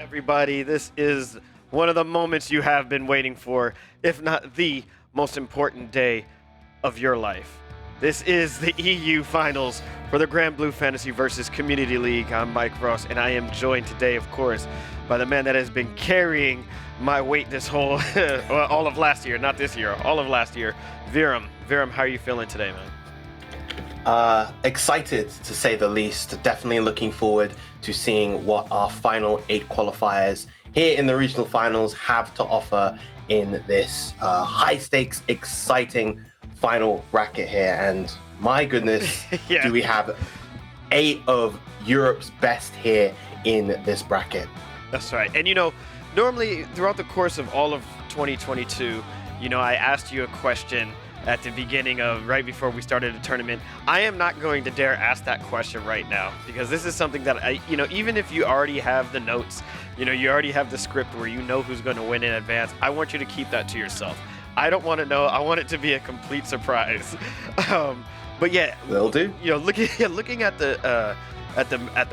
everybody. This is one of the moments you have been waiting for, if not the most important day of your life. This is the EU Finals for the Granblue Fantasy versus Community League. I'm Mike Ross, and I am joined today, of course, by the man that has been carrying my weight this whole, all of last year, not this year, all of last year, Venom. Venom, how are you feeling today, man? Excited, to say the least. Definitely looking forward to seeing what our final 8 qualifiers here in the regional finals have to offer in this high-stakes, exciting final bracket here. And my goodness, Yeah. do we have 8 of Europe's best here in this bracket. That's right. And, normally throughout the course of all of 2022, I asked you a question at the beginning of right before we started the tournament. I am not going to dare ask that question right now, because this is something that even if you already have the notes, you already have the script where you know who's going to win in advance, I want you to keep that to yourself. I don't want to know. I want it to be a complete surprise. But yeah, Will do. Looking at the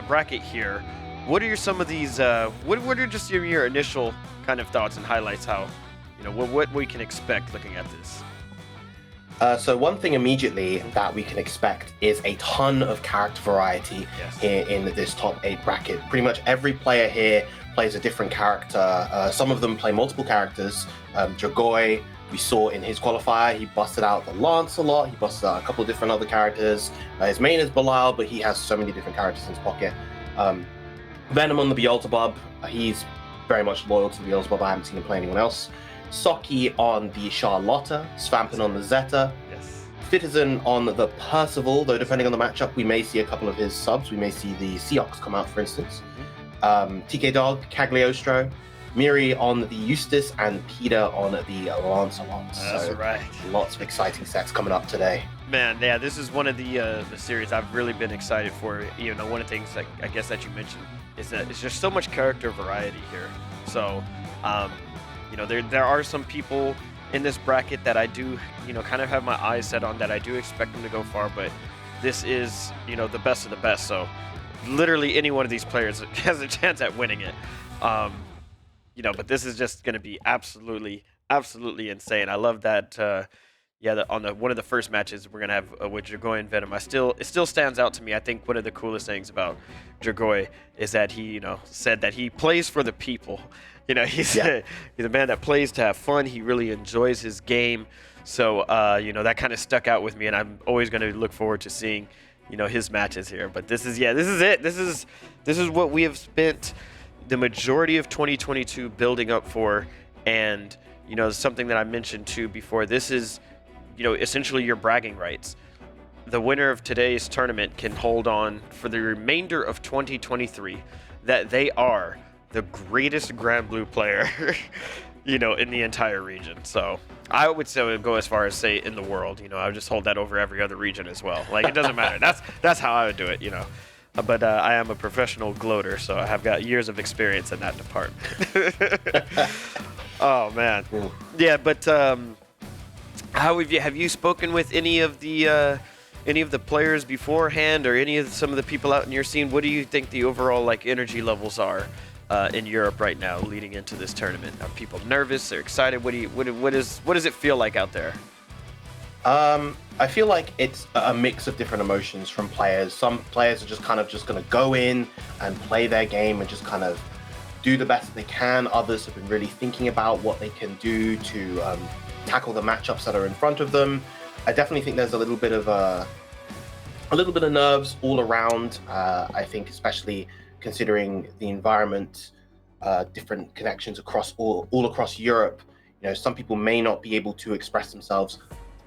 bracket here, what are some of these? What are just your initial kind of thoughts and highlights? How what we can expect looking at this? So one thing immediately that we can expect is a ton of character variety here in this top 8 bracket. Pretty much every player here plays a different character. Some of them play multiple characters. Dragoy, we saw in his qualifier, he busted out the Lance a lot. He busted out a couple of different other characters. His main is Belial, but he has so many different characters in his pocket. Venom on the Beelzebub, he's very much loyal to the Beelzebub. I haven't seen him play anyone else. Saki on the Charlotta, Vampin on the Zeta, Citizen on the Percival, though depending on the matchup, we may see a couple of his subs. We may see the Seox come out, for instance. TK Dog, Cagliostro, Miri on the Eustace, and Peter on the Lancelot. That's right. Lots of exciting sets coming up today. Man, yeah, this is one of the series I've really been excited for. One of the things that I guess that you mentioned is that it's just so much character variety here. So, there are some people in this bracket that I do, kind of have my eyes set on, that I do expect them to go far, but this is, the best of the best. So literally any one of these players has a chance at winning it. But this is just going to be absolutely absolutely insane. I love that. On one of the first matches we're gonna have with Dragoy and Venom, it still stands out to me. I think one of the coolest things about Dragoy is that he, said that he plays for the people. He's a man that plays to have fun. He really enjoys his game. So, that kind of stuck out with me, and I'm always going to look forward to seeing, his matches here. But this is it. This is what we have spent the majority of 2022 building up for. And, something that I mentioned too before, this is, essentially your bragging rights. The winner of today's tournament can hold on for the remainder of 2023 that they are the greatest Granblue player, in the entire region. So I would go as far as say in the world. I would just hold that over every other region as well. Like, it doesn't matter. That's how I would do it. But I am a professional gloater, so I have got years of experience in that department. Oh man, yeah. But how have you spoken with any of the players beforehand, or some of the people out in your scene? What do you think the overall energy levels are in Europe right now, leading into this tournament? Are people nervous? They're excited? What does it feel like out there? I feel like it's a mix of different emotions from players. Some players are just going to go in and play their game and just kind of do the best they can. Others have been really thinking about what they can do to tackle the matchups that are in front of them. I definitely think there's a little bit of nerves all around. I think especially considering the environment, different connections all across Europe. Some people may not be able to express themselves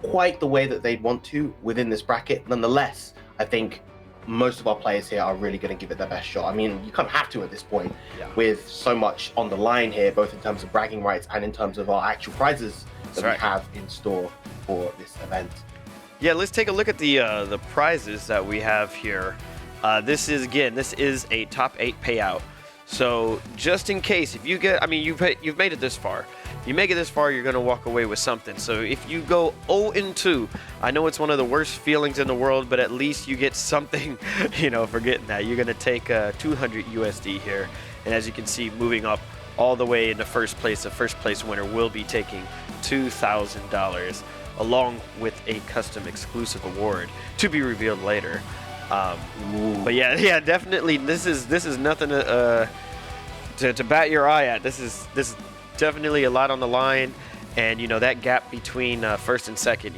quite the way that they'd want to within this bracket. Nonetheless, I think most of our players here are really going to give it their best shot. I mean, you kind of have to at this point, with so much on the line here, both in terms of bragging rights and in terms of our actual prizes that we have in store for this event. Yeah, let's take a look at the prizes that we have here. This is a top 8 payout. So just in case, if you get, you've made it this far. If you make it this far, you're going to walk away with something. So if you go 0-2, I know it's one of the worst feelings in the world, but at least you get something, for getting that. You're going to take 200 USD here. And as you can see, moving up all the way into first place, the first place winner will be taking $2,000 along with a custom exclusive award to be revealed later. But yeah, definitely this is nothing to bat your eye at. This is definitely a lot on the line, and that gap between first and second,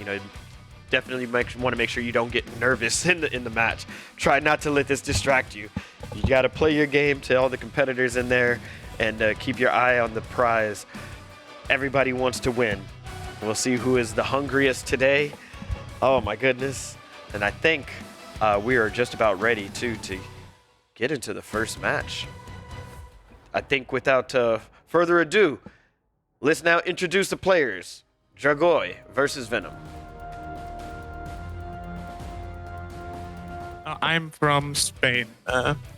definitely want to make sure you don't get nervous in the match. Try not to let this distract you. You got to play your game to all the competitors in there, and keep your eye on the prize. Everybody wants to win. We'll see who is the hungriest today. Oh my goodness! And I think we are just about ready to get into the first match. I think without further ado, let's now introduce the players. Dragoy versus Venom. I'm from Spain,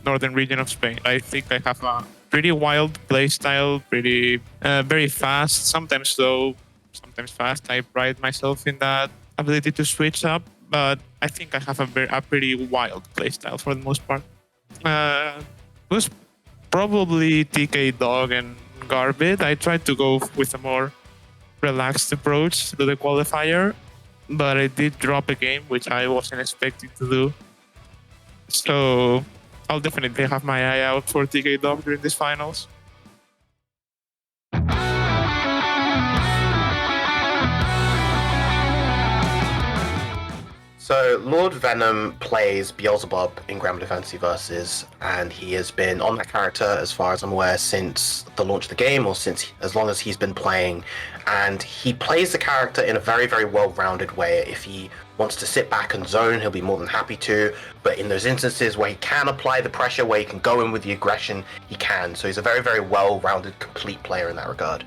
northern region of Spain. I think I have a pretty wild playstyle, very fast, sometimes slow, sometimes fast. I pride myself in that ability to switch up, but I think I have a pretty wild playstyle for the most part. Was probably TK Dog and Garbid. I tried to go with a more relaxed approach to the qualifier, but I did drop a game, which I wasn't expecting to do. So I'll definitely have my eye out for TK Dog during these finals. So Lord Venom plays Beelzebub in Granblue Fantasy Versus, and he has been on that character, as far as I'm aware, since the launch of the game, or as long as he's been playing. And he plays the character in a very, very well-rounded way. If he wants to sit back and zone, he'll be more than happy to. But in those instances where he can apply the pressure, where he can go in with the aggression, he can. So he's a very, very well-rounded, complete player in that regard.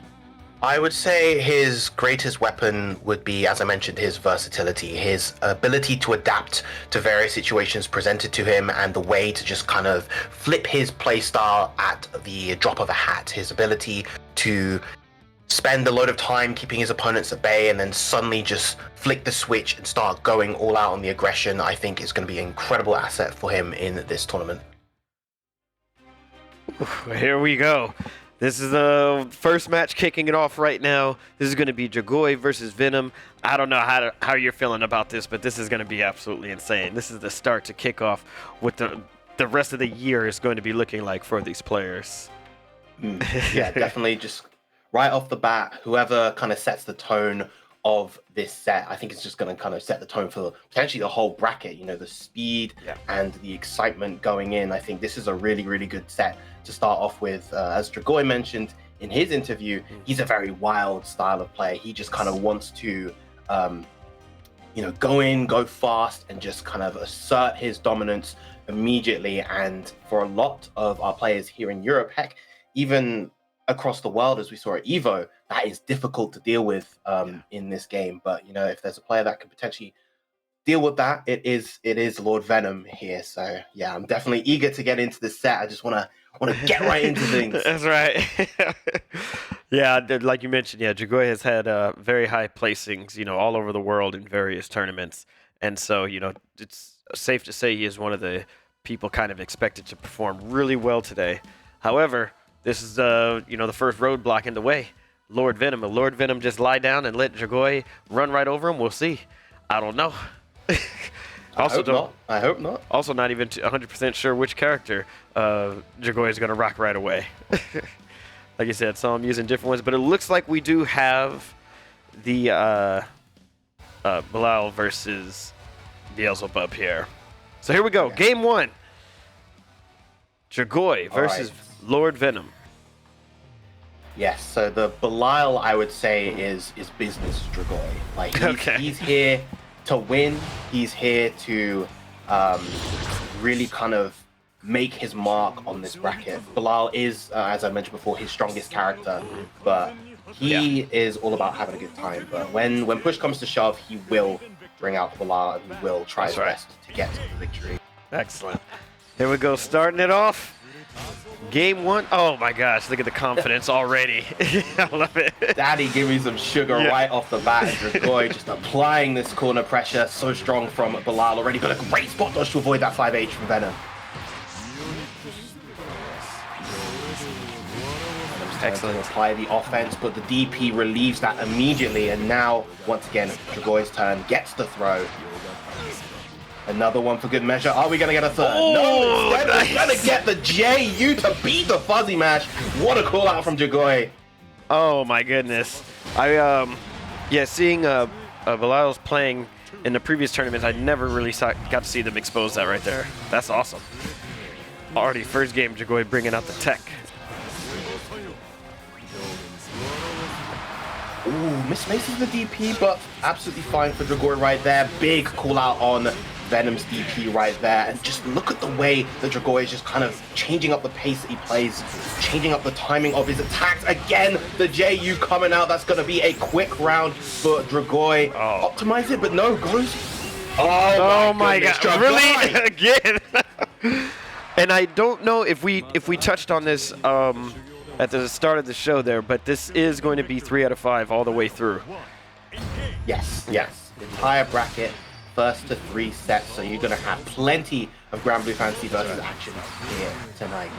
I would say his greatest weapon would be, as I mentioned, his versatility, his ability to adapt to various situations presented to him, and the way to just kind of flip his playstyle at the drop of a hat. His ability to spend a load of time keeping his opponents at bay and then suddenly just flick the switch and start going all out on the aggression, I think is going to be an incredible asset for him in this tournament. Here we go. This is the first match kicking it off right now. This is going to be Dragoy versus Venom. I don't know how you're feeling about this, but this is going to be absolutely insane. This is the start to kick off what the rest of the year is going to be looking like for these players. Yeah, definitely. Just right off the bat, whoever kind of sets the tone of this set, I think it's just going to kind of set the tone for potentially the whole bracket. The speed and the excitement going in. I think this is a really, really good set to start off with. As Dragoy mentioned in his interview, he's a very wild style of player. He just kind of wants to, go in, go fast, and just kind of assert his dominance immediately. And for a lot of our players here in Europe, heck, even across the world, as we saw at Evo, that is difficult to deal with in this game. But if there's a player that can potentially deal with that, it is Lord Venom here. So yeah, I'm definitely eager to get into this set. I just want to get right into things. That's right. Yeah, like you mentioned, Dragoy has had very high placings, all over the world in various tournaments, and so it's safe to say he is one of the people kind of expected to perform really well today. However, this is the first roadblock in the way. Lord Venom. Will Lord Venom just lie down and let Dragoy run right over him? We'll see. I don't know. I hope not. Also, not even 100% sure which character Dragoy is going to rock right away. Like I said, saw him using different ones, but it looks like we do have the Bilal versus Beelzebub here. So here we go. Okay. Game one. Dragoy versus Lord Venom. Yes, so the Belial, I would say, is business Dragoy. Like, he's here to win. He's here to really kind of make his mark on this bracket. Belial is, as I mentioned before, his strongest character, but he is all about having a good time. But when push comes to shove, he will bring out the Belial and he will try his best to get to the victory. Excellent. Here we go, starting it off. Game one. Oh my gosh, look at the confidence already. I love it. Daddy, give me some sugar right off the bat. Dragoy just applying this corner pressure. So strong from Belial. Already got a great spot dodge to avoid that 5H from Venom. Excellent. Apply the offense, but the DP relieves that immediately. And now, once again, Dragoy's turn, gets the throw. Another one for good measure. Are we going to get a third? Oh, no, instead nice. we're going to get the JU to beat the fuzzy mash. What a call out from Dragoy. Oh my goodness. Yeah, seeing Belisle's playing in the previous tournaments, I never really got to see them expose that right there. That's awesome. Already first game, Dragoy bringing out the tech. Ooh, misplaces the DP, but absolutely fine for Dragoy right there. Big call out on Venom's DP right there. And just look at the way that Dragoy is just kind of changing up the pace that he plays, changing up the timing of his attacks. Again, the JU coming out. That's going to be a quick round for Dragoy. Oh. Optimize it, but no, goes. Oh my goodness, god, Dragoy! really? Again? And I don't know if we touched on this at the start of the show there, but this is going to be 3 out of 5 all the way through. Yes. Entire bracket, first to 3 sets, so you're going to have plenty of Granblue Fantasy versus action here tonight.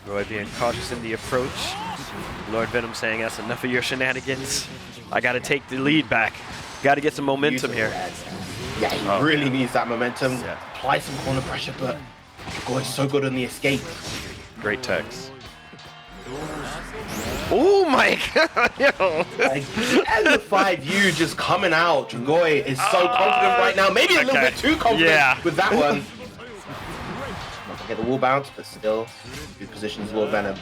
Dragoy being cautious in the approach. Lord Venom saying, that's enough of your shenanigans. I got to take the lead back. Got to get some momentum here. Yeah, he really needs that momentum. Yeah. Apply some corner pressure, but Dragoy's so good on the escape. Great text. Oh my god, yo. Like, and the 5U just coming out. Dragoy is so confident right now. Maybe a little bit too confident with that one. Not gonna get the wall bounce, but still good positions Lord Venom.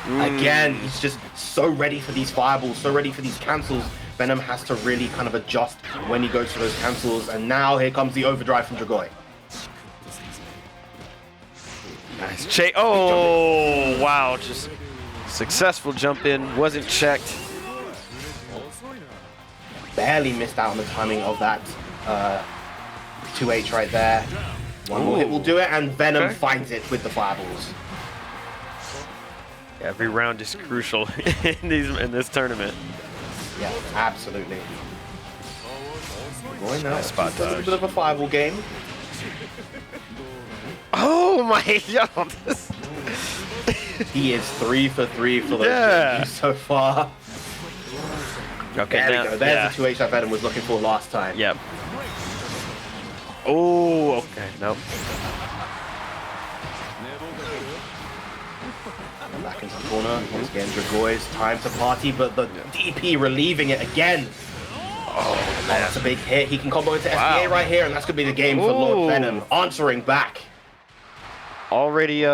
Again, he's just so ready for these fireballs, so ready for these cancels. Venom has to really kind of adjust when he goes for those cancels. And now here comes the overdrive from Dragoy. Nice. Oh, wow. Just successful jump in. Wasn't checked. Barely missed out on the timing of that 2H right there. One more hit will do it, and Venom finds it with the fireballs. Every round is crucial in this tournament. Yeah, absolutely. Dragoy now, Nice spot a dodge. bit of a fireball game. Oh my god. He is 3 for 3 for those Yeah. JUs so far. Okay, There now, we go. There's the 2H that Venom was looking for last time. Yep. Oh, okay. Nope. And back into the corner. Once again, Dragoy's time to party, but the DP relieving it again. Oh, man. That's a big hit. He can combo into Wow. SDA right here, and that's going to be the game for Ooh. Lord Venom. Answering back. Already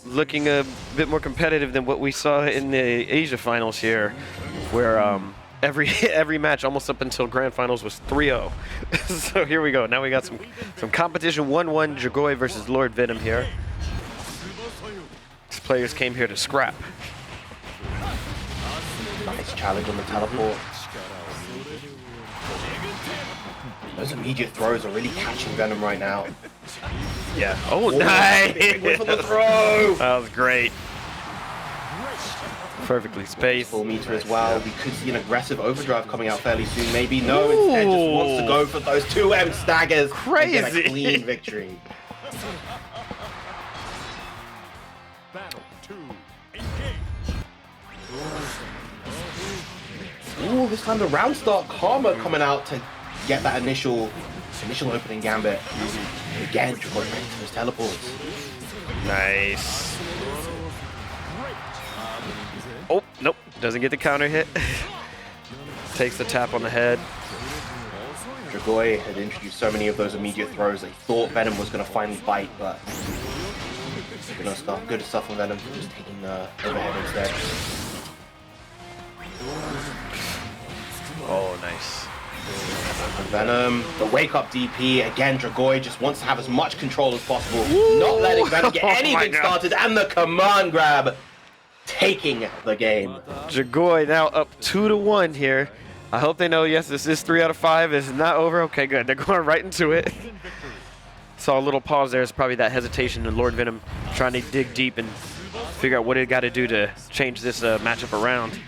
looking a bit more competitive than what we saw in the Asia finals here, where every match almost up until grand finals was 3-0. So here we go. Now we got some competition. 1-1 Dragoy versus Lord Venom here. These players came here to scrap. Nice challenge on the teleport. Those immediate throws are really catching Venom right now. Yeah. Oh, Big nice. whiff on the throw. That was great. Perfectly spaced. Full meter as well. We could see an aggressive overdrive coming out fairly soon. Maybe no. Instead, just wants to go for those 2M staggers. And get a Crazy. clean victory. Ooh, this time the round start Karma coming out to get that initial opening gambit. Again, Dragoy back to those teleports. Nice. Oh, nope. Doesn't get the counter hit. Takes the tap on the head. Dragoy had introduced so many of those immediate throws that he thought Venom was going to finally bite, but good stuff from Venom, just taking the overhead instead. Oh, nice. Venom, the wake-up DP, again, Dragoy just wants to have as much control as possible, not letting Venom get Oh my anything God. started, and the command grab, taking the game. Dragoy now up 2-1 here. I hope they know, yes, this is 3 out of 5. It's not over. Okay, good. They're going right into it. Saw a little pause there. It's probably that hesitation and Lord Venom trying to dig deep and figure out what it got to do to change this matchup around.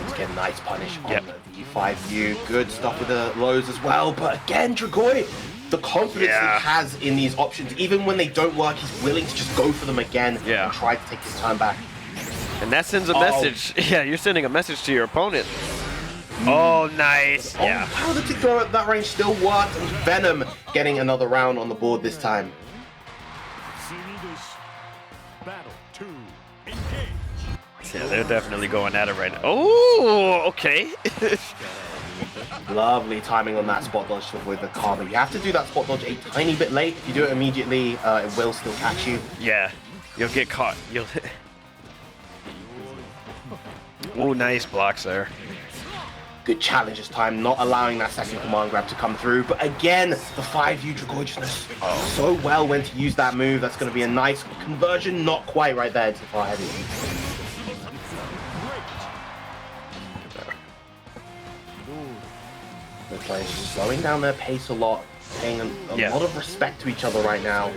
Let's get a nice punish on Yep. the 5U. Good stuff with the lows as well. But again, Dragoy, the confidence he has in these options, even when they don't work, he's willing to just go for them again and try to take his turn back. And that sends a message. Yeah, you're sending a message to your opponent. Oh, nice. Yeah. How the tick throw at that range still worked, and Venom getting another round on the board this time. Yeah, they're definitely going at it right now. Oh, okay. Lovely timing on that spot dodge to avoid the karma. You have to do that spot dodge a tiny bit late. If you do it immediately, it will still catch you. Yeah, you'll get caught. You'll. Oh, nice blocks there. Good challenge this time, not allowing that second command grab to come through. But again, the 5U Dragoy just knows so well when to use that move. That's going to be a nice conversion. Not quite right there to far heavy. The players slowing down their pace a lot, paying a lot of respect to each other right now.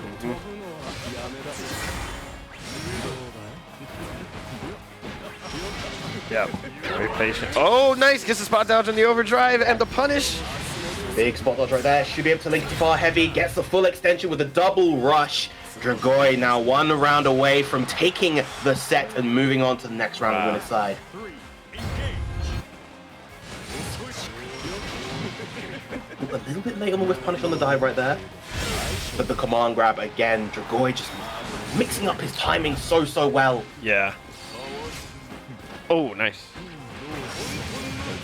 Yeah, very patient. Oh, nice! Gets the spot dodge on the overdrive and the punish. Big spot dodge right there. Should be able to link to far heavy. Gets the full extension with a double rush. Dragoy now 1 round away from taking the set and moving on to the next round on winner's side. A little bit late on the whiff punish on the dive right there. But the command grab again. Dragoy just mixing up his timing so well. Yeah. Oh, nice.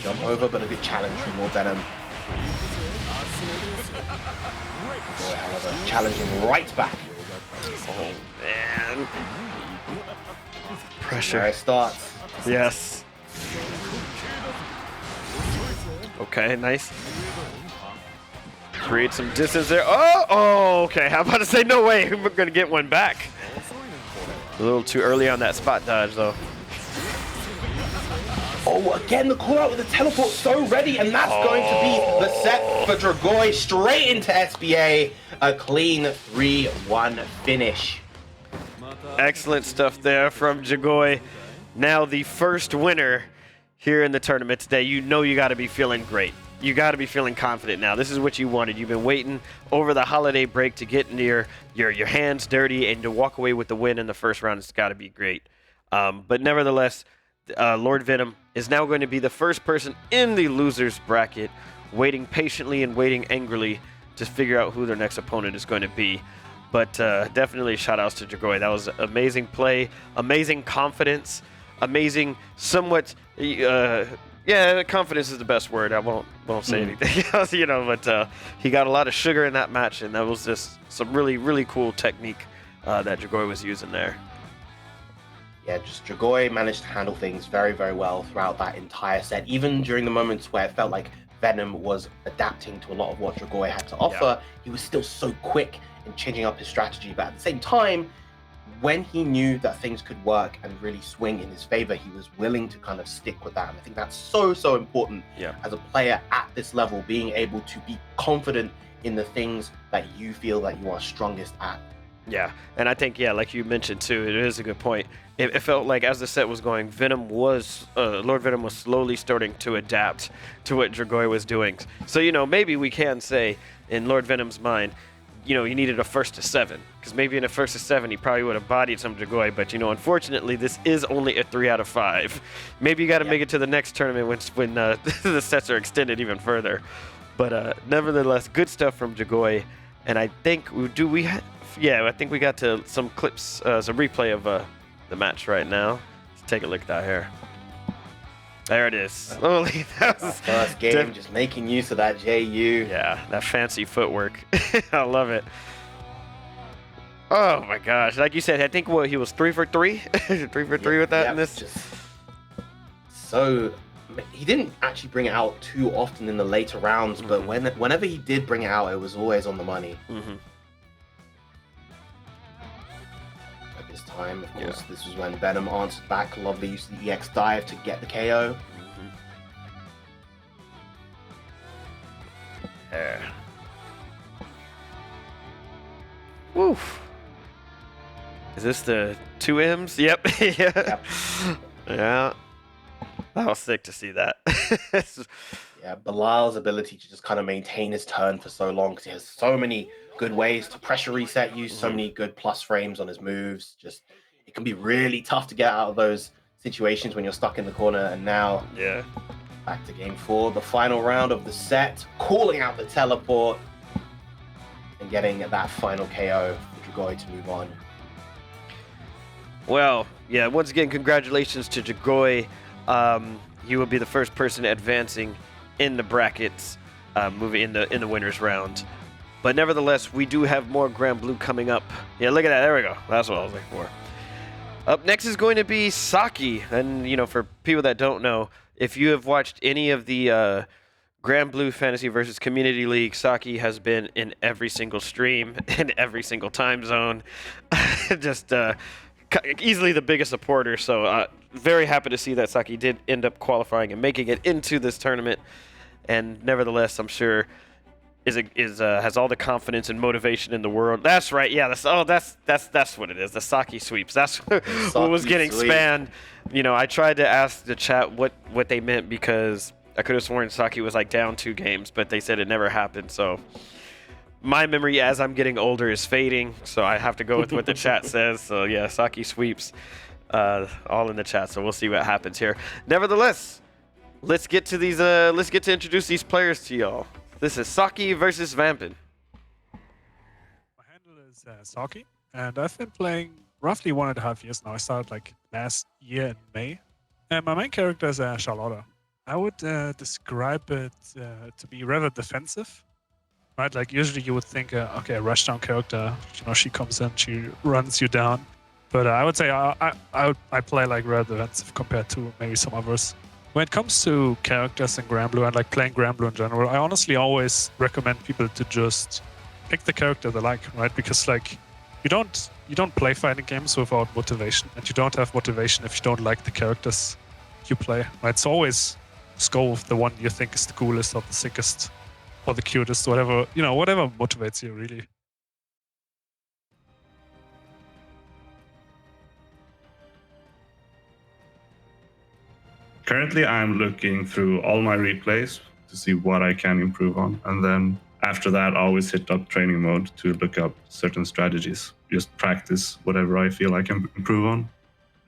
Jump over, but a good challenge from more Venom. Dragoy, however, challenging right back. Oh, man. Pressure. There it starts. Yes. Okay, nice. Create some distance there. Oh, okay. How about to say no way? We're going to get one back. A little too early on that spot dodge, though. Oh, again, the call out with the teleport so ready, and that's going to be the set for Dragoy straight into SBA. A clean 3-1 finish. Excellent stuff there from Dragoy. Now the first winner here in the tournament today. You know you got to be feeling great. You got to be feeling confident now. This is what you wanted. You've been waiting over the holiday break to get near your hands dirty and to walk away with the win in the first round. It's got to be great. But nevertheless, Lord Venom is now going to be the first person in the losers bracket, waiting patiently and waiting angrily to figure out who their next opponent is going to be. But definitely shout outs to Dragoy. That was amazing play, amazing confidence, amazing somewhat, yeah, confidence is the best word. I won't say anything else, you know, but he got a lot of sugar in that match, and that was just some really cool technique that Dragoy was using there. Yeah, just Dragoy managed to handle things very well throughout that entire set. Even during the moments where it felt like Venom was adapting to a lot of what Dragoy had to offer, he was still so quick in changing up his strategy. But at the same time, when he knew that things could work and really swing in his favor, he was willing to kind of stick with that. And I think that's so important as a player at this level, being able to be confident in the things that you feel that you are strongest at. Yeah, and I think, like you mentioned too, it is a good point. It felt like as the set was going, Lord Venom was slowly starting to adapt to what Dragoy was doing. So, you know, maybe we can say in Lord Venom's mind, you know, he needed a first to 7, because maybe in a first to 7 he probably would have bodied some Dragoy, but you know, unfortunately this is only a 3 out of 5. Maybe you got to make it to the next tournament when the sets are extended even further. But nevertheless, good stuff from Dragoy, and I think I think we got to some clips, some replay of the match right now. Let's take a look at that here. There it is. Holy, that was first game, just making use of that JU. Yeah, that fancy footwork. I love it. Oh my gosh. Like you said, I think he was 3 for 3? 3 for 3 with that in this? So he didn't actually bring it out too often in the later rounds, but whenever he did bring it out, it was always on the money. This time, of course, this was when Venom answered back. Lovely use of the EX dive to get the KO. Woof. Is this the 2 M's? Yep. Yeah. That was sick to see that. Yeah, Bilal's ability to just kind of maintain his turn for so long because he has so many good ways to pressure reset you, so many good plus frames on his moves. Just it can be really tough to get out of those situations when you're stuck in the corner. And now, Yeah. back to game 4, the final round of the set, calling out the teleport and getting that final KO for Dragoy to move on. Well, yeah, once again, congratulations to Dragoy. He will be the first person advancing in the brackets, moving in the winners round. But nevertheless, we do have more Granblue coming up. Yeah, look at that. There we go. That's what I was looking for. Up next is going to be Saki. And, you know, for people that don't know, if you have watched any of the Granblue Fantasy versus Community League, Saki has been in every single stream, in every single time zone. Just easily the biggest supporter. So very happy to see that Saki did end up qualifying and making it into this tournament. And nevertheless, I'm sure has all the confidence and motivation in the world. That's right. Yeah. That's what it is. The Saki sweeps. That's what was getting spammed. You know, I tried to ask the chat what they meant because I could have sworn Saki was like down 2 games, but they said it never happened. So my memory as I'm getting older is fading, so I have to go with what the chat says. So yeah, Saki sweeps, all in the chat. So we'll see what happens here. Nevertheless, let's get to these. Let's get to introduce these players to y'all. This is Saki versus Vampin. My handle is Saki, and I've been playing roughly 1.5 years now. I started like last year in May. And my main character is Charlotta. I would describe it to be rather defensive. Right, like usually you would think, okay, a rushdown character, you know, she comes in, she runs you down. But I would say I play like rather defensive compared to maybe some others. When it comes to characters in Granblue and like playing Granblue in general, I honestly always recommend people to just pick the character they like, right? Because like you don't play fighting games without motivation, and you don't have motivation if you don't like the characters you play, right? So always just go with the one you think is the coolest or the sickest or the cutest, whatever, you know, whatever motivates you, really. Currently, I'm looking through all my replays to see what I can improve on. And then after that, I always hit up training mode to look up certain strategies. Just practice whatever I feel I can improve on.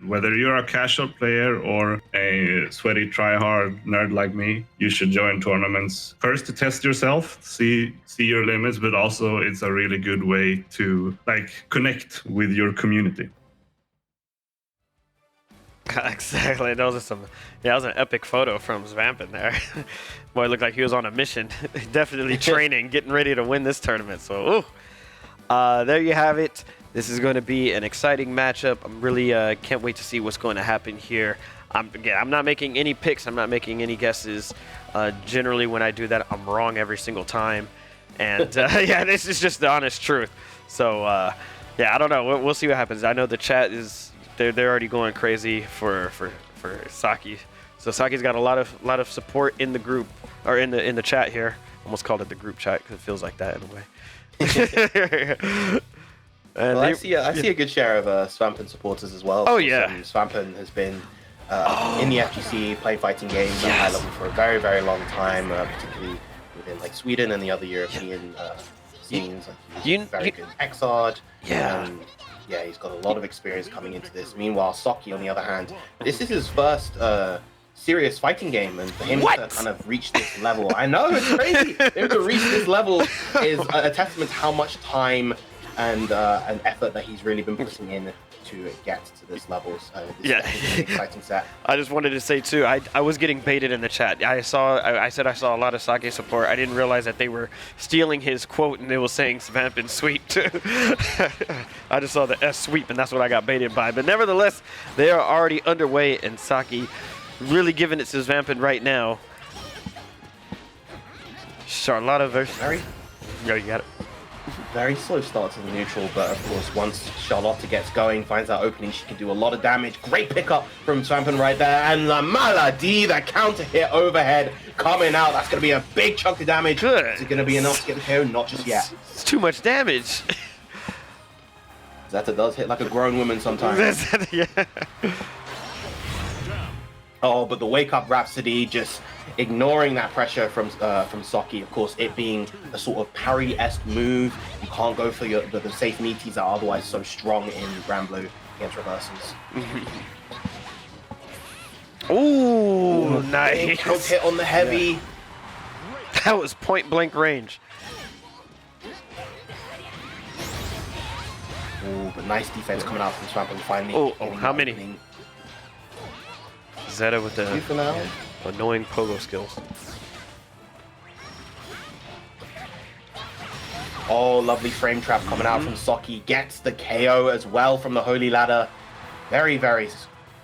Whether you're a casual player or a sweaty try-hard nerd like me, you should join tournaments first to test yourself, see your limits, but also it's a really good way to like connect with your community. Exactly. That was an epic photo from Vampin there. Boy, it looked like he was on a mission. Definitely training, getting ready to win this tournament. So, there you have it. This is going to be an exciting matchup. I'm really can't wait to see what's going to happen here. I'm not making any picks. I'm not making any guesses. Generally, when I do that, I'm wrong every single time. And yeah, this is just the honest truth. So yeah, I don't know. We'll see what happens. I know the chat is they're already going crazy for Saki. So Saki's got a lot of support in the group or in the chat here. Almost called it the group chat because it feels like that in a way. Well, I see a good share of Vampin supporters as well. Oh yeah, Vampin has been in the FGC playing fighting games at high level for a very, very long time, particularly within like Sweden and the other European scenes. Like he's very good Xrd. Yeah. Yeah, he's got a lot of experience coming into this. Meanwhile, Saki, on the other hand, this is his first serious fighting game, and for him to kind of reach this level, I know it's crazy. For him to reach this level is a testament to how much time and effort that he's really been putting in to get to this level. So this is an exciting set. I just wanted to say too, I was getting baited in the chat. I said I saw a lot of Saki support. I didn't realize that they were stealing his quote and they were saying Vampin sweep too. I just saw the S sweep and that's what I got baited by. But nevertheless, they are already underway and Saki really giving it to Vampin right now. Charlotta versus... Yo, you got it. Very slow start to the neutral, but of course once Charlotta gets going, finds that opening, she can do a lot of damage. Great pickup from Vampin right there, and La Maladie, that counter hit overhead coming out. That's going to be a big chunk of damage. Good. Is it going to be enough to get the KO? Not just yet. It's too much damage. Zeta does hit like a grown woman sometimes. Yeah. Oh, but the Wake Up Rhapsody just ignoring that pressure from Saki. Of course, it being a sort of parry-esque move. You can't go for the safe meaties that are otherwise so strong in Granblue against reversals. Ooh, nice. Choke hit on the heavy. Yeah. That was point blank range. Ooh, but nice defense coming out from Swampin finally. Oh, how many? Zeta with the annoying pogo skills. Oh, lovely frame trap coming out from Saki. Gets the KO as well from the Holy Ladder. Very, very,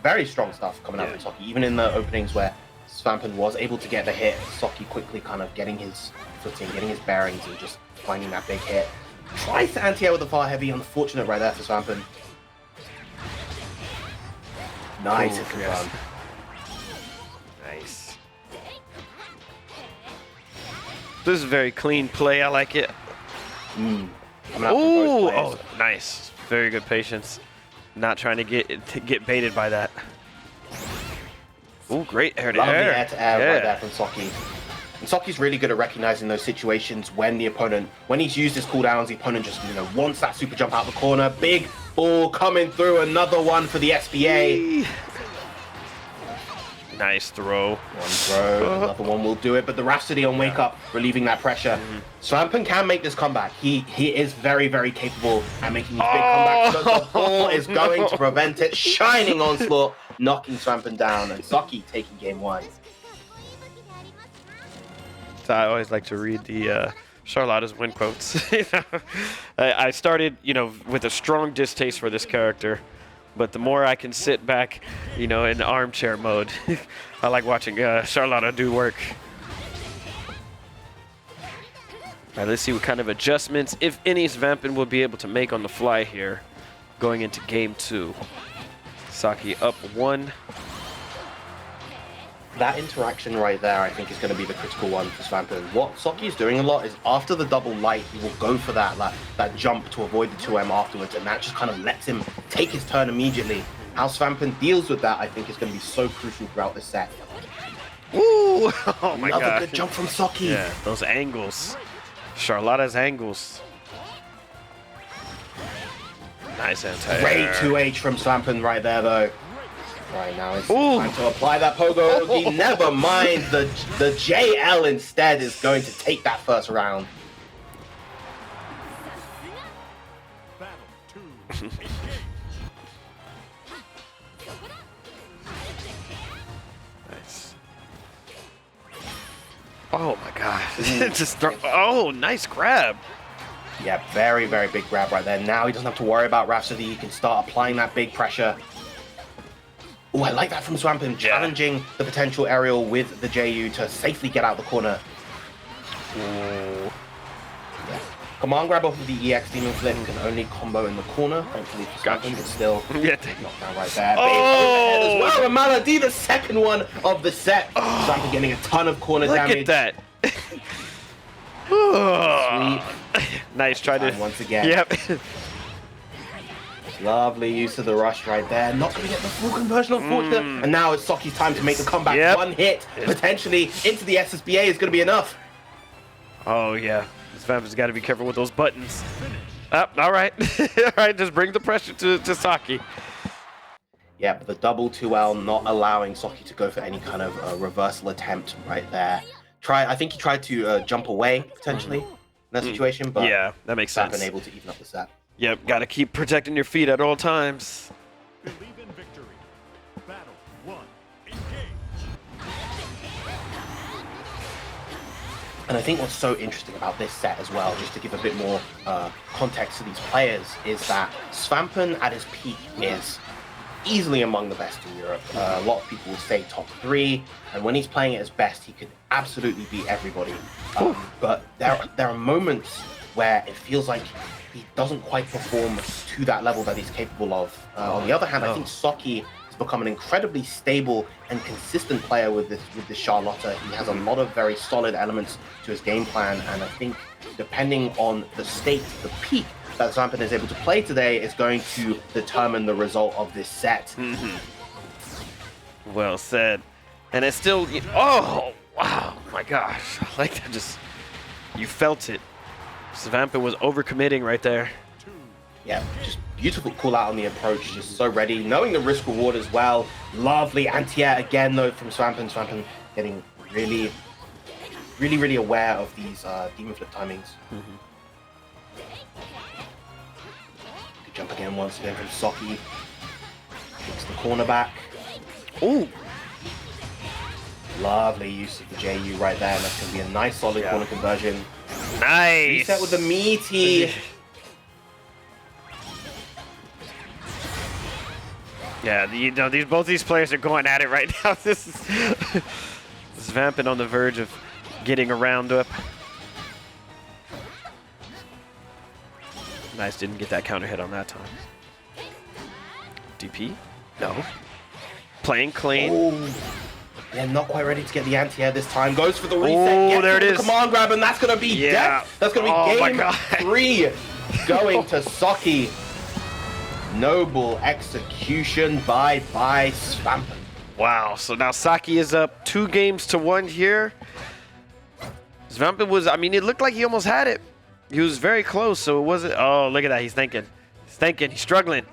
very strong stuff coming out from Saki. Even in the openings where Swampin was able to get the hit, Saki quickly kind of getting his footing, getting his bearings, and just finding that big hit. Tries to anti-air with the far heavy. Unfortunate right there for Vampin. Nice hit run. Nice. This is a very clean play. I like it. Ooh, oh, nice. Very good patience. Not trying to get baited by that. Ooh, great air to air. air. Air to air right there from Saki. And Saki's really good at recognizing those situations when when he's used his cooldowns, the opponent just, wants that super jump out the corner. Big ball coming through, another one for the SBA. Nice throw. One throw, another one will do it, but the Rhapsody on Wake Up, relieving that pressure. Swampin can make this comeback. He is very, very capable at making these big comebacks, but the ball is going to prevent it. Shining Onslaught, knocking Swampin down, and Saki taking game 1. So I always like to read the Charlotta's win quotes. I started, with a strong distaste for this character, but the more I can sit back, in armchair mode, I like watching Charlotta do work. All right, let's see what kind of adjustments, if any, Vampin will be able to make on the fly here, going into game 2. Saki up 1. That interaction right there, I think, is going to be the critical one for Vampin. What Saki is doing a lot is after the double light, he will go for that jump to avoid the 2M afterwards, and that just kind of lets him take his turn immediately. How Vampin deals with that, I think, is going to be so crucial throughout this set. Ooh! Oh my god. Another good jump from Saki. Yeah, those angles. Charlotta's angles. Nice anti-air. Great 2H from Vampin right there, though. Right now it's time to apply that pogo. Never mind, the JL instead is going to take that first round. Nice. Oh my god. Just throw. Oh, nice grab. Yeah, very, very big grab right there. Now he doesn't have to worry about Rhapsody. He can start applying that big pressure. Oh, I like that from Swampin, challenging the potential aerial with the JU to safely get out the corner. Ooh. Yeah. Command grab off of the EX Demon Flip can only combo in the corner. Thankfully for Swampin, but still knockdown right there. Oh! Big overhead as well, and Malady, the second one of the set. Swampin getting a ton of corner damage. Look at that. Sweet. Nice, try to... Once again. Yep. Lovely use of the rush right there. Not going to get the full conversion, unfortunately. And now it's Saki's time to make the comeback. One hit, potentially into the SSBA is going to be enough. Oh, yeah. This Vampin's got to be careful with those buttons. All right. All right, just bring the pressure to Saki. Yeah, but the double 2L not allowing Saki to go for any kind of reversal attempt right there. I think he tried to jump away, potentially, in that situation, but yeah, that makes sense. Been able to even up the set. Yep, got to keep protecting your feet at all times. Believe in victory. Battle 1. Engage. And I think what's so interesting about this set as well, just to give a bit more context to these players, is that Vampin at his peak is easily among the best in Europe. A lot of people will say top 3, and when he's playing at his best, he could absolutely beat everybody. But there are moments where it feels like he doesn't quite perform to that level that he's capable of. On the other hand, I think Saki has become an incredibly stable and consistent player with this Charlotta. He has a lot of very solid elements to his game plan, and I think depending on the state, the peak that Vampin is able to play today is going to determine the result of this set. Well said. And it's still, oh, wow, my gosh. Like that just, you felt it. Vampin was overcommitting right there. Yeah, just beautiful call out on the approach, just so ready, knowing the risk reward as well. Lovely anti-air again though from Vampin. Vampin getting really aware of these demon flip timings. Good jump again once again from Saki. Takes the corner back. Ooh. Lovely use of the JU right there, and that's going to be a nice solid corner conversion. Nice. Reset with the meaty. Yeah, both these players are going at it right now. This is Vampin on the verge of getting a round up. Nice, didn't get that counter hit on that time. DP? No. Playing clean. Oh. Yeah, not quite ready to get the anti-air this time. Goes for the reset. Oh, there it is. Command grab, and that's going to be death. That's going to be game 3 going to Saki. Noble execution by Vampin. Wow, so now Saki is up 2 games to 1 here. Vampin was, I mean, it looked like he almost had it. He was very close, so it wasn't, oh, look at that, he's thinking. He's struggling.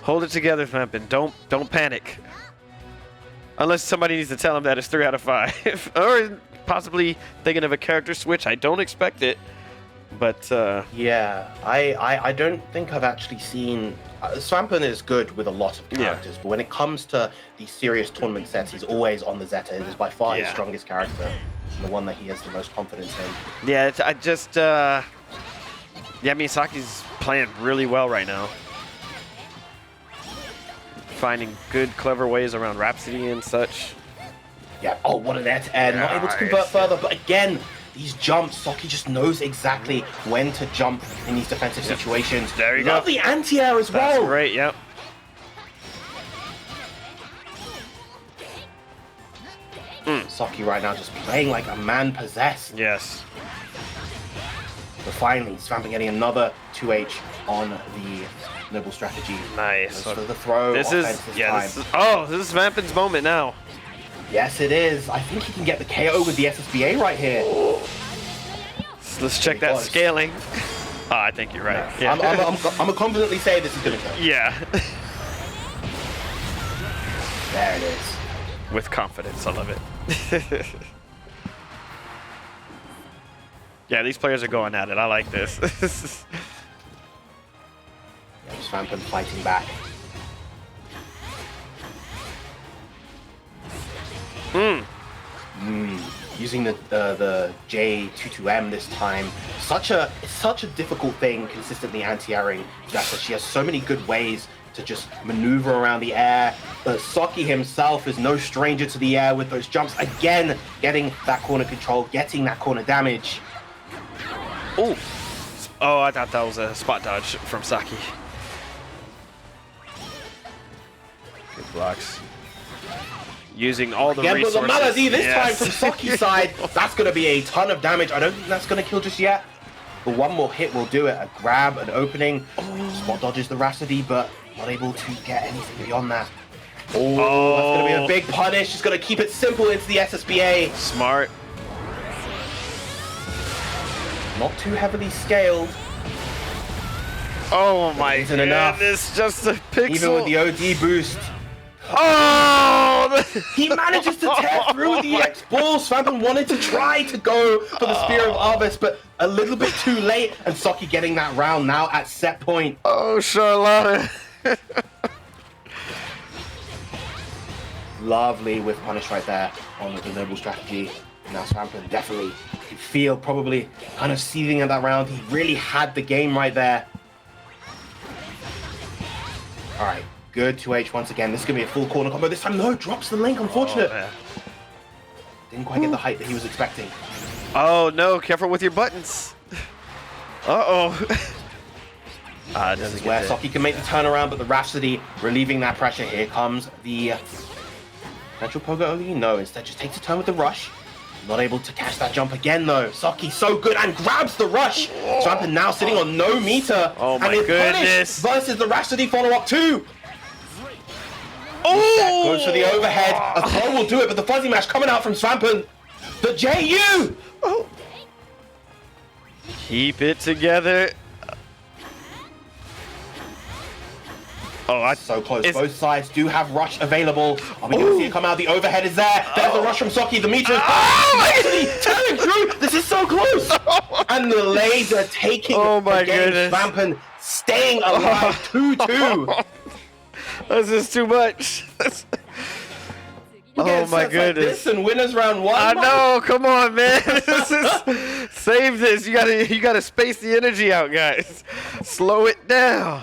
Hold it together, Vampin. Don't panic. Unless somebody needs to tell him that it's 3 out of 5. Or possibly thinking of a character switch. I don't expect it. But yeah, I don't think I've actually seen. Vampin is good with a lot of characters, but when it comes to these serious tournament sets, he's always on the Zeta. It is by far his strongest character, and the one that he has the most confidence in. Yeah, I just yeah, I mean, Saki's playing really well right now. Finding good, clever ways around Rhapsody and such. Yeah, oh, what an air-to-air. Not able to convert further, but again, these jumps, Saki just knows exactly when to jump in these defensive situations. There you go. Lovely anti-air as well. That's great, yep. Saki right now just playing like a man possessed. Yes. But finally, Vampin getting another 2H on the Noble strategy. Nice. For the throw. This is, this is Vampin's moment now. Yes, it is. I think he can get the KO with the SSBA right here. So let's check that scaling. Oh, I think you're right. Yeah. I'm gonna confidently say this is gonna go. Yeah. There it is. With confidence, I love it. Yeah, these players are going at it. I like this. Vampin fighting back. Using the J22M this time. Such a difficult thing consistently anti-airing. She has so many good ways to just maneuver around the air. But Saki himself is no stranger to the air with those jumps. Again, getting that corner control, getting that corner damage. Oh, I thought that was a spot dodge from Saki. Good blocks. Using all the resources. With the melody this time from Saki's side. That's going to be a ton of damage. I don't think that's going to kill just yet. But one more hit will do it. A grab, an opening. Spot dodges the Rhapsody, but not able to get anything beyond that. Oh, that's going to be a big punish. Just going to keep it simple into the SSBA. Smart. Not too heavily scaled. Oh my goodness, just a pixel. Even with the OD boost. Oh! He manages to tear through the X-Ball. Vampin wanted to try to go for the Spear of Arvis, but a little bit too late. And Saki getting that round now at set point. Oh, Charlotte. Lovely with punish right there on the Noble strategy. Now Vampin definitely could feel probably kind of seething at that round. He really had the game right there. All right. Good 2H once again. This is going to be a full corner combo. This time, no, drops the link. Unfortunate. Oh, didn't quite get the height that he was expecting. Oh, no. Careful with your buttons. Uh-oh. This is where Saki can make the turnaround, but the Rhapsody relieving that pressure. Here comes the potential Pogo OE. No, instead just takes a turn with the rush. Not able to catch that jump again, though. Saki so good and grabs the rush. Vampin now sitting on no meter. Oh, my and goodness. Versus the Rhapsody follow-up too. Oh! Goes for the overhead. A throw will do it, but the fuzzy mash coming out from Vampin. The JU! Oh. Keep it together. Oh, So close. Both sides do have rush available. Are we going to see it come out? The overhead is there. There's the rush from Saki. The meter is turning through. This is so close. And the laser taking my the game. goodness. Vampin staying alive 2-2. This is too much. Oh my goodness. Like this and winners round 1. I know, come on, man. Save this. You gotta space the energy out, guys. Slow it down.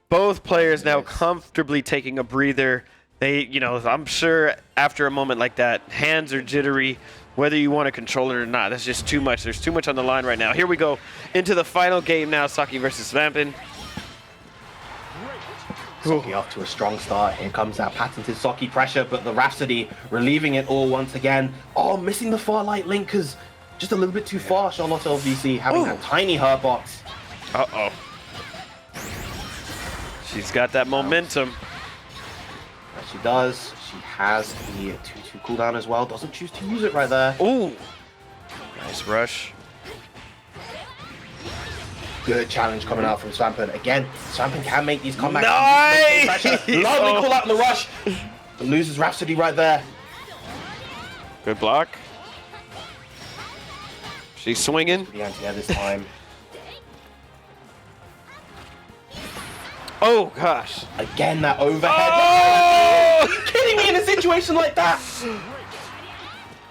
Both players now comfortably taking a breather. They, I'm sure after a moment like that, hands are jittery, whether you want to control it or not. That's just too much. There's too much on the line right now. Here we go into the final game now, Saki versus Vampin. Saki off to a strong start. Here comes that patented Saki pressure, but the Rhapsody relieving it all once again. Oh, missing the far light link because just a little bit too far. Charlotte LVC having that tiny hurt box. Uh-oh. She's got that momentum. Yes, she does. She has the 2-2 cooldown as well. Doesn't choose to use it right there. Ooh. Nice rush. Good challenge coming out from Swampin. Again, Swampin can make these comebacks. Nice! Lovely call out in the rush. But loses Rhapsody right there. Good block. She's swinging. The anti-air this time. Oh, gosh. Again, that overhead. Oh! Are you kidding me in a situation like that?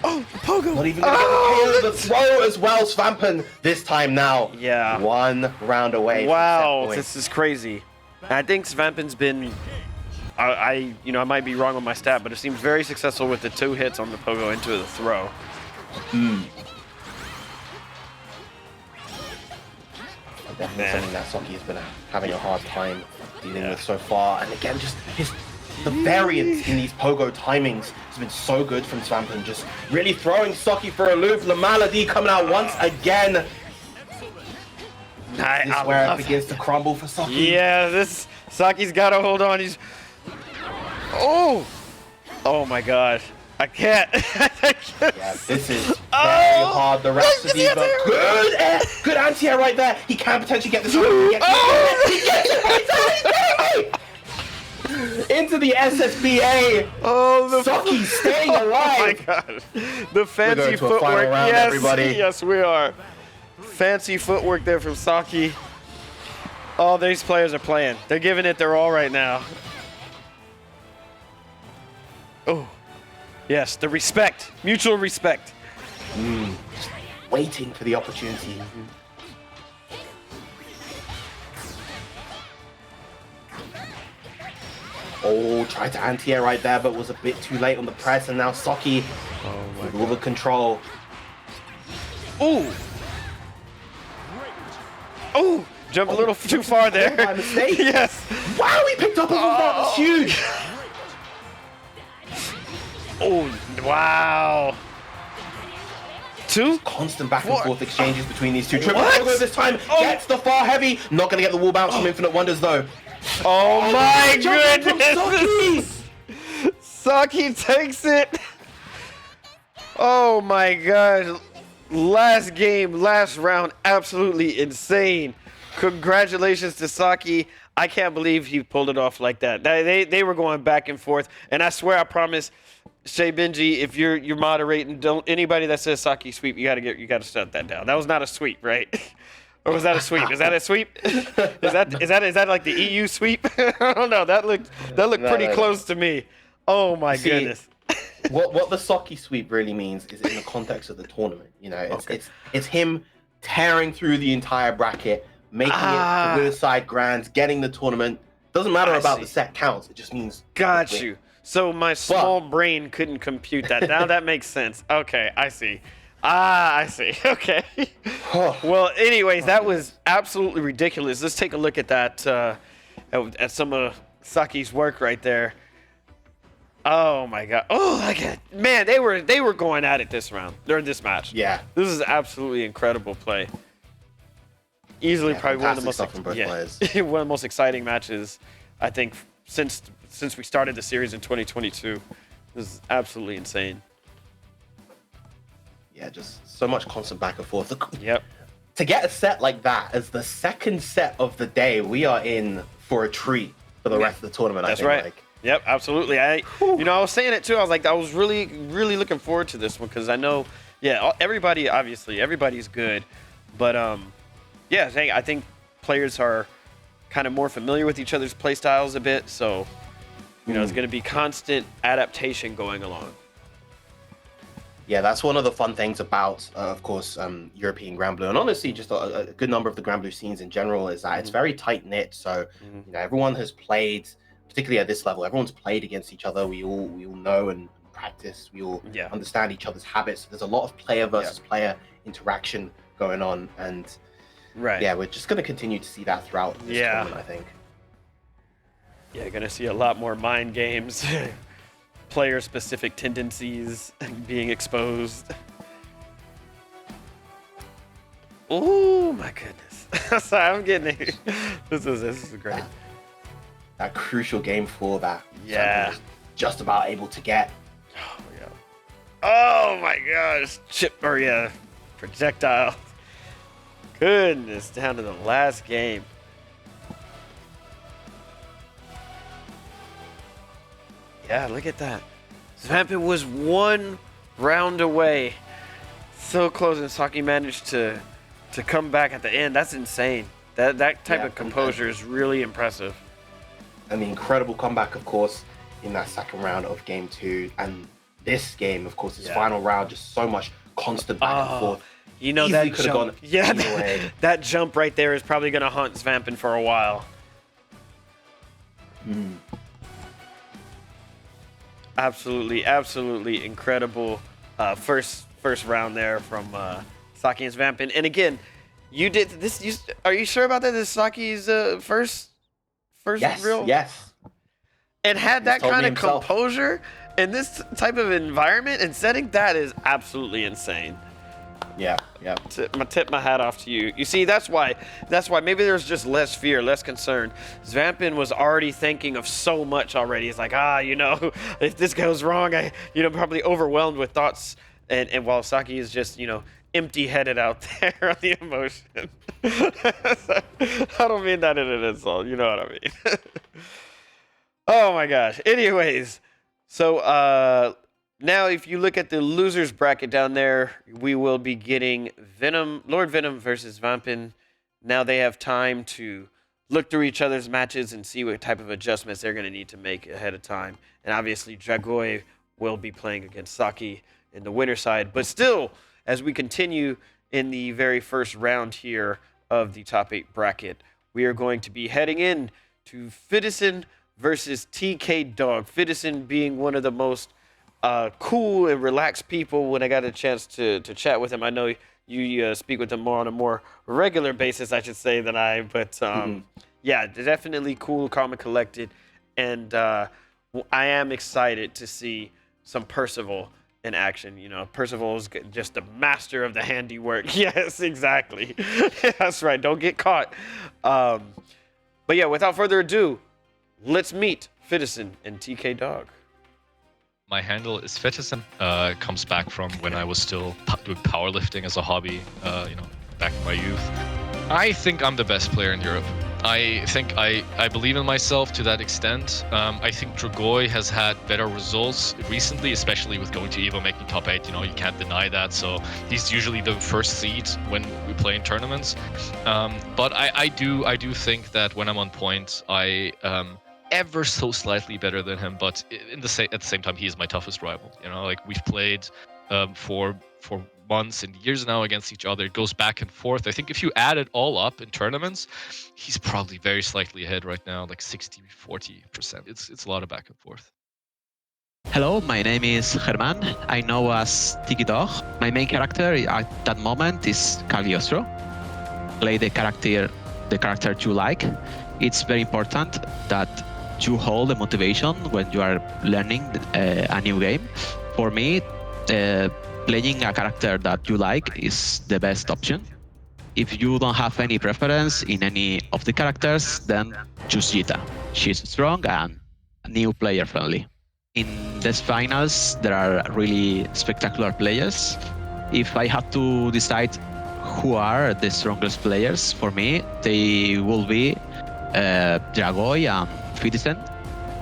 Oh, Pogo. Not even going to get the throw as well. Swampin this time now. Yeah. 1 round away. Wow, from set this is crazy. I think Vampin's been, I might be wrong on my stat, but it seems very successful with the 2 hits on the Pogo into the throw. Definitely something that Saki has been having a hard time dealing with so far. And again, just the variance in these Pogo timings has been so good from Swampin. Just really throwing Saki for a loop. La Malady coming out once again. This is where it begins to crumble for Saki. Yeah, this Saki's got to hold on. He's. Oh my God. I can't. Yeah, this is very hard. The Rhapsody, but good anti-air right there. He can potentially get this. He gets it. Into the SSBA. Oh, the Saki staying alive. Oh my God. The fancy to a final footwork. round, Yes, everybody. yes, we are. Fancy footwork there from Saki. Oh, these players are playing. They're giving it their all right now. Oh. Yes, the respect, mutual respect. Waiting for the opportunity. Oh, tried to anti-air right there, but was a bit too late on the press, and now Saki with all the control. Ooh. Ooh, jumped a little too far there. My mistake. Yes. Wow, he picked up a that was huge. Oh, wow. 2? Constant back and forth exchanges between these two. Triple What? Pogo this time gets the far heavy. Not going to get the wall bounce from Infinite Wonders though. Oh my Jump from goodness. Saki. Saki takes it. Oh my God. Last game, last round, absolutely insane. Congratulations to Saki. I can't believe he pulled it off like that. They were going back and forth, and I swear, I promise, Shay Benji, if you're moderating, don't anybody that says Saki sweep, you gotta shut that down. That was not a sweep, right? Or was that a sweep? Is that a sweep? Is that like the EU sweep? I don't know. That looked pretty close to me. Oh my goodness. What the Saki sweep really means is in the context of the tournament. It's him tearing through the entire bracket, making it to Riverside Grands, getting the tournament. Doesn't matter about the set counts. It just means got you. So my small brain couldn't compute that. Now that makes sense. Okay, I see. I see. Okay. Well, anyways, that was absolutely ridiculous. Let's take a look at that, at some of Saki's work right there. Oh my God. Oh, man, they were going at it this round, during this match. Yeah. This is absolutely incredible play. Easily probably one of the most stuff from both players. one of the most exciting matches, I think, since we started the series in 2022. This is absolutely insane. Yeah, just so much constant back and forth. Yep. To get a set like that as the second set of the day, we are in for a treat for the rest of the tournament. That's I think, right. Like. Yep, absolutely. I was saying it too. I was like, I was really, really looking forward to this one because I know, everybody's good, but I think players are kind of more familiar with each other's play styles a bit, so it's going to be constant adaptation going along. Yeah, that's one of the fun things about, of course, European Granblue, and honestly, just a good number of the Granblue scenes in general is that it's very tight knit. So, everyone has played, particularly at this level, everyone's played against each other. We all know and practice. We all understand each other's habits. There's a lot of player versus player interaction going on, and we're just going to continue to see that throughout this tournament, I think. Yeah, you're going to see a lot more mind games. Player-specific tendencies being exposed. Oh my goodness! Sorry, I'm getting it. This is great. That crucial game 4 that Vampin was just about able to get. Oh yeah. Oh my gosh! Projectile. Goodness, down to the last game. Yeah, look at that. Vampin was 1 round away. So close, and Saki managed to come back at the end. That's insane. That type of composure is really impressive. And the incredible comeback, of course, in that second round of game 2. And this game, of course, this final round, just so much constant back and forth. That could have gone either way. That jump right there is probably going to haunt Vampin for a while. Absolutely incredible first round there from Saki and Vampin. And again, you did this. Are you sure about that? This is Saki's first real? Yes. And had that kind of himself. composure in this type of environment and setting. That is absolutely insane. Yeah. Tip my hat off to you. You see, that's why maybe there's just less fear, less concern. Vampin was already thinking of so much already. He's like, if this goes wrong, probably overwhelmed with thoughts. And while Saki is just, empty-headed out there on the emotion. I don't mean that in an insult. You know what I mean. Oh my gosh. Anyways, so now, if you look at the losers bracket down there, we will be getting Lord Venom versus Vampin. Now they have time to look through each other's matches and see what type of adjustments they're going to need to make ahead of time. And obviously, Dragoy will be playing against Saki in the winner side. But still, as we continue in the very first round here of the top 8 bracket, we are going to be heading in to Fidison versus TK Dog. Fidison being one of the most cool and relaxed people when I got a chance to chat with him. I know you speak with him on a more regular basis, I should say, than I. But definitely cool, calm, and collected. And I am excited to see some Percival in action. Percival is just a master of the handiwork. Yes, exactly. That's right. Don't get caught. But without further ado, let's meet Fidison and TK Dog. My handle is Fetison. Comes back from when I was still doing powerlifting as a hobby, back in my youth. I think I'm the best player in Europe. I think I believe in myself to that extent. I think Dragoy has had better results recently, especially with going to EVO, making top 8. You can't deny that. So he's usually the first seed when we play in tournaments. But I do think that when I'm on point, I ever so slightly better than him, but at the same time, he is my toughest rival. We've played for months and years now against each other. It goes back and forth. I think if you add it all up in tournaments, he's probably very slightly ahead right now, like 60-40%. It's a lot of back and forth. Hello, my name is Germán. I know as Tiki Dog. My main character at that moment is Cagliostro. Play the character you like. It's very important that you hold the motivation when you are learning a new game. For me, playing a character that you like is the best option. If you don't have any preference in any of the characters, then choose Jita. she's strong and new player friendly. In these finals, there are really spectacular players. If I had to decide who are the strongest players for me, they will be Dragoy and Fitisen.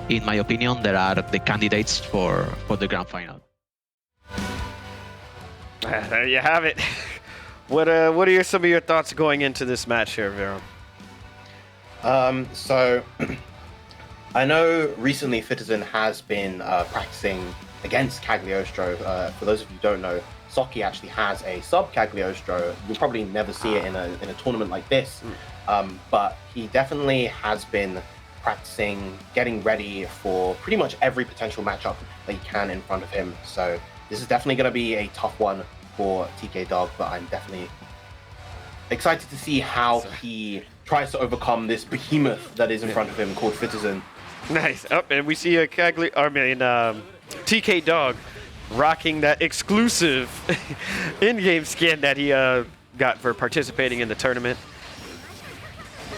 In my opinion, they are the candidates for the grand final. There you have it. What are some of your thoughts going into this match here, Venom? So I know recently Fitisen has been practicing against Cagliostro. For those of you who don't know, Saki actually has a sub Cagliostro. You'll probably never see it in a tournament like this, but he definitely has been practicing, getting ready for pretty much every potential matchup that he can in front of him. So this is definitely going to be a tough one for TK Dog, but I'm definitely excited to see how he tries to overcome this behemoth that is in front of him called Fitisen. Nice. Up, and we see a TK Dog rocking that exclusive in-game skin that he got for participating in the tournament.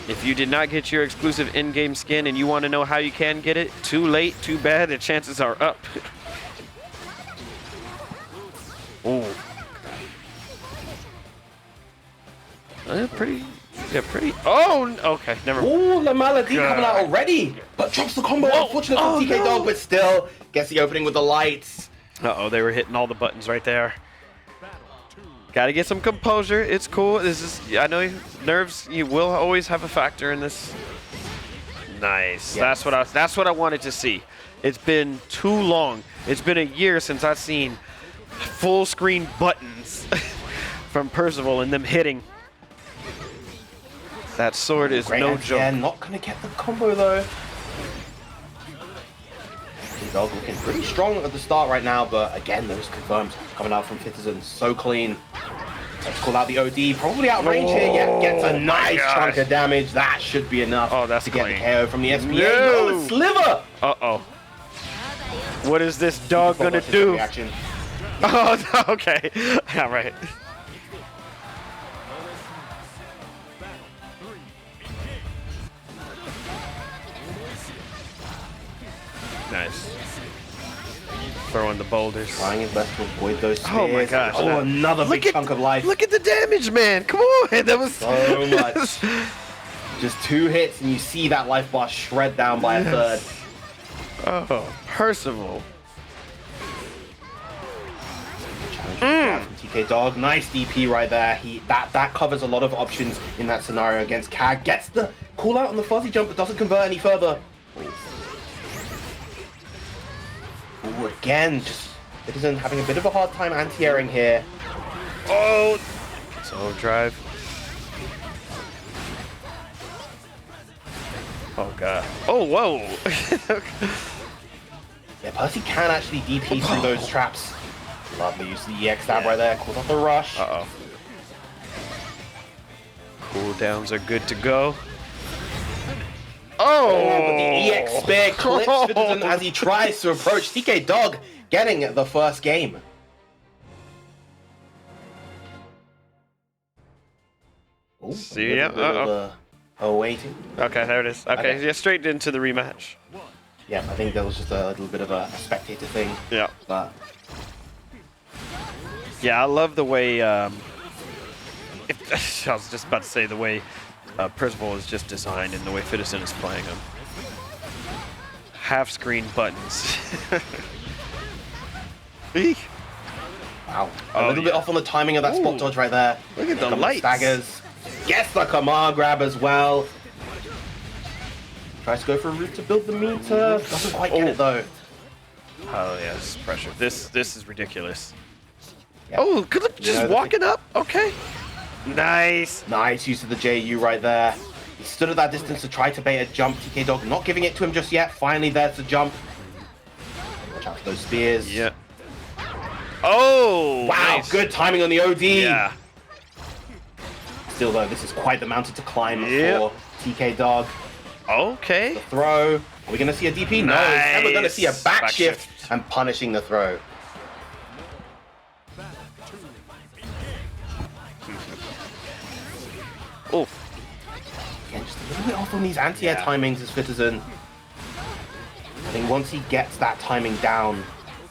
If you did not get your exclusive in-game skin and you want to know how you can get it, too late, too bad, the chances are up. Ooh. Pretty. Oh, okay, never mind. Ooh, La Maladie coming out already, but drops the combo. Unfortunate for TK Dog, but still gets the opening with the lights. Uh-oh, they were hitting all the buttons right there. Gotta get some composure. It's cool. This is, I know nerves, you will always have a factor in this. Nice. Yes. That's what I wanted to see. It's been too long. It's been a year since I've seen full screen buttons from Percival and them hitting. That sword is Great no hands joke. again, not gonna get the combo though. TK Dog looking pretty strong at the start right now, but again, those confirms coming out from Fitisen so clean. Let's call out the OD, probably out of range here, yet gets a nice chunk of damage. That should be enough to get the KO from the SPA. No. No, Sliver! Uh-oh. What is this dog gonna do? Reaction. Oh, no, okay. All right. Nice. Throwing the boulders. Trying his best to avoid those spears. Oh my gosh. Oh, another big chunk of life. Look at the damage, man. Come on. That was So much. Just 2 hits and you see that life bar shred down by a third. Oh, Percival. Challenge from TK Dog. Nice DP right there. That covers a lot of options in that scenario against Cag. Gets the call out on the fuzzy jump, but doesn't convert any further. Ooh, again, just Citizen having a bit of a hard time anti-airing here. Oh, so drive. Oh god. Oh, whoa. Yeah, Percy can actually DP through those traps. Lovely use of the EX stab right there. Calls off the rush. Uh-oh. Cooldowns are good to go. Oh, but the EX spear clips Citizen as he tries to approach TK Dog, getting the first game. Ooh, See, yeah, waiting. Okay, there it is. Okay, yeah, straight into the rematch. Yeah, I think that was just a little bit of a spectator thing. Yeah. But yeah, I love the way, I was just about to say the way Percival is just designed and the way Fitisen is playing him. Half screen buttons. Eek. wow, a little bit off on the timing of that spot dodge right there. Look at the Couple of lights. Staggers. Gets the command grab as well. Tries to go for a route to build the meter. Doesn't quite get it though. Oh yeah, this is pressure. This is ridiculous. Yep. Oh, good look, just the walking up. Okay. Nice. Nice use of the JU right there. He stood at that distance to try to bait a jump. TK Dog not giving it to him just yet. Finally there's the jump. Watch out for those spears. Yeah. Oh. Wow, Nice. good timing on the OD. Yeah. Still though, this is quite the mountain to climb Yep. for TK Dog. Okay. Throw. Are we going to see a DP? No. Nice. Instead we're going to see a back Back shift shift. and punishing the throw. Oh. Again, just a little bit off on these anti-air timings as Fitisen. I think once he gets that timing down,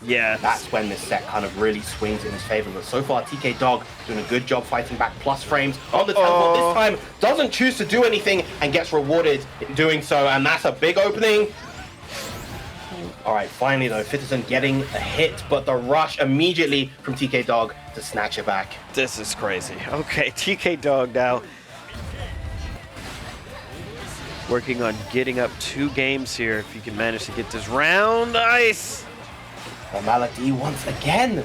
Yeah, that's when this set kind of really swings in his favor. But so far, TK Dog doing a good job fighting back, plus frames on the teleport. This time, doesn't choose to do anything and gets rewarded in doing so. And that's a big opening. All right, finally though, Fitterson getting a hit, but the rush immediately from TK Dog to snatch it back. this is crazy. Okay, TK Dog now working on getting up 2 games here. If you can manage to get this round, nice. Malady once again.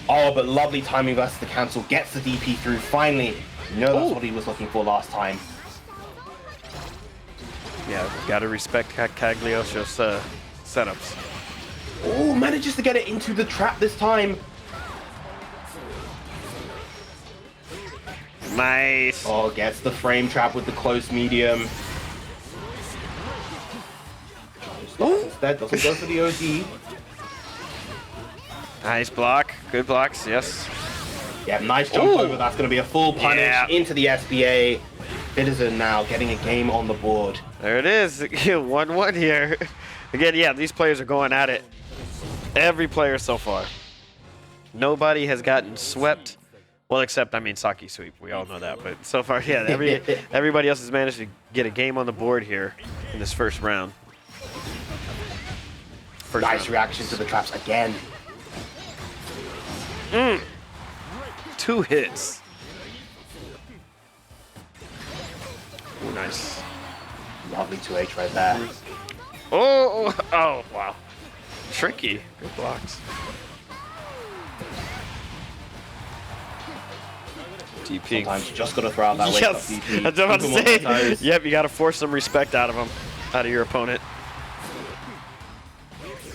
Oh, but lovely timing versus the cancel. Gets the DP through finally. You know that's what he was looking for last time. Yeah, gotta respect Cagliostro's setups. Oh, manages to get it into the trap this time. Nice. Oh, gets the frame trap with the close medium. Instead, doesn't go for the OD. Nice block. Good blocks, yes. Yeah, nice jump over. That's going to be a full punish into the SBA. Fitterson now getting a game on the board. There it is. 1-1 here. Again, yeah, these players are going at it. Every player so far. Nobody has gotten swept. Well, except, I mean, Saki sweep. We all know that. But so far, yeah, everybody else has managed to get a game on the board here in this first round. Nice reaction to the traps again. 2 hits. Ooh, nice. Lovely 2H right there. Oh, wow. Tricky. Good blocks. DP. Sometimes you just got to throw out that wake Yes, up DP. that's what I'm Keep him on their saying. toes. Yep, you got to force some respect out of him, out of your opponent.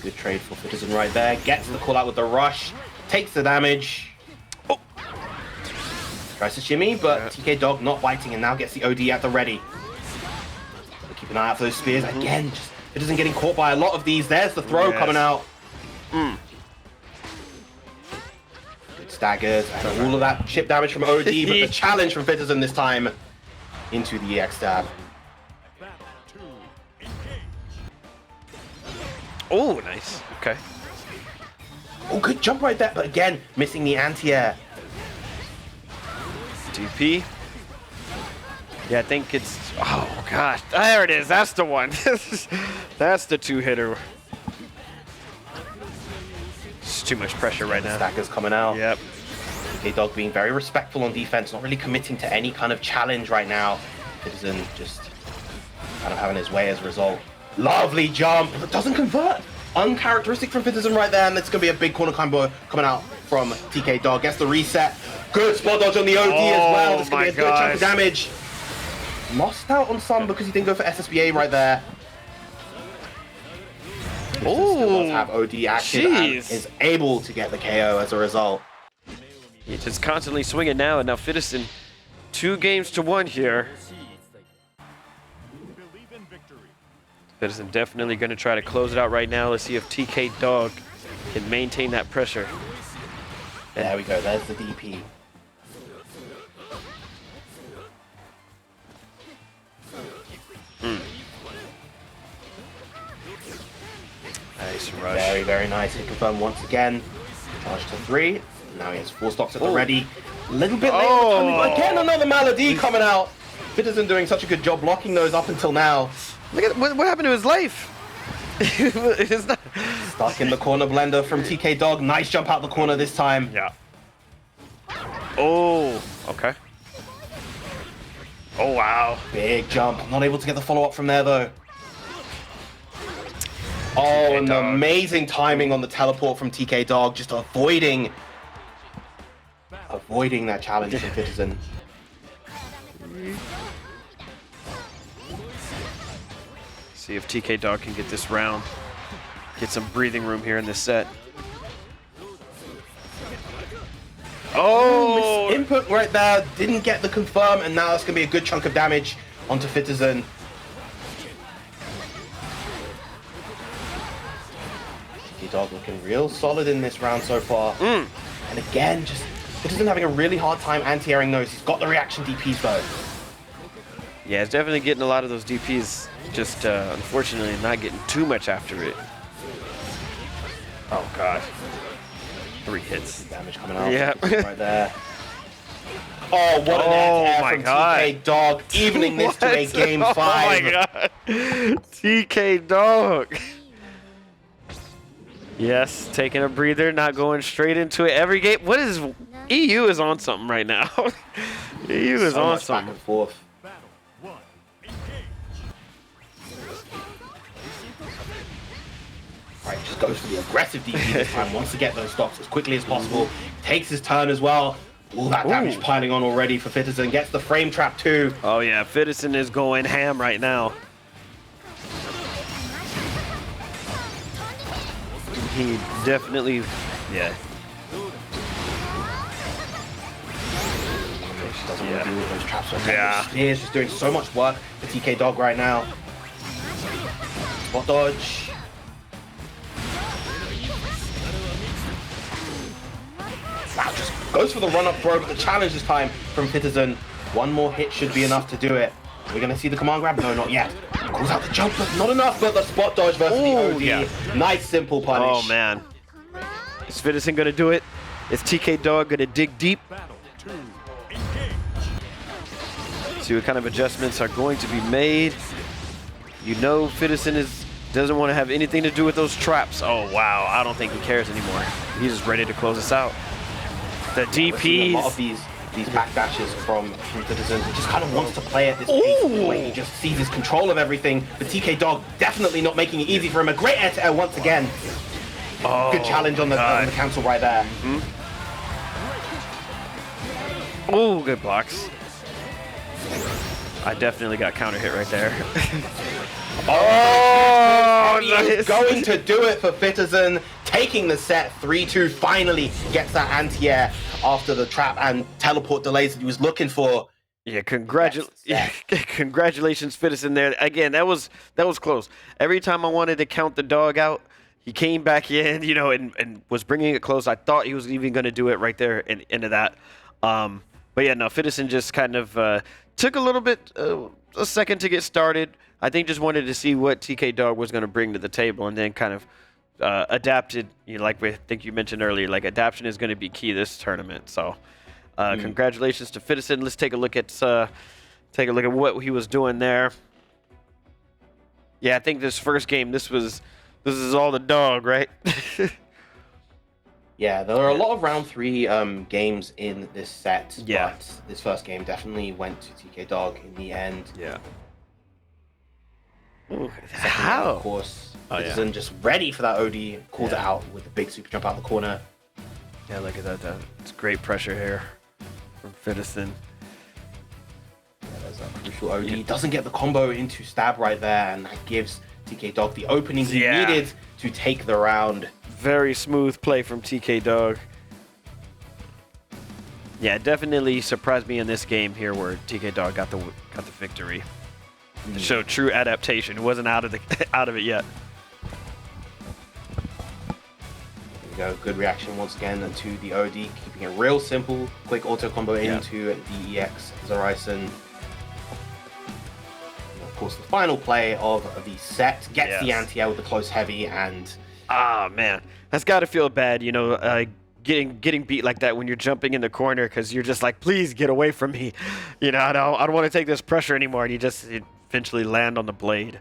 Good trade for Fitterson right there. Gets the call out with the rush. Takes the damage. Oh. Tries to shimmy, but TK Dog not biting and now gets the OD at the ready. So keep an eye out for those spears. Again, just Fitterson getting caught by a lot of these. There's the throw coming out. Good staggers and all of that chip damage from OD, but the challenge from Fitterson this time into the EX stab. Oh, nice. Okay. Oh, good jump right there, but again, missing the anti-air. DP. Yeah, I think it's... Oh, gosh. There it is. That's the one. That's the 2-hitter. It's too much pressure right now. Stackers coming out. Yep. K-Dog being very respectful on defense, not really committing to any kind of challenge right now. Citizen just kind of having his way as a result. Lovely jump, but doesn't convert. Uncharacteristic from Fitterson right there, and it's going to be a big corner combo coming out from TK Dog. Gets the reset. Good spot dodge on the OD as well. This going to be a good chunk of damage. Lost out on some because he didn't go for SSBA right there. Still does have OD active and is able to get the KO as a result. He's just constantly swinging now, and now Fitterson 2 games to 1 here. Fitterson definitely going to try to close it out right now. Let's see if TK Dog can maintain that pressure. There we go. There's the DP. Nice rush. Very, very nice. Hit confirm once again. Charge to 3. Now he has 4 stocks at the ready. A little bit late, but again another Malady coming out. Fitterson doing such a good job blocking those up until now. Look at what happened to his life. It's not... Stuck in the corner blender from TK Dog. Nice jump out the corner this time. Yeah. Oh, okay. Oh, wow. Big jump. Not able to get the follow-up from there, though. Oh, and amazing timing on the teleport from TK Dog. Just avoiding that challenge from Fitterson. See if TK Dog can get this round. Get some breathing room here in this set. Oh! Input right there. Didn't get the confirm, and now that's going to be a good chunk of damage onto Fitterson. TK Dog looking real solid in this round so far. And again, just Fitterson having a really hard time anti-airing those. He's got the reaction DPs though. Yeah, it's definitely getting a lot of those DPs. Just unfortunately not getting too much after it. Oh god. 3 hits. Damage coming out. Yeah. Right there. Oh, what an anti-air my from god. TK Dog, evening this to a What? game 5. Oh my god. TK Dog. Yes, taking a breather, not going straight into it every game. What is EU is on something right now. EU is So on much back something. and forth. Battle 1. Engage. Right, just goes for the aggressive DP this time. Wants to get those stocks as quickly as possible. Takes his turn as well. All that damage Ooh. piling on already for Fitterson. Gets the frame trap too. Oh yeah, Fitterson is going ham right now. He definitely, yeah. She doesn't want to deal with those traps. Yeah. Spears just doing so much work for TK Dog right now. Spot dodge. Wow, just goes for the run-up throw, but the challenge this time from Fitterson. One more hit should be enough to do it. We're going to see the command grab? No, not yet. Calls out the jump, but not enough, but the spot dodge versus the Ooh, OD. yeah. Nice, simple punish. Oh man. Is Fitterson gonna do it? Is TK Dog gonna dig deep? Battle 2. Engage. See what kind of adjustments are going to be made. You know Fitterson doesn't want to have anything to do with those traps. Oh wow, I don't think he cares anymore. He's just ready to close us out. The We're seeing a lot of DPs. these backdashes from Fitterson. He just kind of wants to play at this pace. Ooh. He just sees his control of everything. The TK Dog definitely not making it easy for him. A great air-to-air once again. Oh, Good challenge on the cancel right there. Oh, good blocks. I definitely got counter hit right there. Oh, He is going to do it for Fitterson, taking the set 3-2, finally gets that anti-air after the trap and teleport delays that he was looking for. Yeah, congratulations, Fitterson there. Again, that was close. Every time I wanted to count the dog out, he came back in, you know, and was bringing it close. I thought he was even going to do it right there into that. But yeah, no, Fitterson just kind of took a little bit, a second to get started. I think just wanted to see what TK Dog was going to bring to the table, and then kind of adapted. You know, like I think you mentioned earlier, like adaptation is going to be key this tournament. So, congratulations to Fitterson. Let's take a look at what he was doing there. Yeah, I think this first game, this is all the dog, right? Yeah, there are a lot of round 3 games in this set, Yeah. but this first game definitely went to TK Dog in the end. Yeah. Ooh, Second round, how? of course, Oh, yeah. Fitterson just ready for that OD, calls it Yeah. out with the big super jump out the corner. Yeah, look at that. It's great pressure here from Fitterson. Yeah, there's that crucial OD. Doesn't get the combo into stab right there, and that gives TK Dog the opening he Yeah. needed to take the round. Very smooth play from TK Dog. Yeah, definitely surprised me in this game here where TK Dog got the victory. To show true adaptation. He wasn't out of it yet. There we go. Good reaction once again to the OD, keeping it real simple. Quick auto combo Yeah. into DEX Zoraisen. Of course, the final play of the set gets the Yes. anti-air with the close heavy, and Ah, man. That's got to feel bad, you know, getting beat like that when you're jumping in the corner because you're just like, please get away from me. You know, I don't want to take this pressure anymore. And you just eventually land on the blade.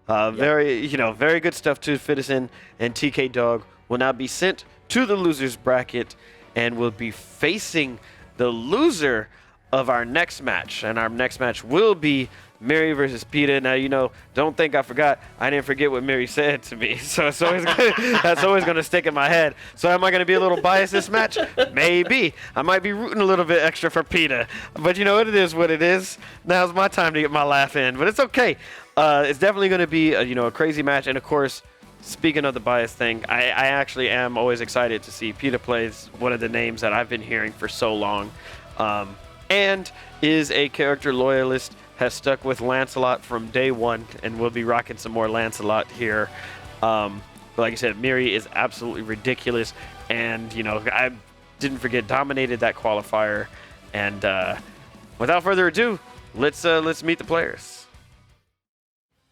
Very good stuff to Fitterson, and TK Dog will now be sent to the losers bracket and will be facing the loser of our next match. And our next match will be Miri versus Pita. Now, you know, don't think I forgot. I didn't forget what Miri said to me. So it's always that's always going to stick in my head. So am I going to be a little biased this match? Maybe. I might be rooting a little bit extra for Pita. But you know, it is what it is. Now's my time to get my laugh in. But it's okay. It's definitely going to be a crazy match. And of course, speaking of the bias thing, I actually am always excited to see Pita plays one of the names that I've been hearing for so long. And is a character loyalist, has stuck with Lancelot from day one, and we'll be rocking some more Lancelot here. But like I said, Miri is absolutely ridiculous, and I didn't forget, dominated that qualifier. And without further ado, let's meet the players.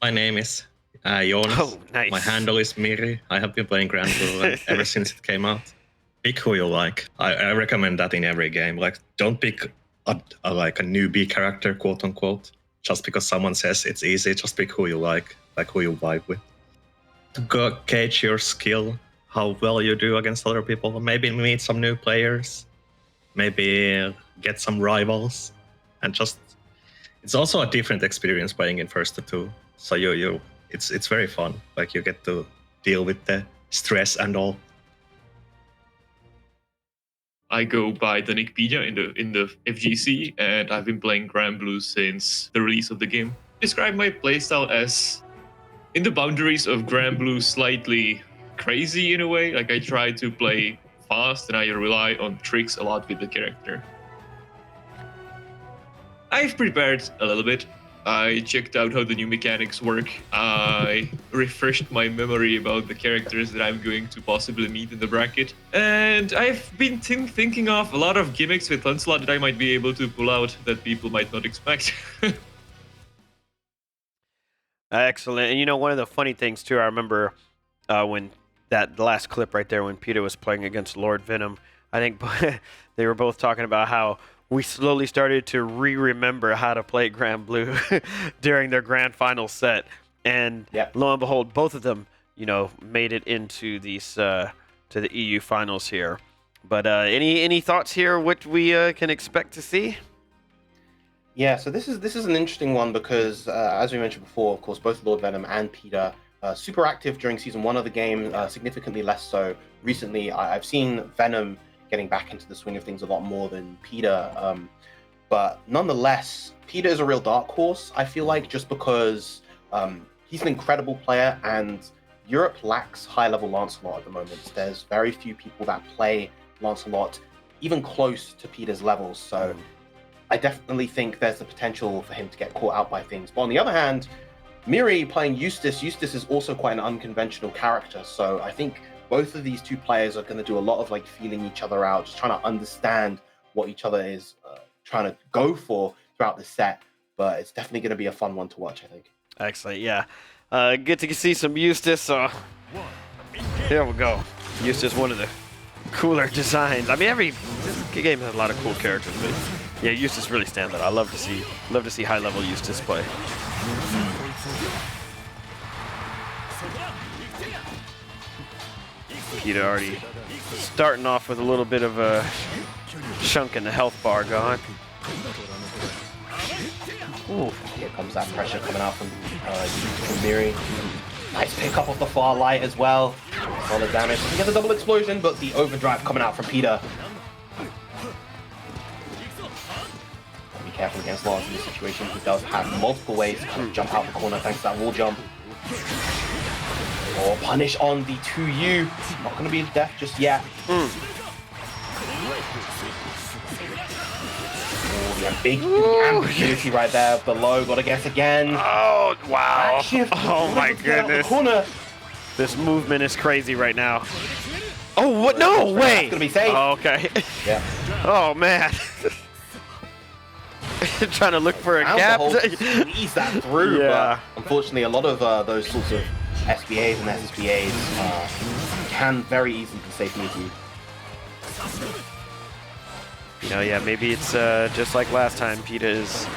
My name is Jonas. Oh, nice. My handle is Miri. I have been playing Granblue ever since it came out. Pick who you like. I recommend that in every game. Like, don't pick a newbie character, quote unquote, just because someone says it's easy. Just pick who you like who you vibe with. To gauge your skill, how well you do against other people. Maybe meet some new players. Maybe get some rivals, and just it's also a different experience playing in first to two. So it's very fun. Like, you get to deal with the stress and all. I go by the Nickpedia in the FGC, and I've been playing Granblue since the release of the game. Describe my playstyle as in the boundaries of Granblue, slightly crazy in a way. Like, I try to play fast and I rely on tricks a lot with the character. I've prepared a little bit. I checked out how the new mechanics work. I refreshed my memory about the characters that I'm going to possibly meet in the bracket. And I've been thinking of a lot of gimmicks with Lancelot that I might be able to pull out that people might not expect. Excellent. And you know, one of the funny things too, I remember when the last clip right there when Peter was playing against Lord Venom, I think they were both talking about how we slowly started to remember how to play Granblue during their grand final set. And lo and behold, both of them, you know, made it into these to the EU finals here. But any thoughts here what we can expect to see? Yeah, so this is an interesting one because, as we mentioned before, of course, both Lord Venom and Peter super active during season 1 of the game, significantly less so recently. I've seen Venom getting back into the swing of things a lot more than Peter, but nonetheless, Peter is a real dark horse, I feel like, just because he's an incredible player and Europe lacks high-level Lancelot at the moment. There's very few people that play Lancelot even close to Peter's levels, so I definitely think there's the potential for him to get caught out by things. But on the other hand, Miri playing Eustace is also quite an unconventional character, so I think both of these two players are going to do a lot of like feeling each other out, just trying to understand what each other is trying to go for throughout the set. But it's definitely going to be a fun one to watch, I think. Excellent, yeah. Good to see some Eustace. Here we go. Eustace, one of the cooler designs. I mean, this game has a lot of cool characters, but yeah, Eustace really stands out. I love to see high-level Eustace play. Peter already starting off with a little bit of a chunk in the health bar going. Ooh, here comes that pressure coming out from Miri. Nice pick up off the far light as well. Solid damage. We get the double explosion, but the overdrive coming out from Peter. Be careful against Lars in this situation. He does have multiple ways to kind of jump out the corner thanks to that wall jump. Or punish on the 2U. Not going to be death just yet. Oh, yeah, big ambiguity right there below. Got to guess again. Oh, wow. Shift. Oh, my goodness. Corner. This movement is crazy right now. Oh, what? No, wait. That's going to be safe. Oh, okay. Yeah. Oh, man. Trying to look for a gap. Squeeze that through. Yeah. But unfortunately, a lot of those sorts of SBAs and SSBAs can very easily be safe and easy. You know, yeah, maybe it's just like last time. Peter is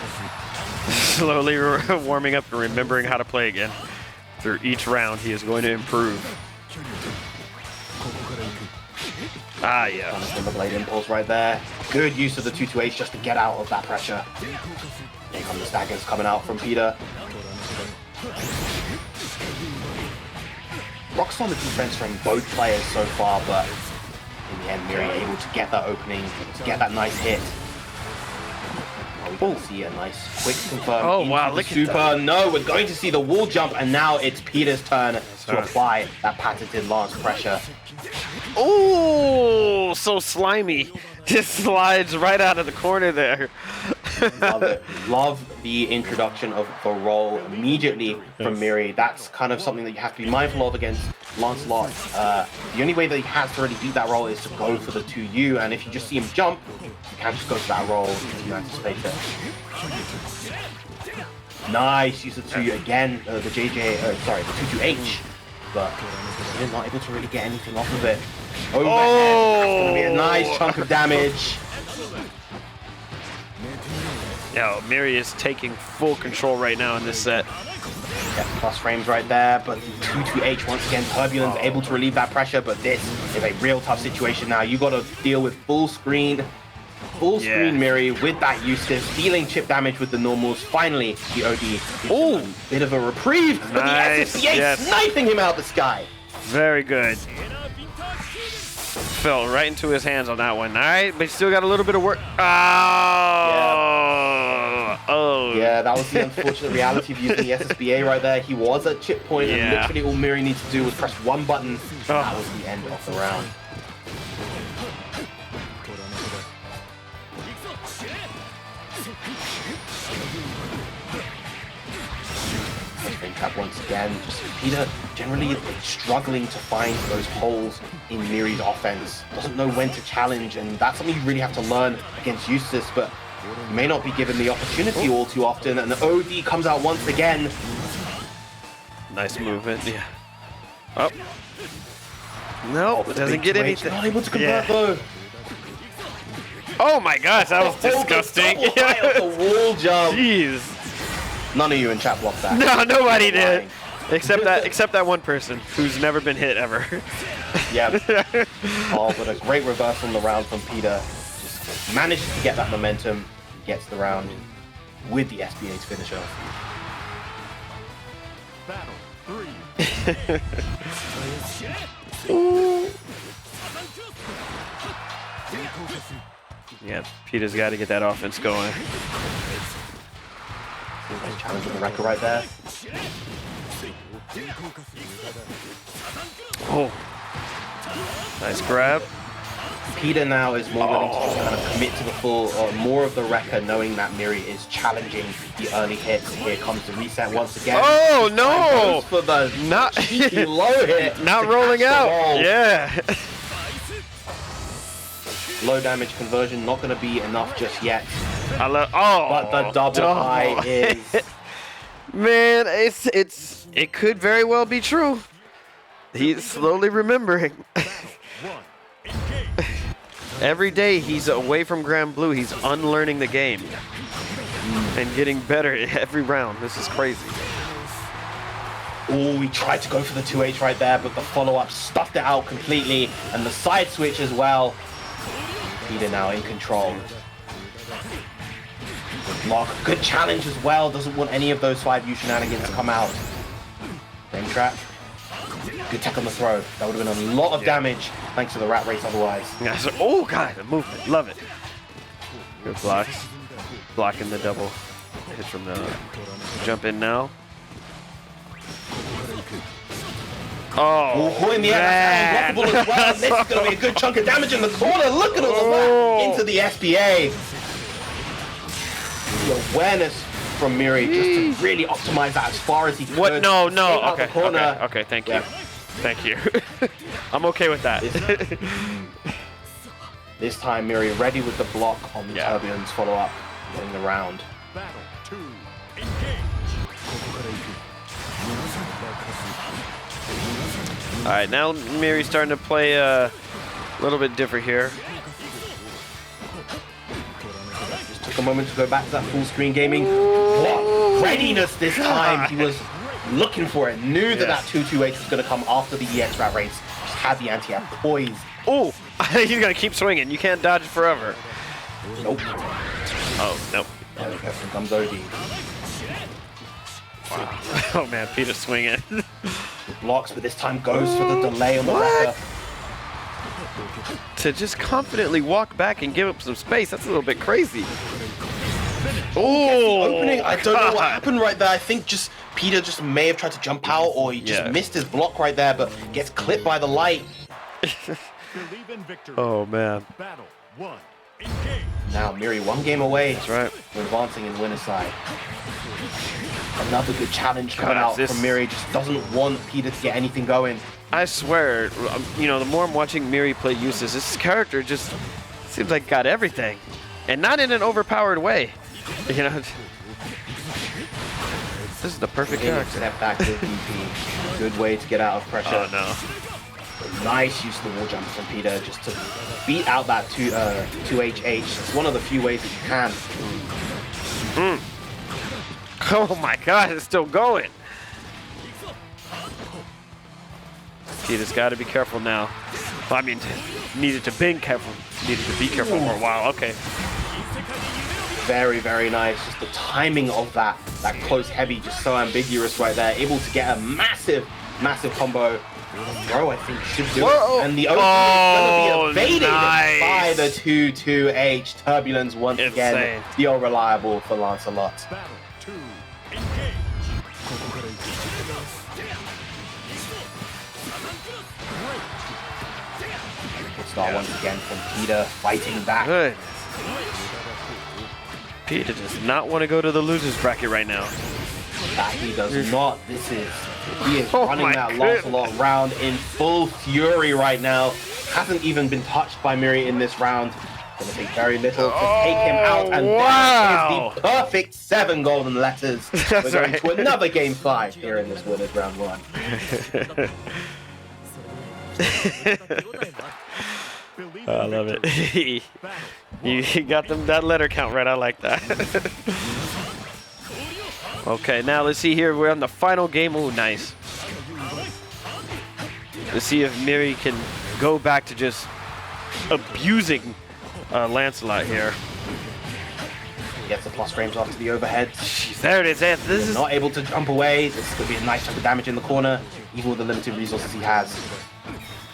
slowly warming up and remembering how to play again. Through each round, he is going to improve. Ah, yeah. The blade impulse right there. Good use of the 2-2-H just to get out of that pressure. Here come the staggers coming out from Peter. Rock solid defense from both players so far, but in the end, Miri able to get that opening, to get that nice hit. We can see a nice quick confirm. Oh, wow, look super. at that. No, we're going to see the wall jump, and now it's Peter's turn to apply that patented Lance pressure. Oh, so slimy. Just slides right out of the corner there. Love it. Love the introduction of the roll immediately from Miri. That's kind of something that you have to be mindful of against Lancelot. The only way that he has to really beat that roll is to go for the 2U, and if you just see him jump, you can't just go for that roll because you anticipate it. Nice use of the 2 again, the JJ, sorry, the 2-2H, but they're not able to really get anything off of it. Overhead, that's going to be a nice chunk of damage. Yeah, Miri is taking full control right now in this set. Yeah, plus frames right there, but 2-2H once again, Turbulence able to relieve that pressure, but this is a real tough situation now. You got to deal with full screen Miri with that Eustace, dealing chip damage with the normals. Finally, the OD. Oh, bit of a reprieve, but nice. the SSBA sniping him out the sky. Very good. Fell right into his hands on that one. All right, but still got a little bit of work. Oh. Yeah. Oh. Yeah, that was the unfortunate reality of using the SSBA right there. He was at chip point, and literally all Miri needs to do was press one button. That was the end of the round. Trap once again, just Peter generally struggling to find those holes in Miri's offense. Doesn't know when to challenge, and that's something you really have to learn against Eustace, but you may not be given the opportunity all too often, and the OD comes out once again. Nice movement, yeah. Oh. No, it doesn't get anything. Not able to convert though. Oh my gosh, that was disgusting. The wall jump. Jeez. None of you in chat blocked that. No, nobody did. Except that one person who's never been hit ever. Yeah. Oh, but a great reversal in the round from Peter. Just manages to get that momentum, gets the round with the SBA's finisher. Battle 3. Yeah, Peter's got to get that offense going. Nice challenge with the record right there. Oh, nice grab. Peter now is more willing to just kind of commit to the full or more of the record, knowing that Miri is challenging the early hits. Here comes the reset once again. Oh no! For the not low hit, not rolling out. Yeah. Low damage conversion not going to be enough just yet. But the double high is. Man, it could very well be true. He's slowly remembering. Every day he's away from Granblue, he's unlearning the game and getting better every round. This is crazy. Oh, he tried to go for the 2H right there, but the follow-up stuffed it out completely, and the side switch as well. Peter now in control. Good block, good challenge as well. Doesn't want any of those 5U shenanigans to come out. Frame trap. Good tech on the throw. That would have been a lot of damage thanks to the rat race otherwise. Yeah, so, oh god, the movement, love it. Good blocks. Blocking the double hits from the jump in now. Oh, in the air, unblockable as well. This is going to be a good chunk of damage in the corner. Look at all of that into the SBA. The awareness from Miri just to really optimize that as far as he could. What? No. Okay. Okay. Thank you. Thank you. I'm okay with that. This time, Miri ready with the block on the Turbulence follow-up, getting the round. Battle 2. Engage. All right, now Miri's starting to play a little bit different here. Just took a moment to go back to that full screen gaming. What readiness this time. He was looking for it. Knew that that 2-2-H was going to come after the EX rat race. Just had the anti-air poised. Oh, he's going to keep swinging. You can't dodge it forever. Nope. Oh, nope. There comes OD. Wow. Oh man, Peter's swinging. Blocks, but this time goes for the delay on the wrecker. To just confidently walk back and give up some space, that's a little bit crazy. Oh, opening. I don't know what happened right there. I think just Peter just may have tried to jump out, or he just missed his block right there, but gets clipped by the light. Oh man. Battle 1. Engage. Now Miri 1 game away. That's right. From advancing in winner's side. Another good challenge coming out from Miri. Just doesn't want Peter to get anything going. I swear, you know, the more I'm watching Miri play Eustace, this character just seems like got everything. And not in an overpowered way. You know, this is the perfect character. Step back to DP. Good way to get out of pressure. Oh no. Nice use of the wall jump from Peter just to beat out that 2HH. It's one of the few ways that you can. Oh my god, it's still going. Peter's got to be careful now. Well, I mean, needed to be careful. Needed to be careful for a while. Okay. Very, very nice. Just the timing of that close heavy, just so ambiguous right there. Able to get a massive, massive combo. Bro, I think should do it. And the OP is going to be evaded by the 2-2H. Turbulence once again. The all reliable for Lancelot. Battle 2, engage. Good start once again from Peter, fighting back. Good. Peter does not want to go to the losers bracket right now. That he does not. He is Oh running my that goodness. Lancelot round in full fury right now. Hasn't even been touched by Miri in this round. Gonna take very little to take him out, and wow. that is the perfect 7 golden letters. That's We're going right. to another game 5 here in this winners round 1. I love it. You got them that letter count right. I like that. Okay, now let's see here. We're on the final game. Oh, nice. Let's see if Miri can go back to just abusing Lancelot here. Gets the plus frames off to the overhead. Jeez, there it is. This is Not able to jump away. This could be a nice chunk of damage in the corner, even with the limited resources he has.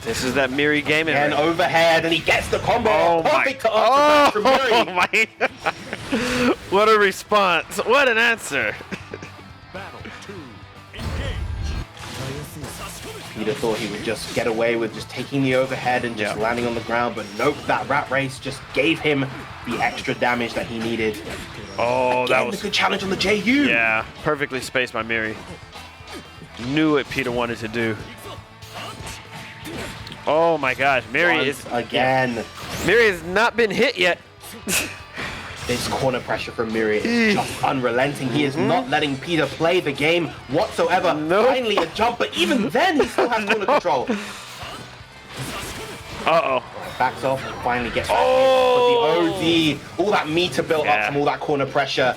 This is that Miri game. And overhead, and he gets the combo. Oh Perfect my! to answer back from Oh Miri. my! What a response! What an answer! Battle 2, engage. Peter thought he would just get away with just taking the overhead and just landing on the ground, but nope, that rat race just gave him the extra damage that he needed. Oh, that Again, was a good challenge on the JU. yeah, perfectly spaced by Miri. Knew what Peter wanted to do. Oh my gosh, Miri Once is again. Miri has not been hit yet. This corner pressure from Miri is just unrelenting. He is not letting Peter play the game whatsoever. Nope. Finally a jump, but even then he still has corner control. Uh-oh. Backs off and finally gets back Oh! in. But the OD, all that meter built up Yeah. from all that corner pressure.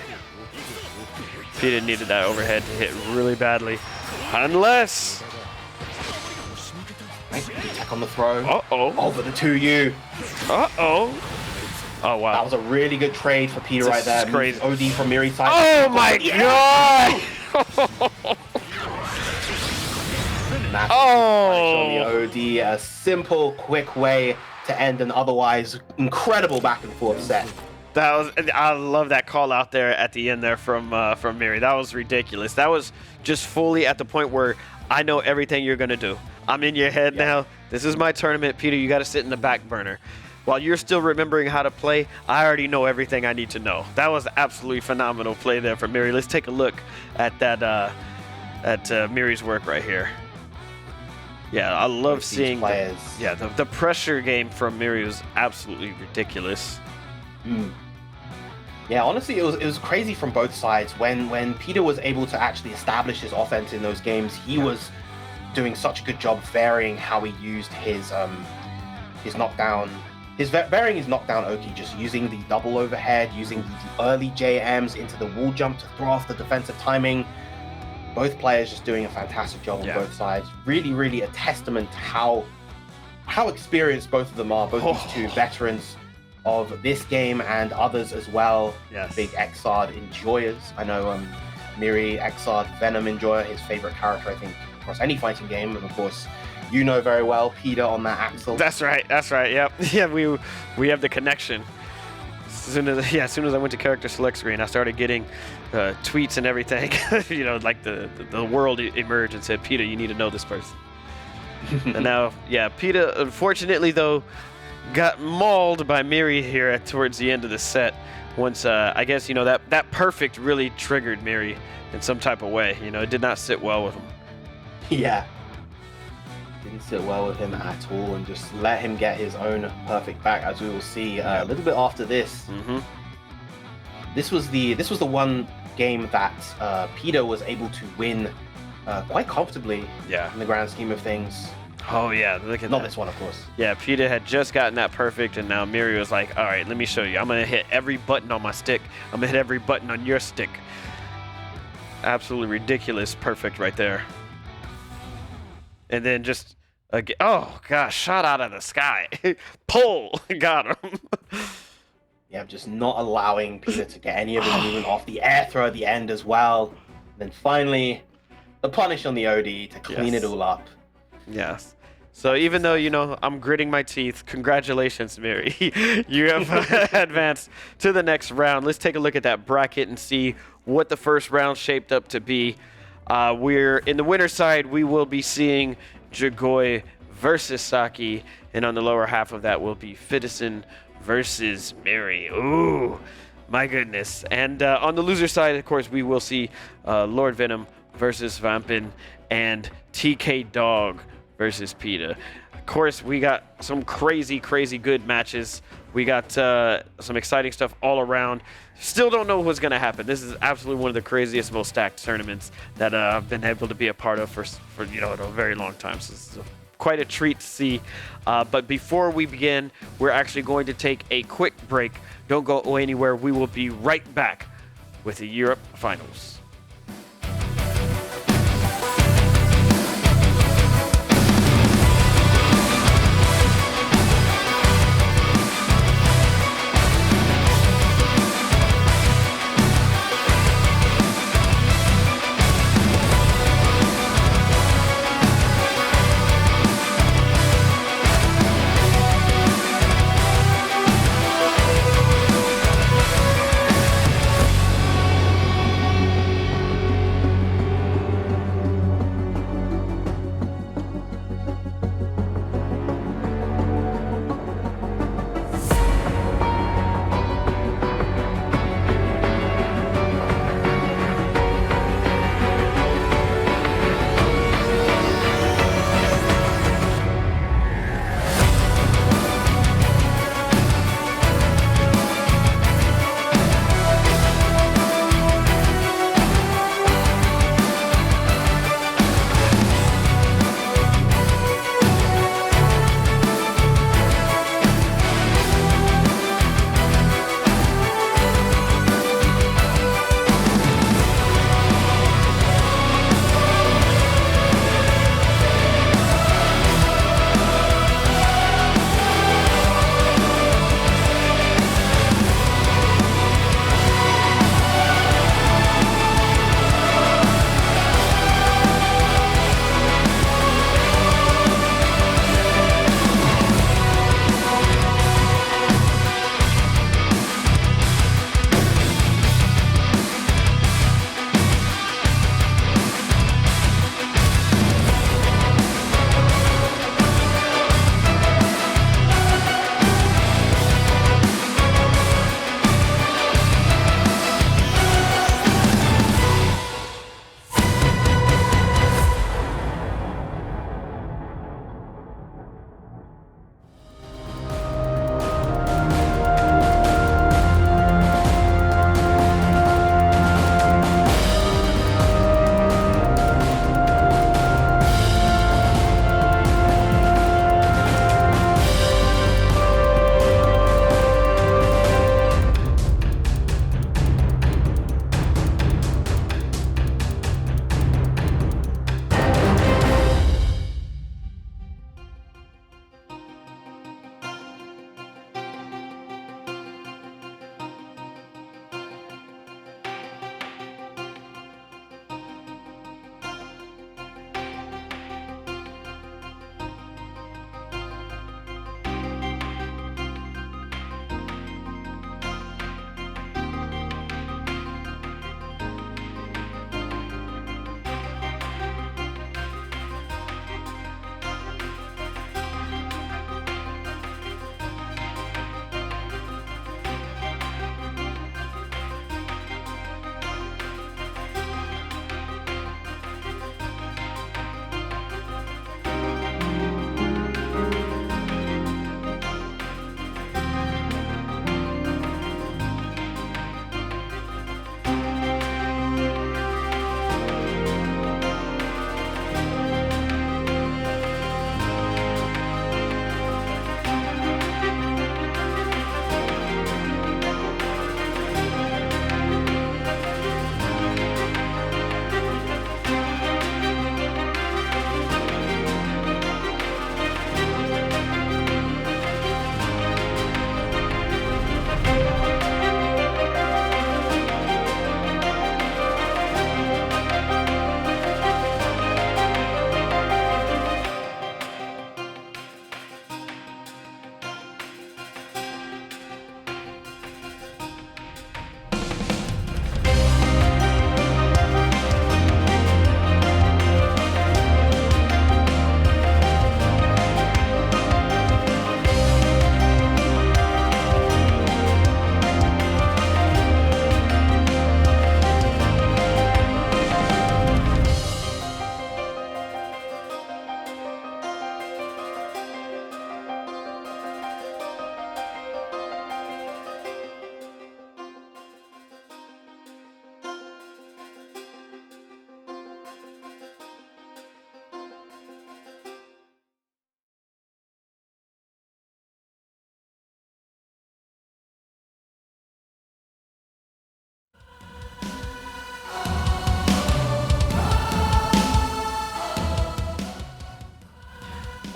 Peter needed that overhead to hit really badly. Unless... Nice attack on the throw. Uh-oh. Over the 2U. Uh-oh. Oh, wow. That was a really good trade for Peter This right there. is crazy. OD from Miri's side. Oh my god! Massive Oh. punish on the OD. A simple, quick way to end an otherwise incredible back and forth set. That was, I love that call out there at the end there from Miri. That was ridiculous. That was just fully at the point where I know everything you're gonna do. I'm in your head now. This is my tournament, Peter. You got to sit in the back burner. While you're still remembering how to play, I already know everything I need to know. That was absolutely phenomenal play there from Miri. Let's take a look at that Miri's work right here. Yeah, I love seeing the pressure game from Miri was absolutely ridiculous. Yeah, honestly, it was crazy from both sides. When Peter was able to actually establish his offense in those games, he was doing such a good job varying how he used his knockdown. Varying his knockdown Oki, just using the double overhead, using the early JMs into the wall jump to throw off the defensive timing. Both players just doing a fantastic job on both sides. Really, really a testament to how experienced both of them are. Both these two veterans of this game and others as well. Yes. Big Exard enjoyers. I know Miri, Exard, Venom enjoyer, his favorite character, I think, across any fighting game. And of course, you know very well Peter on that Axel. That's right. Yep. Yeah, we have the connection. As soon as I went to character select screen, I started getting tweets and everything. You know, like the world emerged and said, Peter, you need to know this person. And now, yeah, Peter, unfortunately though, got mauled by Miri here towards the end of the set. Once I guess, you know, that perfect really triggered Miri in some type of way. You know, it did not sit well with him. Yeah. Didn't sit well with him at all, and just let him get his own perfect back, as we will see a little bit after this. this was the one game that Peter was able to win quite comfortably Yeah. in the grand scheme of things. Oh yeah, look at Not that. this one, of course. Yeah, Peter had just gotten that perfect, and now Miri was like, all right, let me show you. I'm going to hit every button on my stick. I'm going to hit every button on your stick. Absolutely ridiculous. Perfect right there. And then just, again, oh, gosh, shot out of the sky. Pull. Got him. Yeah, just not allowing Peter to get any of his movement off. The air throw at the end as well. And then finally, the punish on the OD to clean Yes. it all up. Yes. So even though, you know, I'm gritting my teeth, congratulations, Miri. You have advanced to the next round. Let's take a look at that bracket and see what the first round shaped up to be. We're in the winner's side, we will be seeing Dragoy versus Saki. And on the lower half of that will be Fitison versus Miri. Ooh, my goodness. And on the loser side, of course, we will see Lord Venom versus Vampin and TK Dog versus Peter. Of course, we got some crazy good matches. We got some exciting stuff all around. Still don't know what's going to happen. This is absolutely one of the craziest, most stacked tournaments that I've been able to be a part of for you know, a very long time. So this is quite a treat to see. But before we begin, we're actually going to take a quick break. Don't go anywhere. We will be right back with the Europe Finals.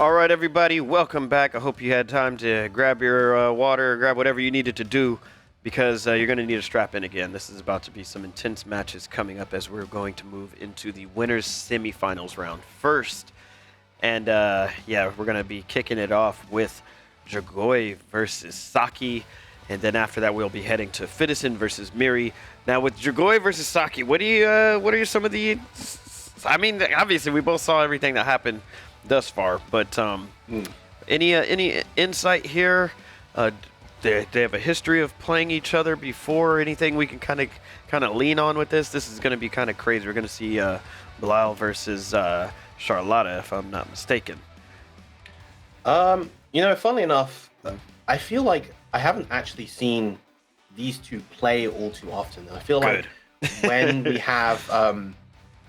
All right, everybody, welcome back. I hope you had time to grab your water, grab whatever you needed to do, because you're going to need to strap in again. This is about to be some intense matches coming up as we're going to move into the winners semifinals round first. And yeah, we're going to be kicking it off with Dragoy versus Saki. And then after that, we'll be heading to Fitison versus Miri. Now, with Dragoy versus Saki, what are some of the... I mean, obviously, we both saw everything that happened thus far, but any insight here? They have a history of playing each other before. Anything we can kind of lean on with this? This is going to be kind of crazy. We're going to see Belial versus Charlotta, if I'm not mistaken. Funnily enough, I feel like I haven't actually seen these two play all too often. I feel like when we have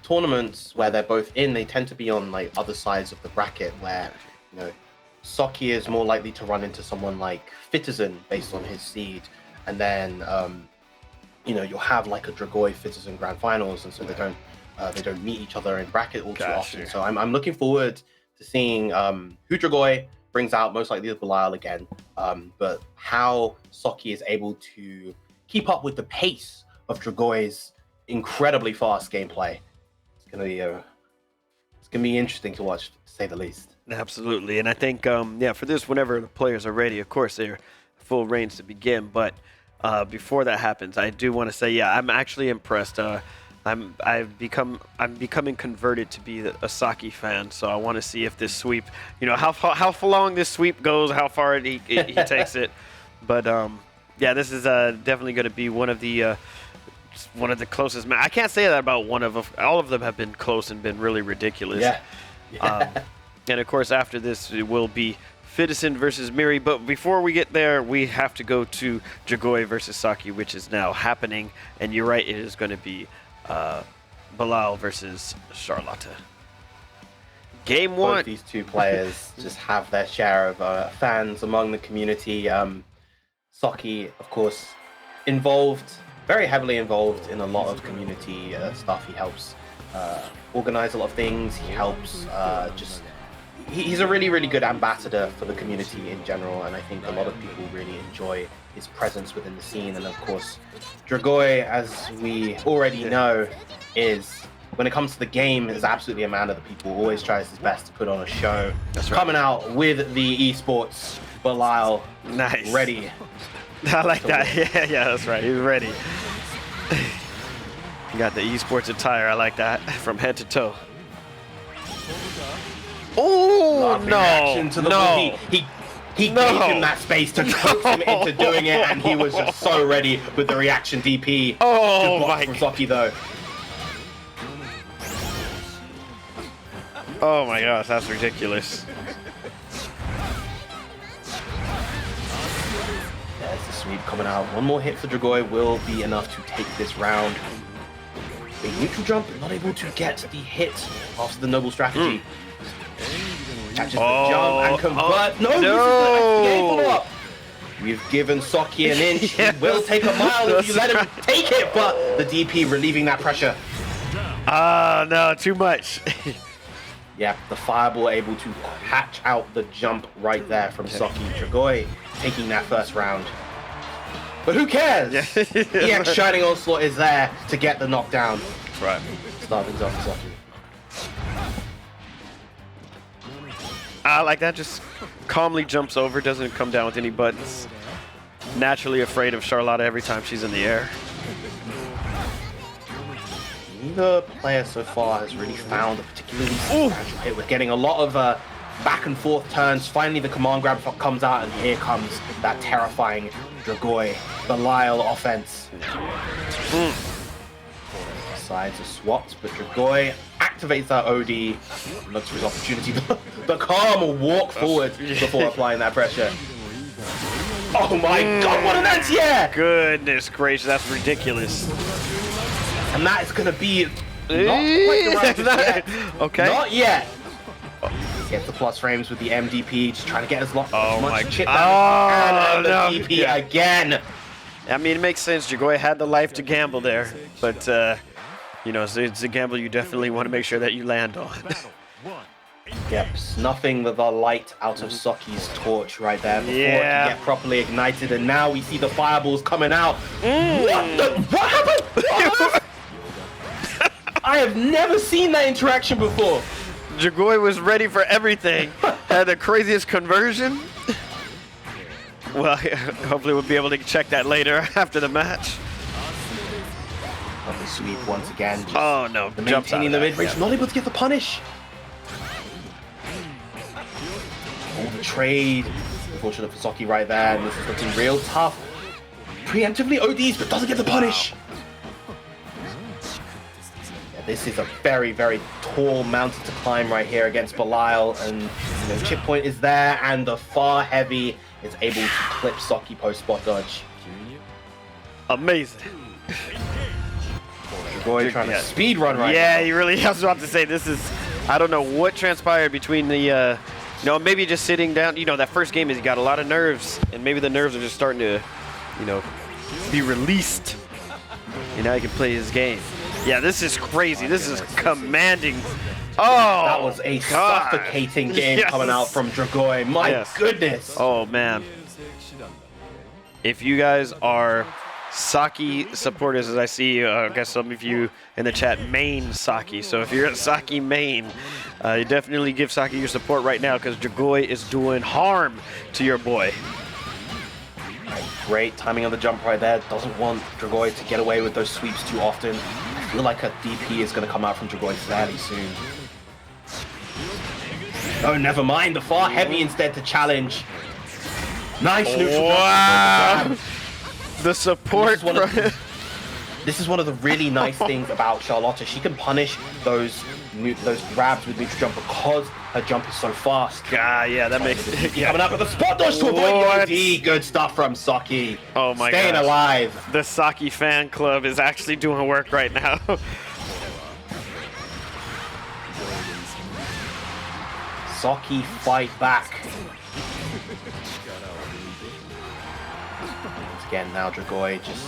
tournaments where they're both in, they tend to be on like other sides of the bracket where, Saki is more likely to run into someone like Fitison based on his seed, and then you'll have like a Dragoy Fitison Grand Finals, and so they don't meet each other in bracket all too often. So I'm looking forward to seeing who Dragoy brings out, most likely the Belial again, but how Saki is able to keep up with the pace of Dragoy's incredibly fast gameplay. It's gonna be interesting to watch, to say the least. Absolutely, and I think for this, whenever the players are ready, of course they're full reigns to begin. But before that happens, I do want to say, I'm actually impressed. I'm becoming converted to be a Saki fan, so I want to see if this sweep, how long this sweep goes, how far he takes it. But this is definitely going to be one of the closest. I can't say that about one of them. All of them have been close and been really ridiculous. Yeah. And of course, after this, it will be Fitison versus Miri. But before we get there, we have to go to Dragoy versus Saki, which is now happening. And you're right, it is going to be Belial versus Charlotta. Game one. Both these two players just have their share of fans among the community. Saki, of course, very heavily involved in a lot of community stuff. He helps organize a lot of things. He helps he's a really, really good ambassador for the community in general, and I think a lot of people really enjoy his presence within the scene. And of course, Dragoy, as we already know, when it comes to the game, is absolutely a man of the people. Always tries his best to put on a show. That's right. Coming out with the esports Belial, Nice. ready. I like that. Yeah, that's right. He's ready. You got the esports attire. I like that, from head to toe. Oh Reaction to the ball. He gave him that space to coax him into doing it, and he was just so ready with the reaction DP. Oh Good block my from Saki though. Oh my gosh, that's ridiculous. There's the sweep coming out. One more hit for Dragoy will be enough to take this round. A neutral jump, not able to get the hit after the noble strategy. Catches the jump and convert. No! We've given Saki an inch. He will take a mile if you let him take it, but the DP relieving that pressure. No, too much. Yeah, the fireball able to hatch out the jump right there from Saki. Dragoy taking that first round. But who cares? EX Shining Onslaught is there to get the knockdown. That's right. Start things off for Saki. Like that, just calmly jumps over, doesn't come down with any buttons. Naturally afraid of Charlotta every time she's in the air. Neither player so far has really found a particularly substantial hit. We're getting a lot of back and forth turns. Finally, the command grab comes out, and here comes that terrifying Dragoy Belial offense. Sides are swapped, but Dragoy activates that OD, looks for his opportunity. The calm will walk forward before applying that pressure. Oh my god, what an anti-air! Goodness gracious, that's ridiculous. And that is going to be not quite the right yet. Okay. Not yet. Gets the plus frames with the MDP, just trying to get as much chip down and the DP again. I mean, it makes sense. Dragoy had the life to gamble there, but it's a gamble you definitely want to make sure that you land on. Yep, snuffing the light out of Saki's torch right there before it Yeah. can get properly ignited, and now we see the fireballs coming out. What happened? I have never seen that interaction before. Dragoy was ready for everything. Had the craziest conversion. Well, hopefully we'll be able to check that later after the match. Lovely sweep once again. Just Oh no, jumps out maintaining of the that. mid-range, not able to get the punish. Oh, the trade. Unfortunate for Saki right there, and this is looking real tough. Preemptively ODs, but doesn't get the punish. Yeah, this is a very, very tall mountain to climb right here against Belial, and chip point is there, and the far heavy is able to clip Saki post spot dodge. Amazing. Dragoy trying to speed run right Yeah, now. he really. I was about to say this is. I don't know what transpired between the. Maybe just sitting down. That first game is he got a lot of nerves, and maybe the nerves are just starting to, be released. And now he can play his game. Yeah, this is crazy. This is commanding. Oh, That was a God. suffocating game Yes. coming out from Dragoy. My Yes. goodness. Oh man. If you guys are Saki supporters, as I see, I guess some of you in the chat main Saki. So if you're a Saki main, you definitely give Saki your support right now because Dragoy is doing harm to your boy. Great timing on the jump right there. Doesn't want Dragoy to get away with those sweeps too often. I feel like a DP is going to come out from Dragoy fairly soon. Oh, never mind. The far heavy instead to challenge. Nice neutral. Wow. grab. The support. This is one of the really nice things about Charlotta. She can punish those grabs with neutral jump because her jump is so fast. Yeah, that makes Coming up with a spot dodge to avoid What? the OD. Good stuff from Saki. Oh my Staying gosh. alive. The Saki fan club is actually doing work right now. Saki fight back. Once again, now Dragoy just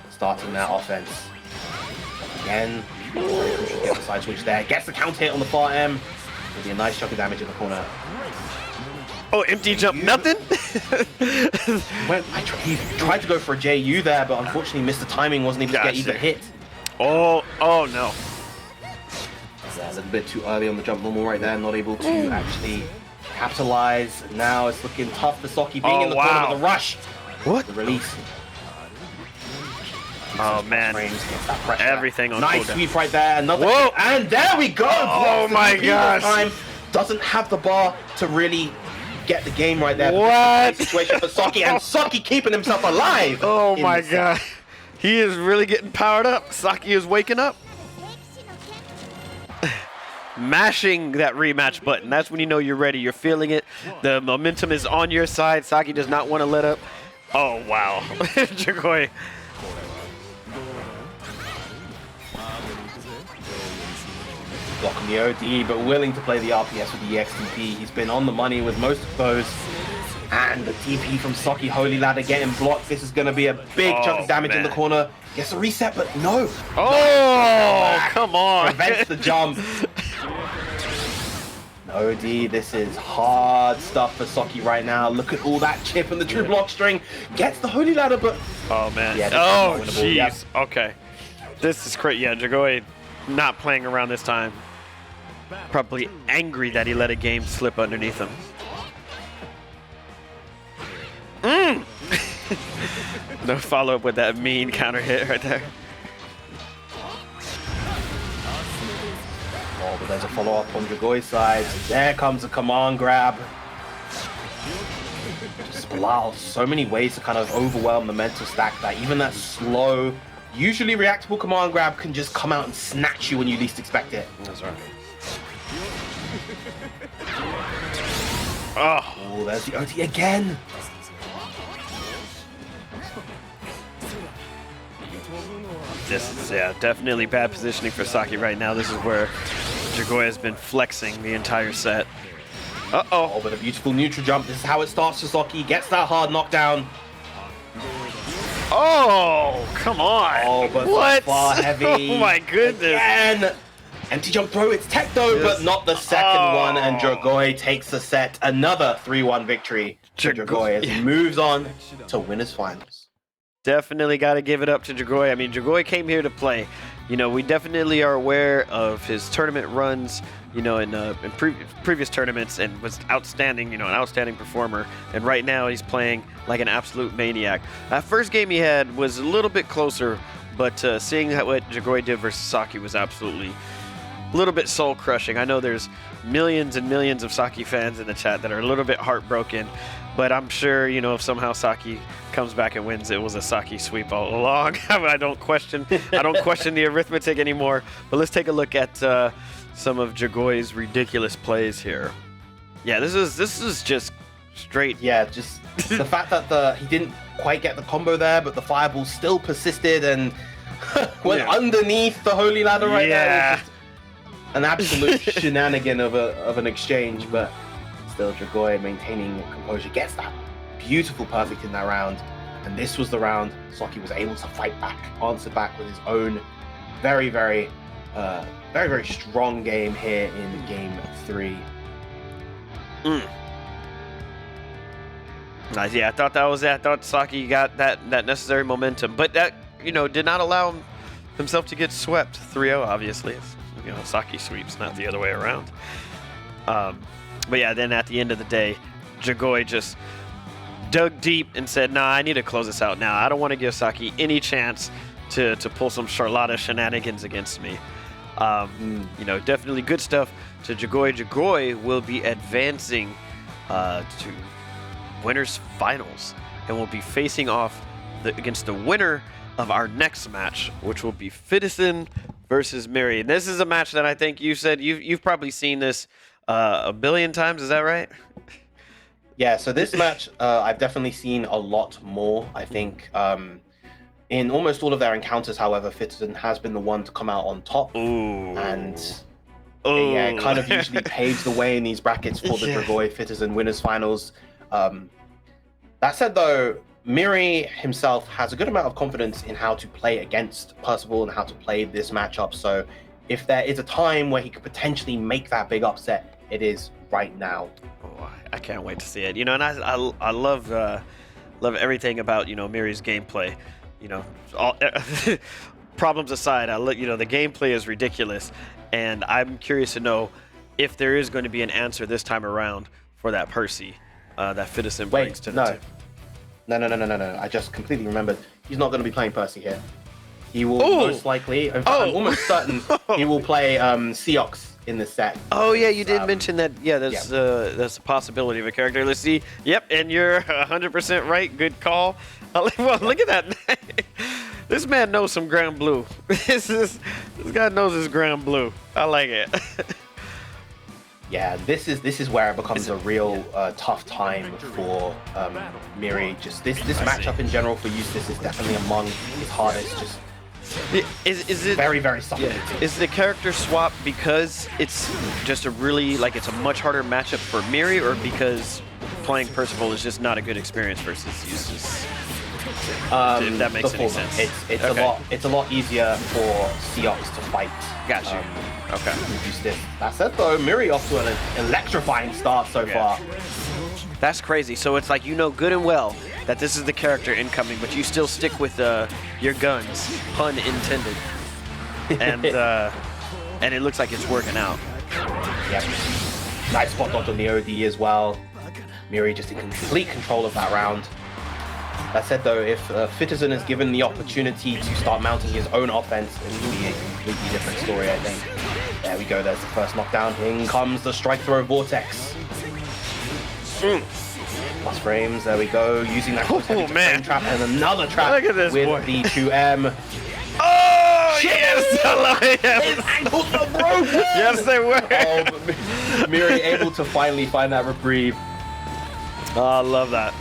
starting that offense. Again, very crucial to get the side switch there. Gets the counter hit on the far M. Will be a nice chunk of damage in the corner. Oh, empty jump, nothing? He tried to go for a JU there, but unfortunately missed the timing, wasn't able to get either hit. Oh no. A little bit too early on the jump normal right there, not able to actually capitalize. Now it's looking tough for Saki being in the corner with the rush. What? The release. Oh man. Frames against that pressure. Everything on Nice cooldown. sweep right there. Another Whoa. and there we go. Oh Blocks the my DP this gosh. time. Doesn't have the bar to really get the game right there. What? Situation for Saki, and Saki keeping himself alive. Oh in my the god. set. He is really getting powered up. Saki is waking up. Mashing that rematch button. That's when you know you're ready. You're feeling it. The momentum is on your side. Saki does not want to let up. Oh, wow. Dragoy. Blocking the OD, but willing to play the RPS with the EXTP. He's been on the money with most of those. And the TP from Saki Holy Ladder getting blocked. This is going to be a big chunk of damage in the man. corner. Gets a reset, but no. Oh, come on. Prevents the jump. OD, this is hard stuff for Saki right now. Look at all that chip and the true block string. Gets the Holy Ladder, but Oh, man. Yeah, this Oh, is not winnable. Yep. jeez. Okay. This is crazy. Yeah, Dragoy not playing around this time. Probably angry that he let a game slip underneath him. No follow-up with that mean counter hit right there. oh, but there's a follow-up on Dragoy's side. There comes a command grab. Just wow, so many ways to kind of overwhelm the mental stack that even that slow, usually reactable command grab can just come out and snatch you when you least expect it. That's right. Oh, Oh, there's the OT again. this is, yeah, definitely bad positioning for Saki right now. This is where Dragoy has been flexing the entire set. Uh-oh. Oh, but a beautiful neutral jump. This is how it starts for Saki. Gets that hard knockdown. Oh, come on. Oh, but what? far heavy. Oh my goodness. Again. Empty jump throw, it's tech though, but not the second one, and Dragoy takes the set. Another 3-1 victory to Dragoy as he moves on to winners finals. Definitely got to give it up to Dragoy. I mean, Dragoy came here to play. You know, we definitely are aware of his tournament runs, you know, in previous tournaments, and was outstanding, you know, an outstanding performer. And right now he's playing like an absolute maniac. That first game he had was a little bit closer, but seeing what Dragoy did versus Saki was absolutely a little bit soul-crushing. I know there's millions and millions of Saki fans in the chat that are a little bit heartbroken, but I'm sure, you know, if somehow Saki comes back and wins, it was a Saki sweep all along. I don't question the arithmetic anymore. But let's take a look at some of Dragoy's ridiculous plays here. Yeah, this is just straight. Yeah, just the fact that he didn't quite get the combo there, but the fireball still persisted and went underneath the holy ladder right there. An absolute shenanigan of an exchange, but still Dragoy maintaining composure, gets that beautiful perfect in that round. And this was the round Saki was able to fight back, answer back with his own very, very strong game here in game 3. Nice. Yeah, I thought that was it. I thought Saki got that necessary momentum, but that, you know, did not allow himself to get swept 3-0, obviously. It's, you know, Saki sweeps, not the other way around. But yeah, then at the end of the day, Dragoy just dug deep and said, nah, I need to close this out now. I don't want to give Saki any chance to pull some Charlotta shenanigans against me. You know, definitely good stuff to Dragoy. Dragoy will be advancing to winners finals and will be facing off against the winner of our next match, which will be Fitison versus Miri. And this is a match that I think you said you've probably seen this a billion times. Is that right? Yeah, so this match I've definitely seen a lot more. I think in almost all of their encounters, however, Fitison has been the one to come out on top. Ooh. And yeah, it kind of usually paves the way in these brackets for the Dragoy Fitison winners finals. That said, though, Miri himself has a good amount of confidence in how to play against Percival and how to play this matchup. So if there is a time where he could potentially make that big upset, it is right now. Oh, I can't wait to see it. You know, and I love everything about, you know, Miri's gameplay. You know, all problems aside, you know, the gameplay is ridiculous, and I'm curious to know if there is going to be an answer this time around for that Percy that Fitison brings to the team. No. I just completely remembered. He's not going to be playing Percy here. He will most likely, in fact, I'm almost certain he will play Seox in the set. Oh yeah, you did mention that. Yeah, there's a possibility of a character. Let's see. Yep, and you're 100% right. Good call. Well, look at that. This man knows some Granblue. This guy knows his Granblue. I like it. Yeah, this is where it becomes a real tough time for Miri. Just this matchup in general for Eustace is definitely among his hardest. Just is it very, very suffocating. Is the character swap because it's just it's a much harder matchup for Miri, or because playing Percival is just not a good experience versus Eustace? If that makes any sense. It's a lot easier for Seox to fight. Got you. Okay. Eustace. That said, though, Miri off to an electrifying start so far. That's crazy. So it's like, you know good and well that this is the character incoming, but you still stick with your guns, pun intended. And it looks like it's working out. Yep. Nice spot dodge on the OD as well. Miri just in complete control of that round. That said, though, if Fitison is given the opportunity to start mounting his own offense, it will be a completely different story, I think. There we go, there's the first knockdown. In comes the strike throw vortex. Plus frames, there we go. Using that frame trap and another trap with the 2M. Oh, yes! I love it. His ankles are broken! Yes, they were. Oh, Miri able to finally find that reprieve. Oh, I love that.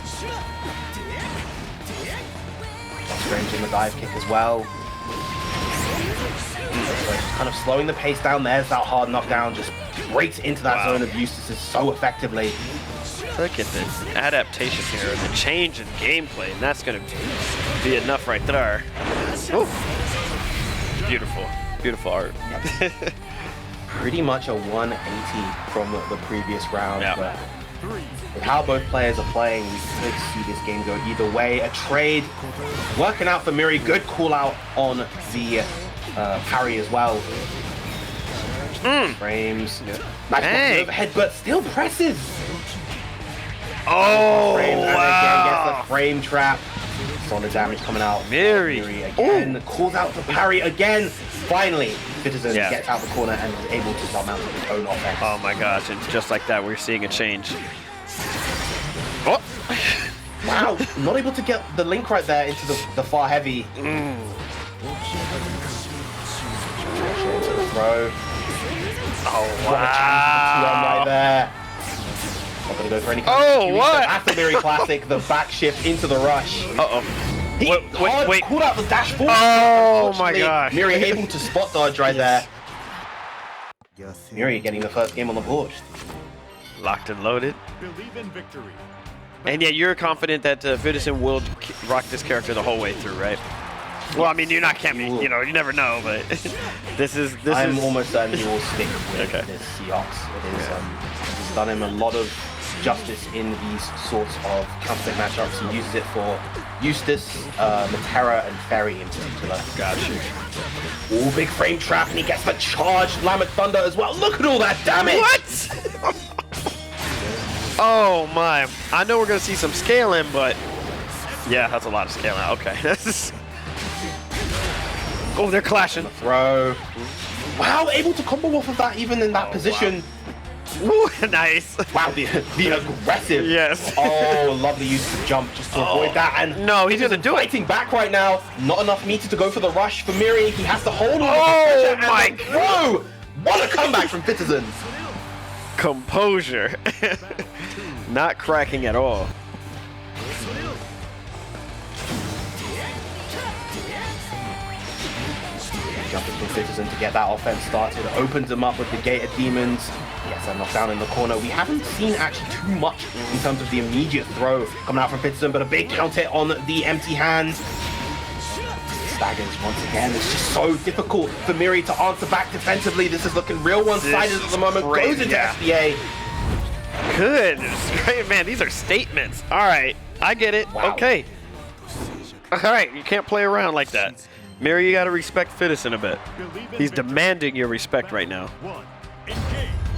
Frames in the dive kick as well. So just kind of slowing the pace down. There's that hard knockdown. Just breaks into that zone of Eustace so effectively. Look at this adaptation here, the change in gameplay, and that's going to be enough right there. Ooh. Beautiful art. pretty much a 180 from the previous round. Yeah. But with how both players are playing, we could see this game go either way. A trade working out for Miri. Good call out on the parry as well. Frames. Nice overhead, but still presses. Oh, Frames, and wow. again gets the frame trap. Solid damage coming out. Miri. Again, calls out the parry again. Finally, Citizen gets out the corner and is able to surmount his own offense. Oh my gosh, and just like that, we're seeing a change. Oh! Wow, not able to get the link right there into the far heavy. Throw. Oh, What a chance to right there. Not gonna go for any kind of Oh, QE, what? but After Miri Classic, the back shift into the rush. Uh-oh. He Wait. called out the dash forward. Oh my Unfortunately, gosh. Miri able to spot dodge right there. Miri getting the first game on the board. Locked and loaded. Believe in victory. And yet you're confident that Vidison will rock this character the whole way through, right? Well, I mean, you're not camping, you know, you never know, but this is. I'm almost certain he will stick with Okay. this Seahawks. It is, he's done him a lot of justice in these sorts of counter matchups. He uses it for Eustace, Matera, and Ferry in particular. Gotcha. Ooh, big frame trap, and he gets the charged Lamet Thunder as well. Look at all that damage! What? Oh my. I know we're going to see some scaling, but yeah, that's a lot of scaling. Okay. Oh, they're clashing. Throw. Wow, able to combo off of that even in that position. Wow. Ooh, nice. Wow, the aggressive. Yes. Oh, lovely use of the jump just to avoid that. And no, he's gonna do it. Fighting back right now. Not enough meter to go for the rush for Miri. He has to hold on. Oh my God! What a comeback from Citizen. Composure. Not cracking at all. Jumping from Citizen to get that offense started. Opens him up with the Gated Demons. Yes, a knockdown in the corner. We haven't seen actually too much in terms of the immediate throw coming out from Citizen, but a big counter on the empty hands. Staggers once again. It's just so difficult for Miri to answer back defensively. This is looking real one-sided at the moment. Goes into SBA. Good. Great, man. These are statements. All right. I get it. Wow. Okay. All right. You can't play around like that. Miri, you got to respect Fidison a bit. He's demanding your respect right now.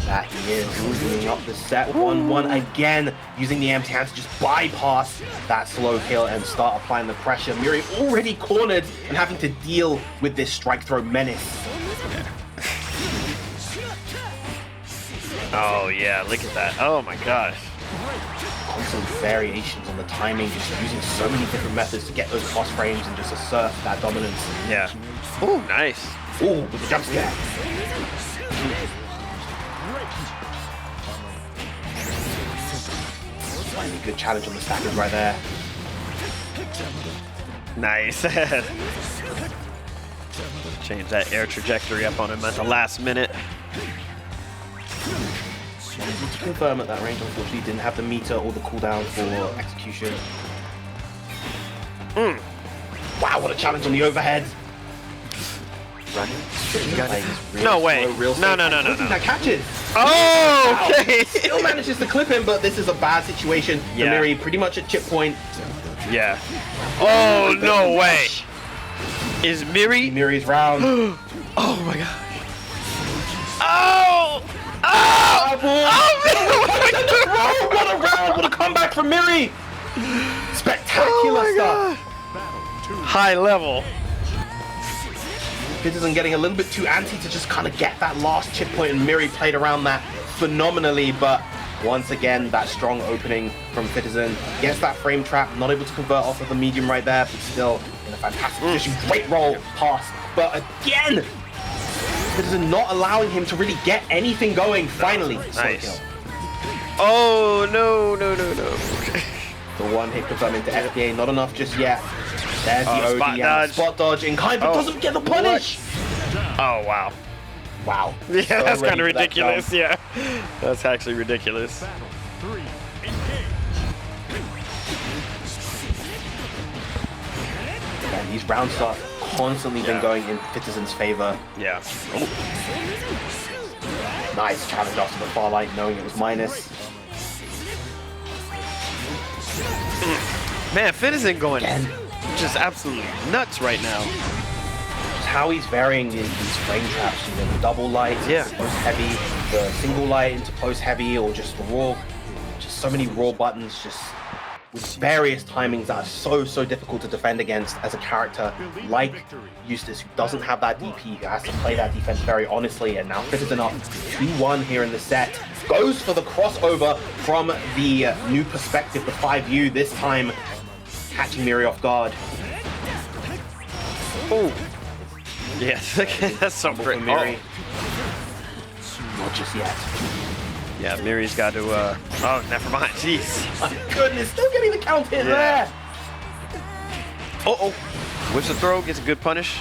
That he is moving up the set 1-1 again, using the empty hands to just bypass that slow kill and start applying the pressure. Miri already cornered and having to deal with this strike throw menace. Oh, yeah. Look at that. Oh, my gosh. Constant variations on the timing, just using so many different methods to get those cross frames and just assert that dominance. Yeah. Ooh, nice. Ooh, with the jump scare. Finally, good challenge on the stackers right there. Nice. Change that air trajectory up on him at the last minute. Able to confirm at that range, unfortunately didn't have the meter or the cooldown for execution. Wow, what a challenge on the overhead. No way. No. That catches. Oh, okay. Still manages to clip him, but this is a bad situation for Yeah. Miri, pretty much at chip point. Yeah. Oh, no way. Is Miri? Miri's round. Oh, my God. Oh! Oh! Oh, what a round! What a comeback from Miri! Spectacular stuff. High level. Citizen getting a little bit too antsy to just kind of get that last chip point, and Miri played around that phenomenally, but once again, that strong opening from Citizen gets that frame trap, not able to convert off of the medium right there, but still in a fantastic position. Great roll, pass, but again, Citizen not allowing him to really get anything going. Finally, Nice. Oh, no. the one hit comes into FBA, not enough just yet. There's the OD spot and dodge. spot dodge in kind, but doesn't get the punish. Oh, wow. Wow. Yeah, So that's ready kind of for that ridiculous. jump. Yeah. That's actually ridiculous. And these round starts constantly been going in Citizen's favor. Yeah. Nice challenge off to the far light, knowing it was minus. Man, Fittizen going just absolutely nuts right now. Just how he's varying these frame traps, you know, the double light, post heavy, the single light into post heavy, or just raw. Just so many raw buttons, just with various timings that are so difficult to defend against as a character like Eustace, who doesn't have that DP, who has to play that defense very honestly. And now Fittizen up 2-1 here in the set. Goes for the crossover from the new perspective, the 5U, this time catching Miri off guard. Oh. Yes, that's so great. Miri. Not just yet. Yeah, Miri's got to, oh, never mind, jeez. My goodness, still getting the count in there. Uh-oh. Whips the throw, gets a good punish.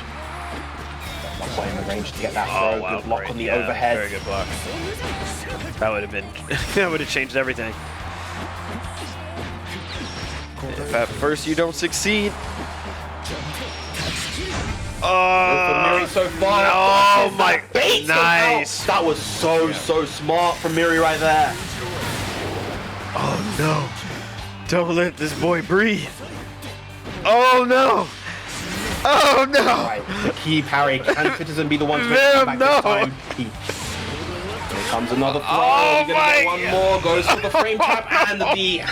Not quite in the range to get that throw. Wow, good block great. on the overhead. Very good block. That would have been, that would have changed everything. If at first you don't succeed. Miri so far. Oh my, nice. That was so smart from Miri right there. Oh no. Don't let this boy breathe. Oh no. Oh no. Right, the key parry. Can Fittizen be the one to make Venom, it back this time? Here comes another throw. Oh We're gonna get one more. Goes for the frame trap and the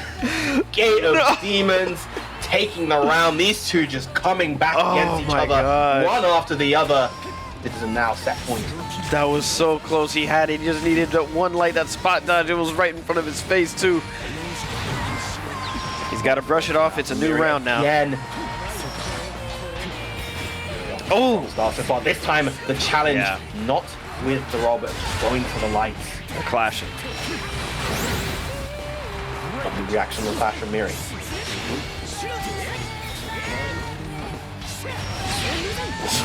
Gate of Demons. Taking the round, these two just coming back against each other, one after the other. Fittizen now set point. That was so close. He had it. He just needed one light. That spot dodge. It was right in front of his face too. He's got to brush it off. It's a new round now. Again. Oh, so far. This time the challenge not with the roll, but going for the lights. They're clashing. Lovely reaction on clash from Miri.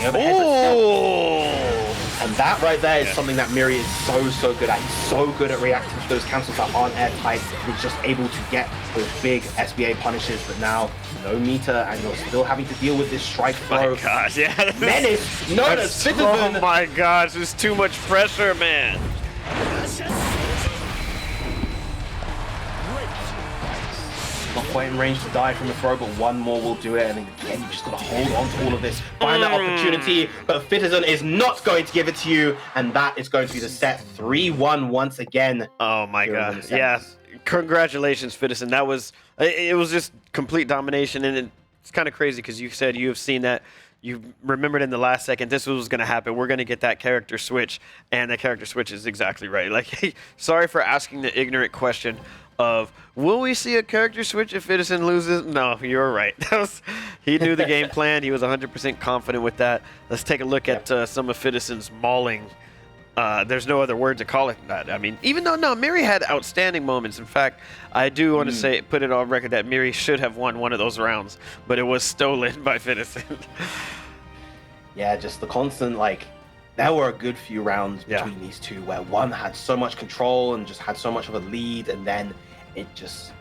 Oh! And that right there is something that Miri is so good at. He's so good at reacting to those cancels that aren't airtight. He's just able to get those big SBA punishes, but now no meter, and you're still having to deal with this strike throw. Oh my gosh, yeah. Menace, known as Fittizen. Oh my gosh, there's too much pressure, man. Not quite in range to die from the throw, but one more will do it. And again, you just got to hold on to all of this. Find that opportunity, but Fittizen is not going to give it to you. And that is going to be the set 3-1 once again. Oh my god. Yeah. Congratulations, Fittizen. That was, it was just complete domination. And it's kind of crazy because you said you have seen that. You remembered in the last second this was going to happen. We're going to get that character switch. And that character switch is exactly right. Like, sorry for asking the ignorant question of, will we see a character switch if Fittizen loses? No, you're right. He knew the game plan. He was 100% confident with that. Let's take a look at some of Fittizen's mauling. There's no other word to call it that. I mean, even though, no, Miri had outstanding moments. In fact, I do want to say, put it on record that Miri should have won one of those rounds, but it was stolen by Fittizen. Yeah, just the constant, like, there were a good few rounds between these two where one had so much control and just had so much of a lead, and then it just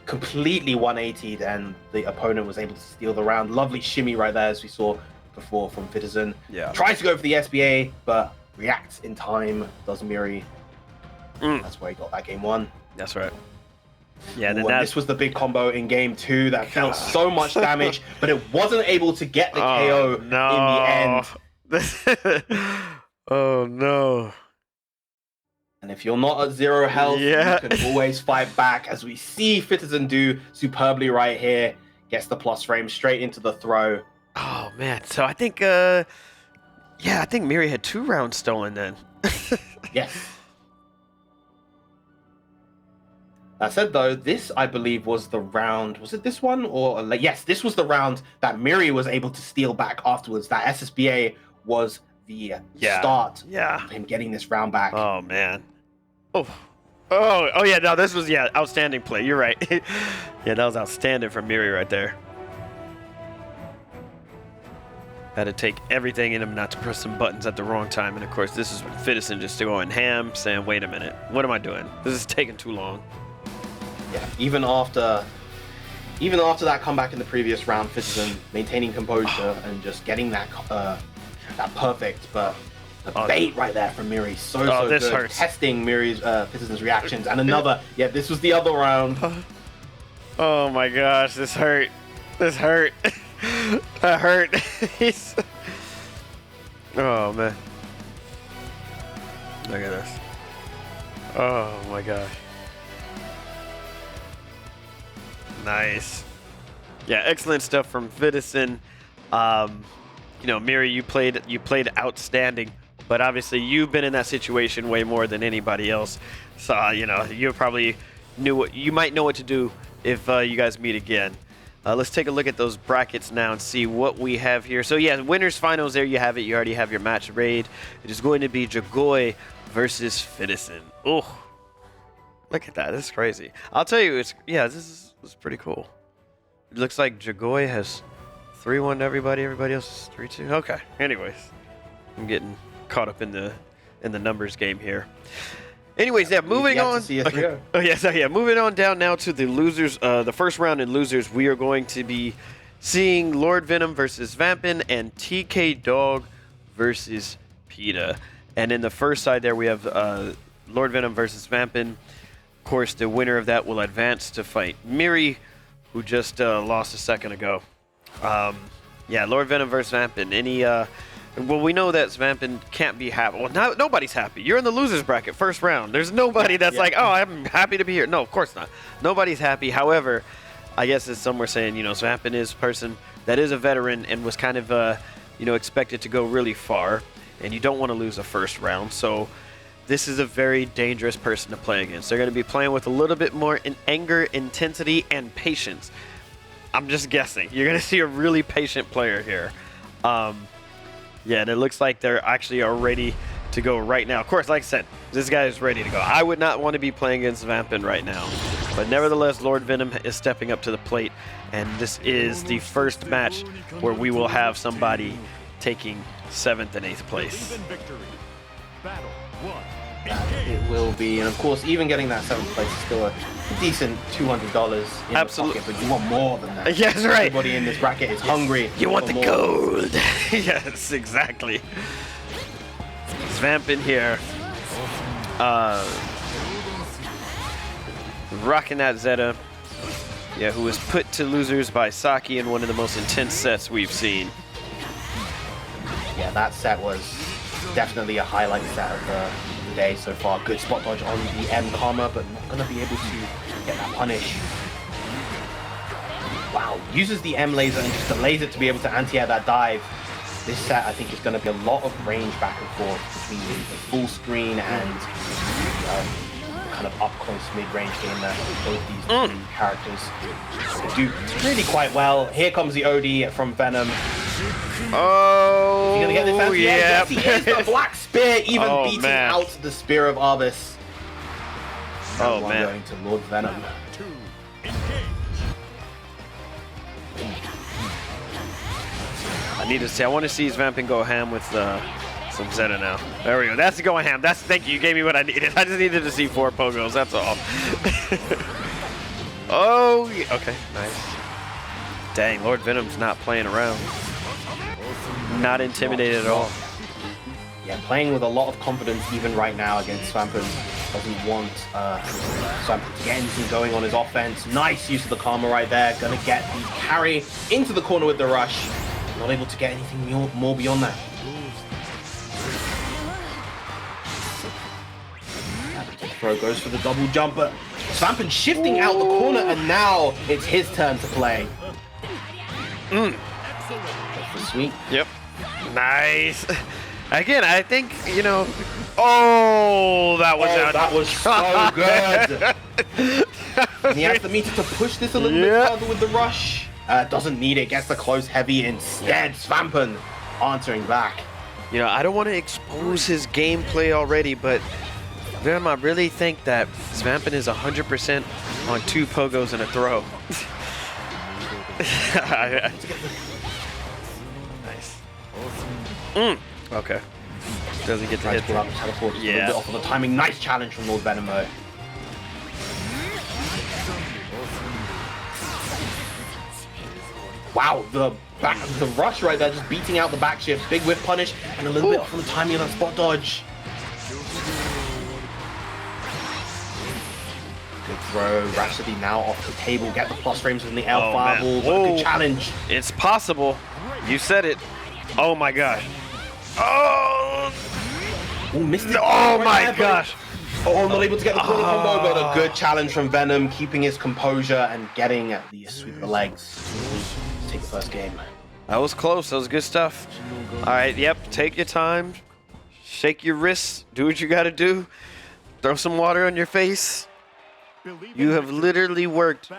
completely 180'd and the opponent was able to steal the round. Lovely shimmy right there, as we saw before from Fittizen. Yeah. Tries to go for the SBA, but reacts in time, does Miri. That's where he got that game one. That's right. Yeah, then this was the big combo in game two that felt so much damage, but it wasn't able to get the KO in the end. Oh no. And if you're not at 0 health, you can always fight back, as we see Fittizen do superbly right here. Gets the plus frame straight into the throw. Oh man, so I think I think Miri had 2 rounds stolen then. Yes. That said though, this I believe was the round, was it this one? Or yes, this was the round that Miri was able to steal back afterwards. That SSBA was the start of him getting this round back. Oh man. Oh yeah, no, this was outstanding play. You're right. Yeah, that was outstanding from Miri right there. Had to take everything in him not to press some buttons at the wrong time. And of course, this is when Fittizen just going ham, saying, wait a minute, what am I doing? This is taking too long. Yeah, even after that comeback in the previous round, Fittizen maintaining composure and just getting that that perfect, but Oh, Bait right there from Miri. So this good. hurts. Testing Miri's Citizen's reactions. And another. Yeah, this was the other round. Oh my gosh, this hurt. This hurt. That hurt. He's... Oh man. Look at this. Oh my gosh. Nice. Yeah, excellent stuff from Vidison. You know, Miri, you played outstanding, but obviously you've been in that situation way more than anybody else. So you know, you probably you might know what to do if you guys meet again. Let's take a look at those brackets now and see what we have here. So yeah, winners finals, there you have it. You already have your match raid. It is going to be Dragoy versus Vidison. Oh, look at that. This is crazy. I'll tell you, this is pretty cool. It looks like Dragoy has 3-1 to everybody. Everybody else is 3-2. Okay. Anyways, I'm getting caught up in the numbers game here. Anyways, yeah, moving on. Okay. Oh yeah, so yeah, moving on down now to the losers. The first round in losers, we are going to be seeing Lord Venom versus Vampin and TK Dog versus PETA. And in the first side there, we have Lord Venom versus Vampin. Of course, the winner of that will advance to fight Miri, who just lost a second ago. Yeah, Lord Venom versus Vampin. Well, we know that Vampin can't be happy. Well, nobody's happy. You're in the losers bracket, first round. There's nobody that's like, oh, I'm happy to be here. No, of course not. Nobody's happy. However, I guess as some were saying, you know, Vampin is a person that is a veteran and was kind of, you know, expected to go really far. And you don't want to lose a first round. So this is a very dangerous person to play against. They're going to be playing with a little bit more in anger, intensity, and patience. I'm just guessing. You're going to see a really patient player here. Yeah, and it looks like they're actually are ready to go right now. Of course, like I said, this guy is ready to go. I would not want to be playing against Vampin right now. But nevertheless, Lord Venom is stepping up to the plate. And this is the first match where we will have somebody taking 7th and 8th place. Even victory. Battle 1. It will be, and of course, even getting that 7th place is still a decent $200 in Absolutely. the pocket, but you want more than that. Yes, right. Everybody in this bracket is hungry. You want for the more. gold. Yes, exactly. Vampin here. Rocking that Zeta. Yeah, who was put to losers by Saki in one of the most intense sets we've seen. Yeah, that set was definitely a highlight set of the day so far. Good spot dodge on the M Karma, but not going to be able to get that punish. Wow, uses the M laser and just delays it to be able to anti-air that dive. This set, I think, is going to be a lot of range back and forth between the full screen and kind of up-close mid-range game that both these two characters do really quite well. Here comes the OD from Venom. Oh, You're gonna get this anti-air? yeah. Yes, he is. The Black Spear even beating man. out the Spear of Arbus. Oh, One man. going to Lord Venom. 2. Engage. I need to see. I want to see Vampin go ham with some Zeta now. There we go. That's going ham. Thank you. You gave me what I needed. I just needed to see 4 pogos. That's all. Oh, yeah. Okay. Nice. Dang, Lord Venom's not playing around. Not intimidated at all. Yeah, playing with a lot of confidence even right now against Vampin. Doesn't want Vampin to get anything going on his offense. Nice use of the Karma right there. Gonna get the carry into the corner with the rush. Not able to get anything more beyond that. Throw goes for the double jump, but Vampin shifting out the corner, and now it's his turn to play. That's the sweep. Yep. Nice. Again, I think, you know... Oh, that was out. That was so good. And he has the meter to push this a little bit further with the rush. Doesn't need it. Gets the close heavy instead. Vampin answering back. You know, I don't want to expose his gameplay already, but Venom, I really think that Vampin is 100% on 2 pogos and a throw. Nice. Okay. Doesn't get to hit. Pull up, teleport just a little Yeah. bit off of the timing. Nice challenge from Lord Venom though. Wow, the rush right there, just beating out the back shift. Big whiff punish, and a little bit from the timing of that spot dodge. Good throw. Rhapsody now off the table. Get the plus frames from the L fireball. Good challenge. It's possible. You said it. Oh my gosh. Oh! Ooh, missed it. Oh my gosh. Oh, not able to get the corner combo, but a good challenge from Venom, keeping his composure and getting the sweep of the legs. Take the first game. That was close. That was good stuff. All right, yep. Take your time. Shake your wrists. Do what you got to do. Throw some water on your face. You have literally worked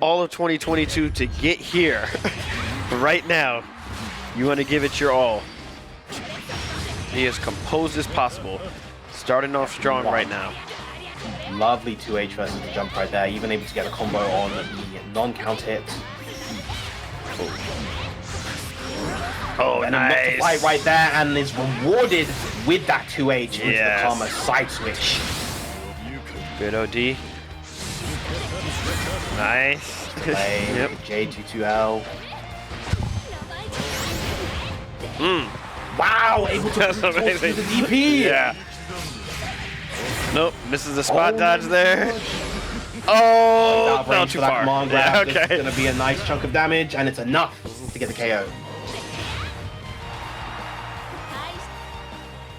all of 2022 to get here. Right now, you want to give it your all. Be as composed as possible. Starting off strong right now. Lovely 2H versus the jump right there. Even able to get a combo on the non-count hit. Oh, Venom nice. not to fight right there and is rewarded with that 2H into the Karma side switch. Good OD. Nice. Play Yep. J22L. Wow, able to That's force amazing. through the DP. Yeah. Nope, misses the spot dodge there. Oh, Down no, too for that far. command Yeah, grab. This is okay. going to be a nice chunk of damage, and it's enough to get the KO.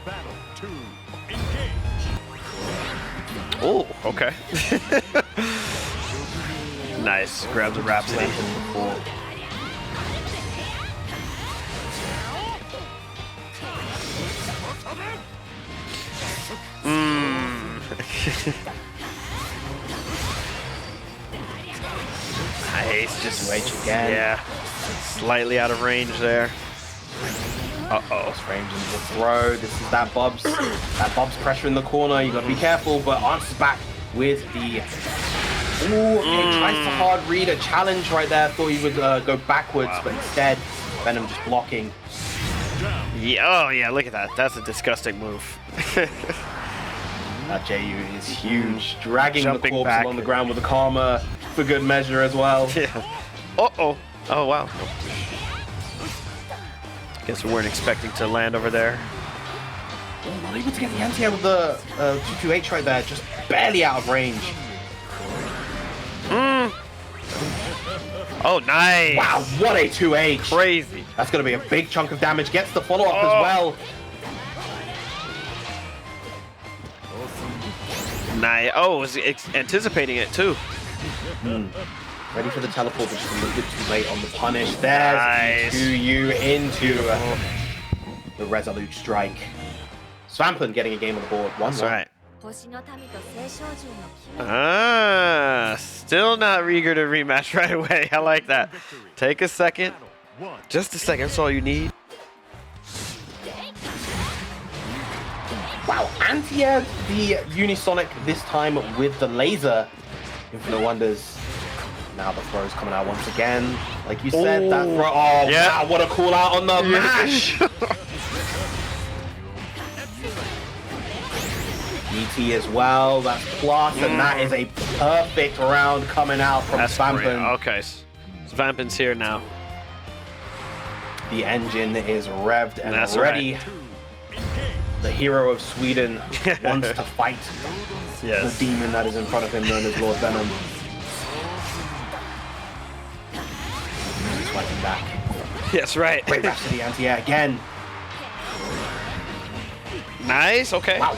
Battle 2. Engage. Oh, okay. Nice. Grab the Rhapsody. Nice. Just Wait again. yeah. Slightly out of range there. Uh-oh. Frames into the throw. This is that Bob's pressure in the corner. You got to be careful, but answers back with the. Ooh, okay, tries to hard read a challenge right there. Thought he would go backwards, but instead, Venom just blocking. Yeah, oh yeah, look at that. That's a disgusting move. That JU is huge. Dragging Jumping the corpse back. along the ground with the Karma for good measure as well. Yeah. Uh-oh. Oh, wow. Guess we weren't expecting to land over there. Oh, not able to get the anti-air with the 2-2H right there. Just barely out of range. Oh, nice. Wow, what a 2H. Crazy. That's going to be a big chunk of damage. Gets the follow-up as well. Nice. Oh, was anticipating it too. Ready for the teleport, but just a little bit too late on the punish. There's Nice. the 2U into the resolute strike. Vampin getting a game on the board. 1-1. That's right. Ah, still not eager to rematch right away. I like that. Take a second. Just a second. That's all you need. Wow, anti-air the Unisonic this time with the laser. Infinite Wonders. Now the throw's coming out once again. Like you said, that throw. Oh, Yeah. wow, what a call out on the mash. ET as well, that's plus, and that is a perfect round coming out from That's great. Vampin. Okay. Vampin's here now. The engine is revved and That's ready. right. The hero of Sweden wants to fight Yes. the demon that is in front of him, known as Lord Venom. He's fighting back. Yes, right. Great Rhapsody anti-air again. Nice. Okay. Wow.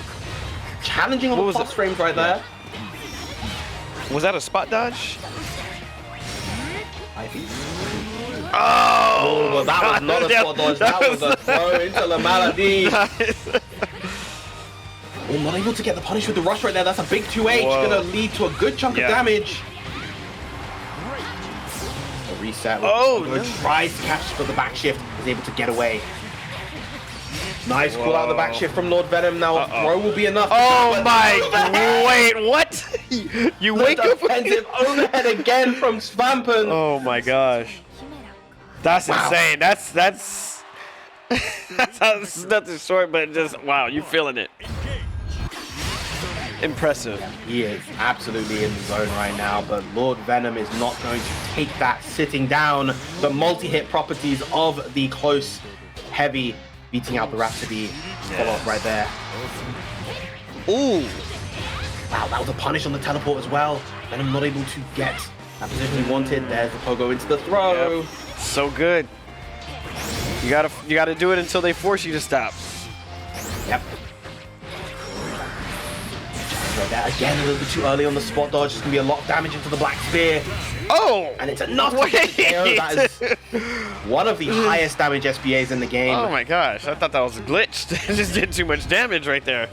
Challenging on What the was plus it? frames right there. Was that a spot dodge? I think. Oh, Well, that was not a spot dodge. That was a throw into the Malady. Oh, not able to get the punish with the rush right there. That's a big 2H. Whoa. Gonna lead to a good chunk Yeah. of damage. A reset. Oh, Good. no. Tries to catch for the back shift. Is able to get away. Nice pull out of the back shift from Lord Venom. Now a throw will be enough. Oh But my! overhead. Wait, what? You The wake up. defensive overhead again from Vampin. Oh my gosh! That's Wow. insane. That's that's how, this is nothing short, but just wow, you feeling it. Impressive. He is absolutely in the zone right now, but Lord Venom is not going to take that sitting down. The multi-hit properties of the close, heavy, beating out the Rhapsody follow-up right there. Ooh. Wow, that was a punish on the teleport as well. Venom not able to get that position he wanted. There's the pogo into the throw. Yep. So good. You gotta do it until they force you to stop. Yep. Right there. Again, a little bit too early on the spot dodge. It's gonna be a lot of damage into the Black Spear. Oh! And it's enough to get the KO. That is one of the highest damage SBAs in the game. Oh my gosh, I thought that was glitched. It just did too much damage right there.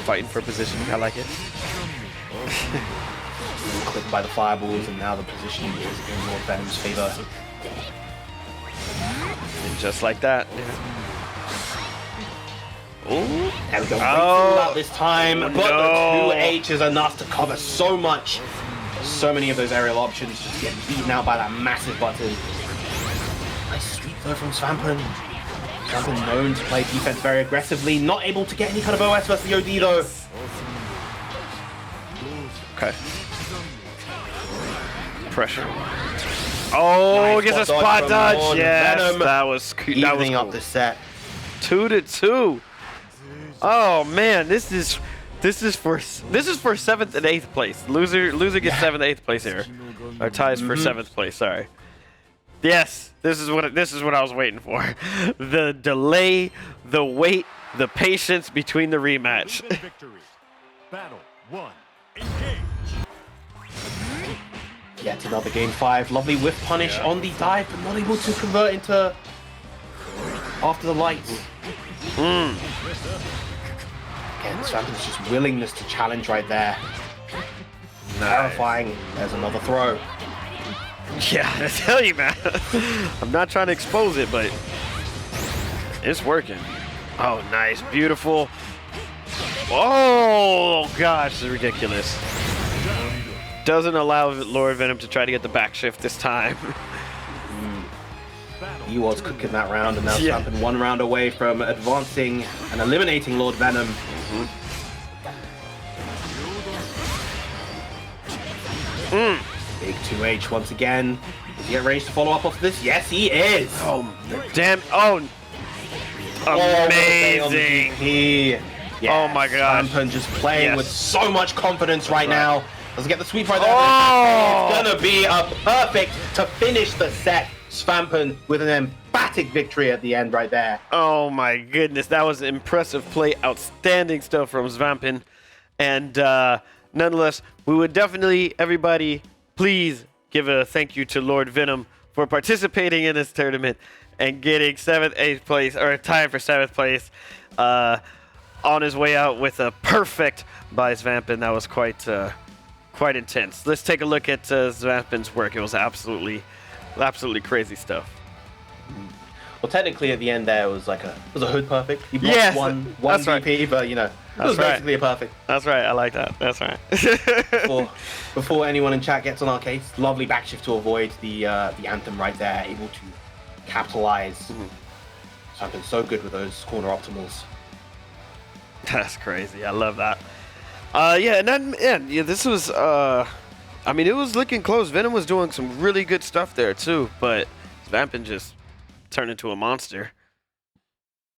Fighting for position, I like it. Clipped by the fireballs, and now the position is in Lord Venom's favor. And just like that. Ooh. There we go. Oh, Out this time, but no. the 2H is enough to cover so much. So many of those aerial options just get beaten out by that massive button. Nice sweep though from Vampin. Vampin known to play defense very aggressively, not able to get any kind of OS versus the OD though. Okay. Pressure. Oh, Nice gets a spot spot from dodge. Lord Yes, Venom. that was Evening up cool. the set. 2-2. Oh man, this is for 7th and 8th place. Loser gets 7th, 8th place here. Or ties for 7th place. Sorry. Yes, this is what I was waiting for. The delay, the wait, the patience between the rematch. Victory. Battle 1. Engage. Yet another game 5. Lovely whiff punish on the dive, but not able to convert into after the lights. Again, Vampin's just willingness to challenge right there. Terrifying. There's another throw. Yeah, I tell you, man. I'm not trying to expose it, but it's working. Oh, nice, beautiful. Oh gosh, this is ridiculous. Doesn't allow Lord Venom to try to get the back shift this time. He was cooking that round, and now Yeah. Vampin 1 round away from advancing and eliminating Lord Venom. Big 2H once again. Does he get range to follow up off this? Yes, he is. Oh, damn. Oh, amazing. Yes. Oh my gosh. Vampin just playing Yes. with so much confidence right now. Doesn't get the sweep right there. Oh! It's gonna be a perfect to finish the set. Vampin with an emphatic victory at the end right there. Oh my goodness, that was impressive play. Outstanding stuff from Vampin. And nonetheless, we would definitely, everybody, please give a thank you to Lord Venom for participating in this tournament and getting 7th, 8th place, or tied for 7th place on his way out with a perfect by Vampin. That was quite intense. Let's take a look at Vampin's work. It was absolutely crazy stuff. Well, technically at the end there was like a hood perfect. He blocked Yes, one that's right. DP, but you know, it was That's right. basically a perfect. That's right. I like that. That's right. Before anyone in chat gets on our case, lovely backshift to avoid the anthem right there, able to capitalize. Something so good with those corner optimals. That's crazy. I love that. Yeah, and then this was. I mean, it was looking close. Venom was doing some really good stuff there too, but Vampin just turned into a monster.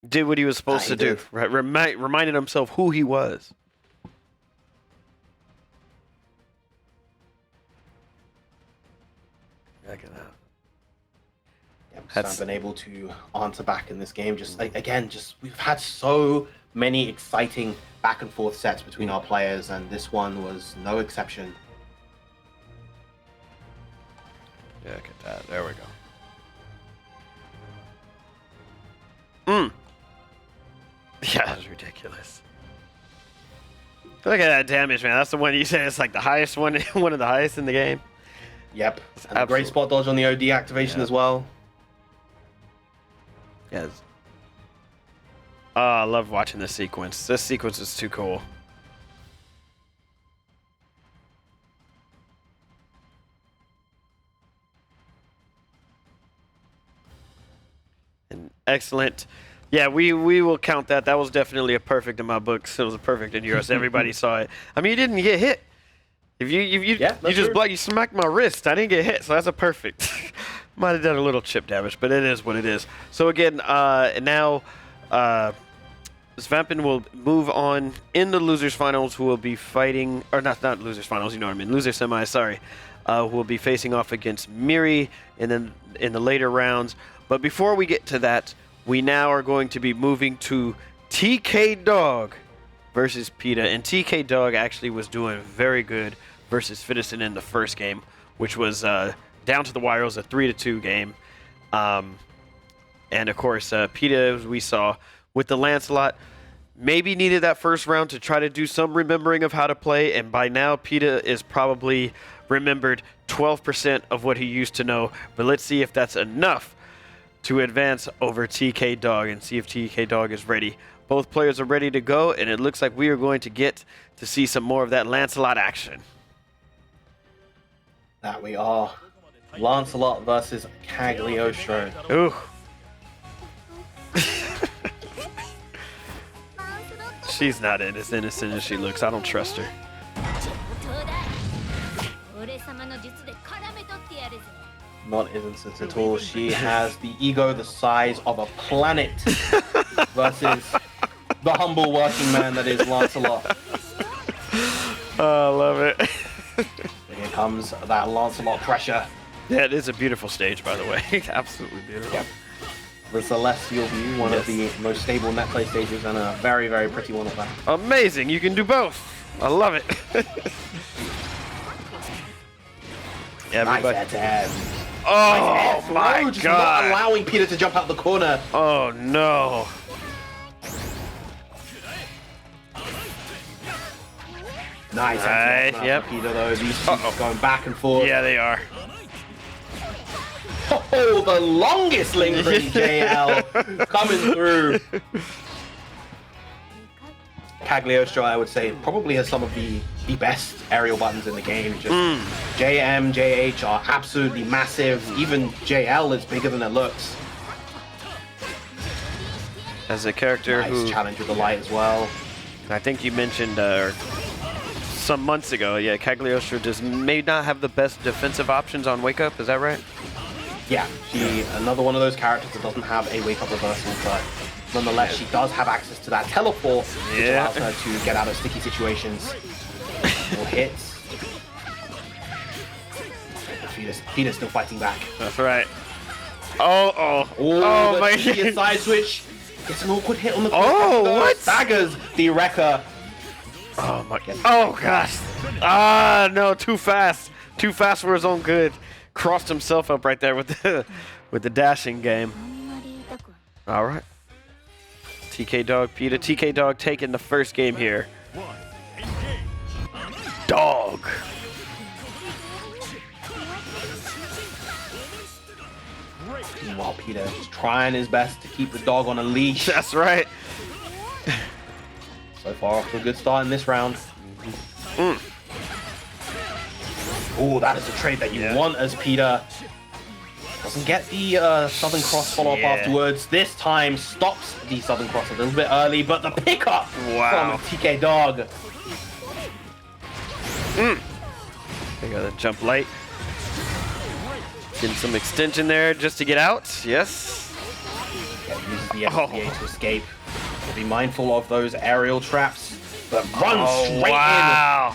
Did what he was supposed to do. Right, reminded himself who he was. Look at that. Yep, been able to answer back in this game. Just again, we've had so many exciting back and forth sets between our players, and this one was no exception. Yeah, look at that. There we go. Yeah, that was ridiculous. Look at that damage, man. That's the one you say it's like the highest one, one of the highest in the game. Yep, and a great spot dodge on the OD activation as well. Yes. Oh, I love watching this sequence. This sequence is too cool. And excellent. Yeah, we will count that. That was definitely a perfect in my books. It was a perfect in yours. Everybody saw it. I mean, you didn't get hit. If you smacked my wrist. I didn't get hit, so that's a perfect. Might have done a little chip damage, but it is what it is. So again, now this Vampin will move on in the losers finals, who will be fighting, or not losers finals. You know what I mean? Loser semis. Sorry, who will be facing off against Miri, and then in the later rounds. But before we get to that, we now are going to be moving to TK Dog versus PETA. And TK Dog actually was doing very good versus Fittison in the first game, which was down to the wire. It was a 3-2 game. And of course, PETA, as we saw with the Lancelot, maybe needed that first round to try to do some remembering of how to play. And by now, PETA is probably remembered 12% of what he used to know. But let's see if that's enough to advance over TK Dog and see if TK Dog is ready. Both players are ready to go, and it looks like we are going to get to see some more of that Lancelot action. That we are. Lancelot versus Cagliostro. Ooh. She's not as innocent as she looks. I don't trust her. Not innocent at all. She has the ego the size of a planet versus the humble working man that is Lancelot. Oh, I love it. Here comes that Lancelot pressure. Yeah, it is a beautiful stage, by the way. Absolutely beautiful. Yep. The Celestial View, one of the most stable net play stages, and a very, very pretty one of that. Amazing. You can do both. I love it. Yeah, nice head to head. Oh, nice my just God. Not allowing PETA to jump out the corner. Oh, no. Nice. Yep. PETA, though. These two going back and forth. Yeah, they are. Oh, the longest lingering JL coming through. Cagliostro, I would say, probably has some of the best aerial buttons in the game. Just JM, JH are absolutely massive. Even JL is bigger than it looks. As a character nice challenge with the light as well. I think you mentioned some months ago, yeah, Cagliostro may not have the best defensive options on Wake Up. Is that right? Yeah, another one of those characters that doesn't have a Wake Up reversal, but nonetheless, she does have access to that teleport, which allows her to get out of sticky situations. More hits. Peter's still fighting back. That's right. Oh, my God. Side switch. Gets an awkward hit on the what? Staggers the Wrecker. Oh, my God. Oh, gosh. Ah, no, too fast. Too fast for his own good. Crossed himself up right there with the dashing game. All right. TK Dog, PETA. TK Dog taking the first game here. Dog. Meanwhile, PETA is trying his best to keep the dog on a leash. That's right. So far off to a good start in this round. Oh, that is a trade that you want as PETA. Doesn't get the Southern Cross follow-up afterwards. This time stops the Southern Cross a little bit early, but the pickup from TK Dog. They got to jump light. Getting some extension there just to get out. Yes. Yeah, uses the SPA to escape. So be mindful of those aerial traps, but runs straight in.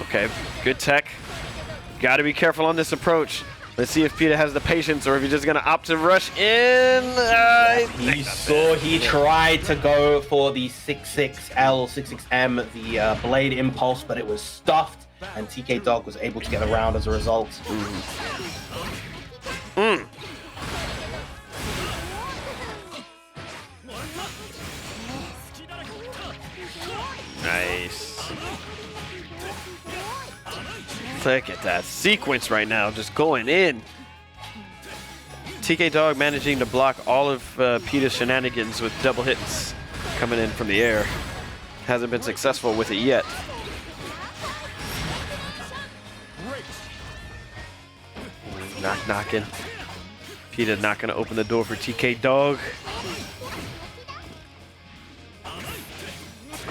Okay, good tech. Got to be careful on this approach. Let's see if PETA has the patience or if he's just going to opt to rush in. He tried to go for the 66L, 66M, the Blade Impulse, but it was stuffed, and TK Dog was able to get around as a result. Nice. Look at that sequence right now, just going in. TK Dog managing to block all of PETA's shenanigans with double hits coming in from the air. Hasn't been successful with it yet. Knocking. PETA not going to open the door for TK Dog.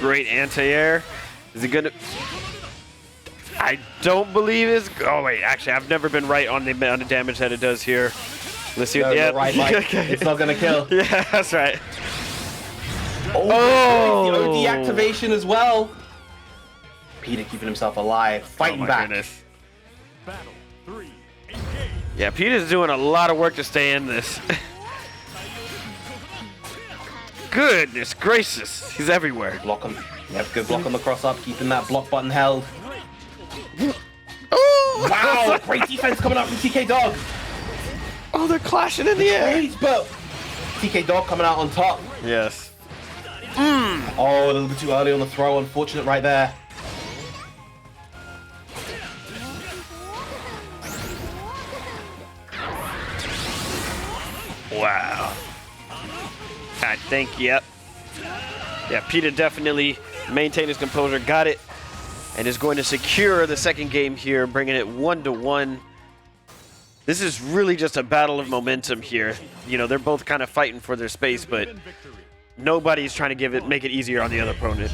Great anti-air. Is he gonna? I don't believe it's. Oh wait, actually, I've never been right on the amount of damage that it does here. Let's see. No, Yeah, you're right, Mike. okay. It's not gonna kill. Yeah, that's right. Oh, the OD activation as well. Peter keeping himself alive, fighting my back. Goodness. Battle 3. Engage. Yeah, Peter's doing a lot of work to stay in this. Goodness gracious, he's everywhere. Block him. Yep, good block on the cross up, keeping that block button held. Oh! Wow, great defense coming up from TK Dog. Oh, they're clashing in the air. Great, but TK Dog coming out on top. Yes. Oh, a little bit too early on the throw. Unfortunate right there. Wow. I think, yep. Yeah, Peter definitely maintained his composure, got it, and is going to secure the second game here, bringing it 1-1. This is really just a battle of momentum here. You know, they're both kind of fighting for their space, but nobody's trying to make it easier on the other opponent.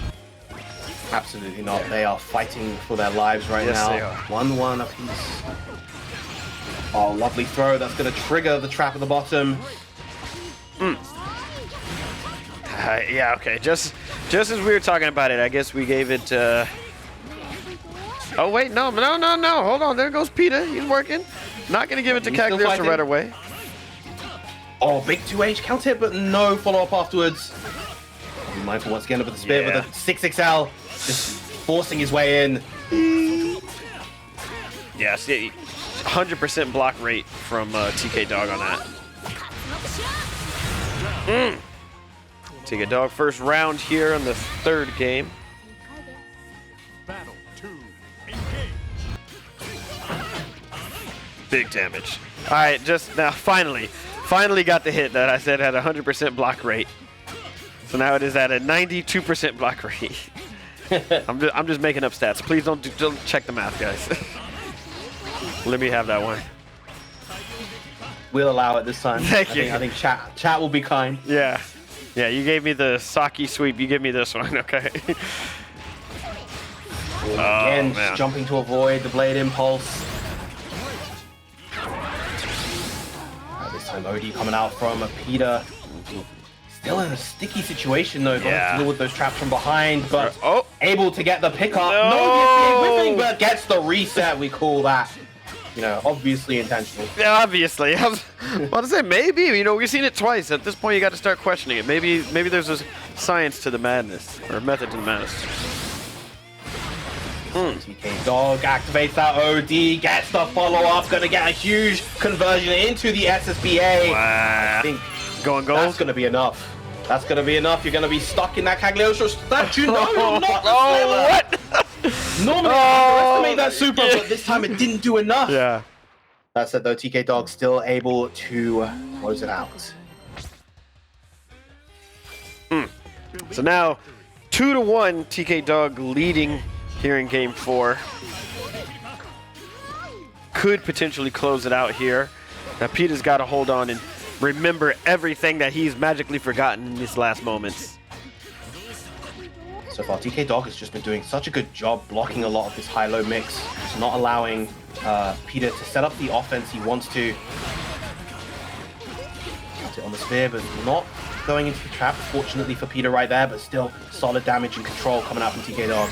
Absolutely not. They are fighting for their lives right Yes, now. they are. 1-1 apiece. Oh, lovely throw. That's going to trigger the trap at the bottom. Yeah, okay. Just as we were talking about it, I guess we gave it. Oh wait, no. Hold on. There goes Peter. He's working. Not gonna give it to He's still Cagliostro fighting. right away. Oh, big 2H counter hit, but no follow-up afterwards. Be mindful once again of the spear Yeah. with a 6XL, just forcing his way in. Yeah, see, 100% block rate from TK Dog on that. TK Dog first round here in the third game. Battle 2. Engage. Big damage. All right, just now, finally got the hit that I said had 100% block rate. So now it is at a 92% block rate. I'm just making up stats. Please don't check the math, guys. Let me have that one. We'll allow it this time. Thank you. I think chat will be kind. Yeah. Yeah, you gave me the Saki sweep. You give me this one, okay? Again, man. just jumping to avoid the blade impulse. This time OD coming out from Peter. Still in a sticky situation though, going Yeah. to deal with those traps from behind, but Oh. able to get the pickup. No. No whipping, but gets the reset. We call that, you know, obviously intentional. Yeah, obviously. I was about to say maybe. You know, we've seen it twice. At this point, you got to start questioning it. Maybe there's a science to the madness, or a method to the madness. TK Dog activates that OD, gets the follow-up, gonna get a huge conversion into the SSBA. Wow. I think Going gold. that's gonna be enough. That's gonna be enough. You're gonna be stuck in that Cagliostro statue. No, you're not. Oh, what? Normally, I underestimate that super, but this time it didn't do enough. Yeah. That said, though, TK Dog still able to close it out. So now, 2-1, TK Dog leading here in Game 4. Could potentially close it out here. Now Peter's got to hold on and remember everything that he's magically forgotten in these last moments. So far, TK Dog has just been doing such a good job blocking a lot of this high-low mix, just not allowing Peter to set up the offense he wants to. Got it on the spear, but not going into the trap, fortunately for Peter right there, but still solid damage and control coming out from TK Dog.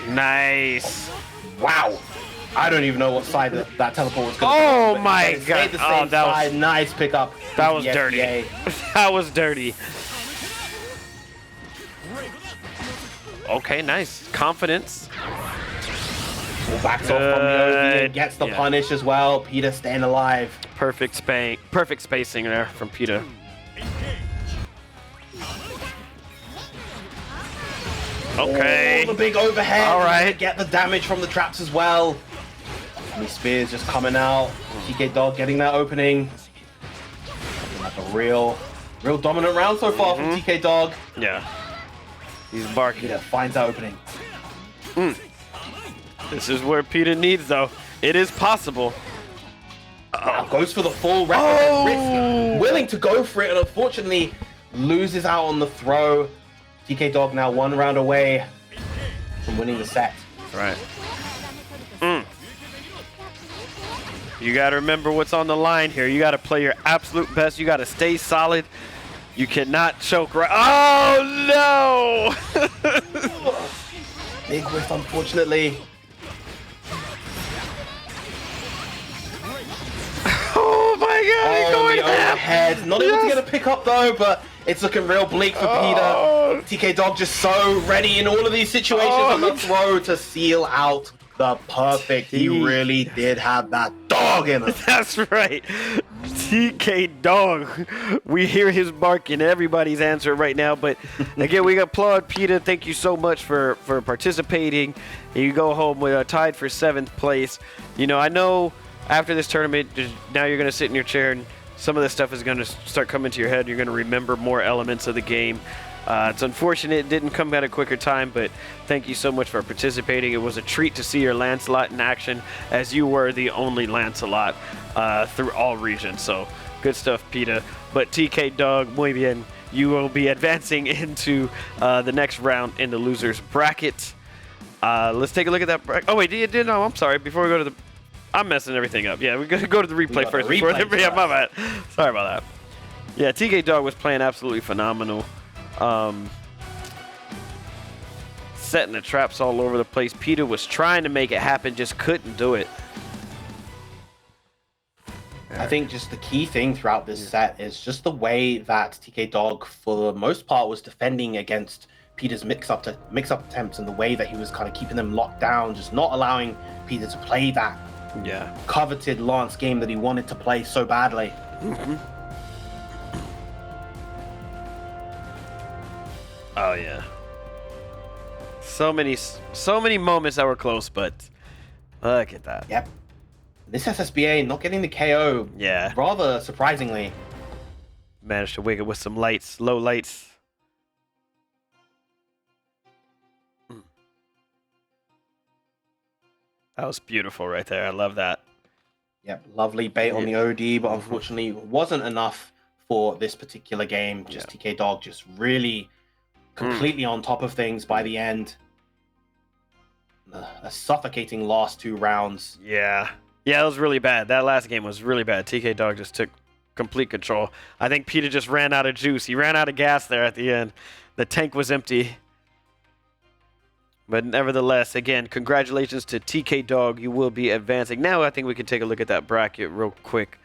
Nice. Wow. I don't even know what side that teleport was going to Oh be. my It stayed God. the Oh, same that was- side. Nice pickup. That with was the dirty. SBA. That was dirty. Okay, nice. Confidence. Backs off from the OD Good. and gets the Yeah. punish as well. Peter staying alive. Perfect spacing there from Peter. Okay. Oh, the big overhead. All right. Get the damage from the traps as well. And these spears just coming out. TK Dog getting that opening. Looking like a real dominant round so far from TK Dog. Yeah. He's barking. Peter finds that opening. This is where Peter needs, though. It is possible. Now goes for the full record risk. Willing to go for it, and unfortunately, loses out on the throw. TK Dog now 1 round away from winning the set. Right. You got to remember what's on the line here. You got to play your absolute best. You got to stay solid. You cannot choke right. Oh, no! Big whiff, unfortunately. Oh, my God. He's going the half. overhead. Not able to get a pick up, though, but it's looking real bleak for Peter. TK Dog just so ready in all of these situations on the throw to seal out the perfect. He really did have that dog in him. That's right. TK Dog. We hear his bark in everybody's answer right now. But again, we applaud Peter. Thank you so much for participating. You go home with tied for 7th place. You know, I know after this tournament, now you're going to sit in your chair and some of this stuff is going to start coming to your head. You're going to remember more elements of the game. It's unfortunate it didn't come at a quicker time, but thank you so much for participating. It was a treat to see your Lancelot in action, as you were the only Lancelot through all regions. So good stuff, Peter. But TK Dog, muy bien. You will be advancing into the next round in the losers bracket. Let's take a look at that bracket. Oh wait, no, I'm sorry. Before we go to the, I'm messing everything up. Yeah, we're gonna go to the replay first. Yeah, my bad. Sorry about that. Yeah, TK Dog was playing absolutely phenomenal. Setting the traps all over the place. Peter was trying to make it happen, just couldn't do it. I think just the key thing throughout this set is just the way that TK Dog, for the most part, was defending against Peter's mix-up attempts, and the way that he was kind of keeping them locked down, just not allowing Peter to play that coveted Lance game that he wanted to play so badly. Oh yeah. So many moments that were close, but look at that. Yep. This SSBA not getting the KO. Yeah. Rather surprisingly. Managed to wig it with some lights, low lights. That was beautiful right there. I love that. Yep, lovely bait on the OD, but unfortunately wasn't enough for this particular game. Just TK Dog just really completely on top of things by the end. A suffocating last 2 rounds. Yeah. Yeah, it was really bad. That last game was really bad. TK Dog just took complete control. I think Peter just ran out of juice. He ran out of gas there at the end. The tank was empty. But nevertheless, again, congratulations to TK Dog. You will be advancing. Now I think we can take a look at that bracket real quick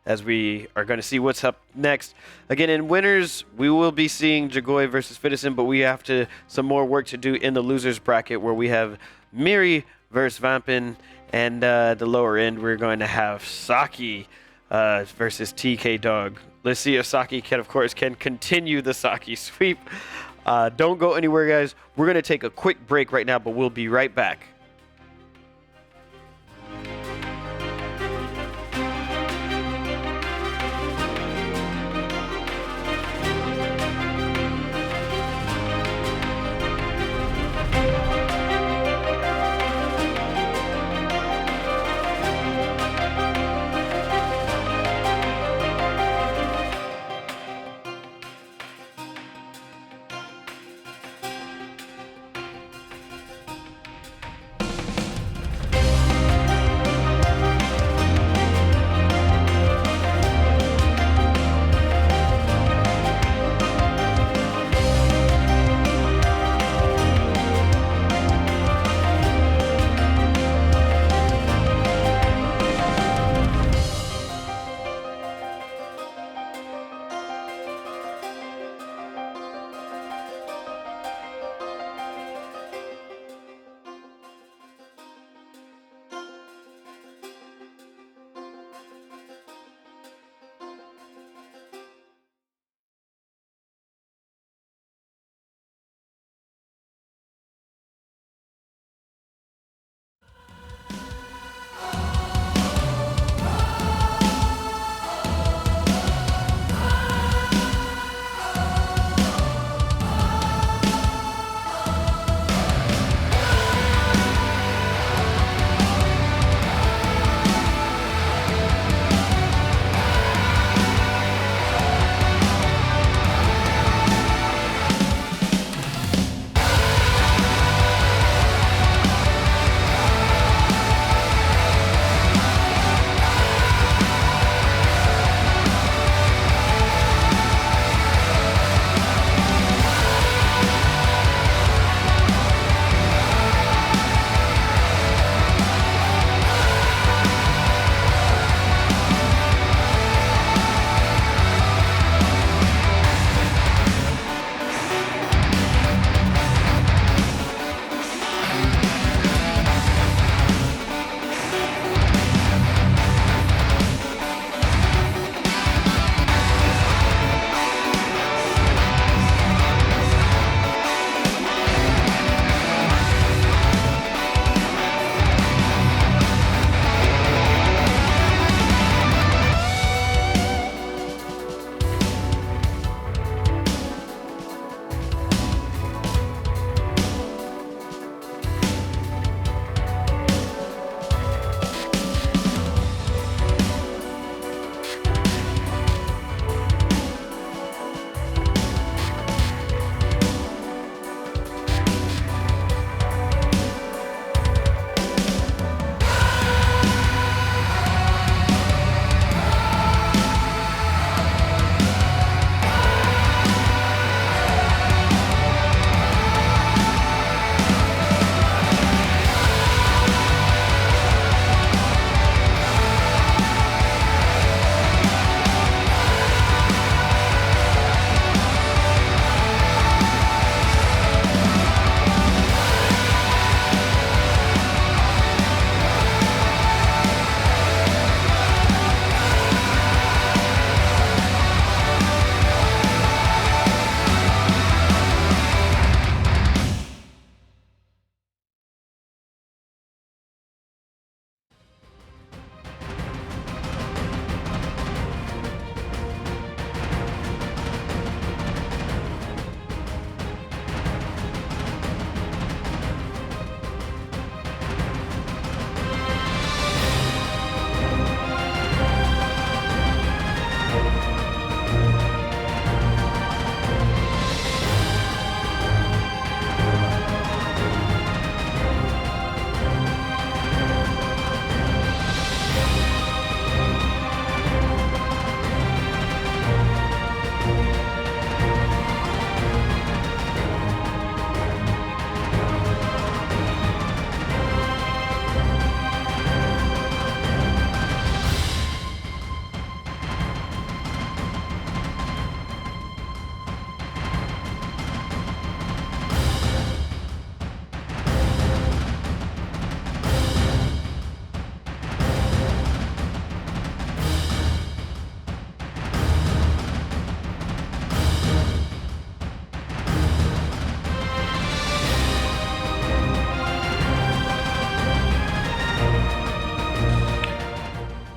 as we are going to see what's up next. Again, in winners, we will be seeing Dragoy versus Fitison, but we have some more work to do in the losers bracket where we have Miri versus Vampin, and the lower end, we're going to have Saki versus TK Dog. Let's see if Saki can continue the Saki sweep. Don't go anywhere, guys. We're going to take a quick break right now, but we'll be right back.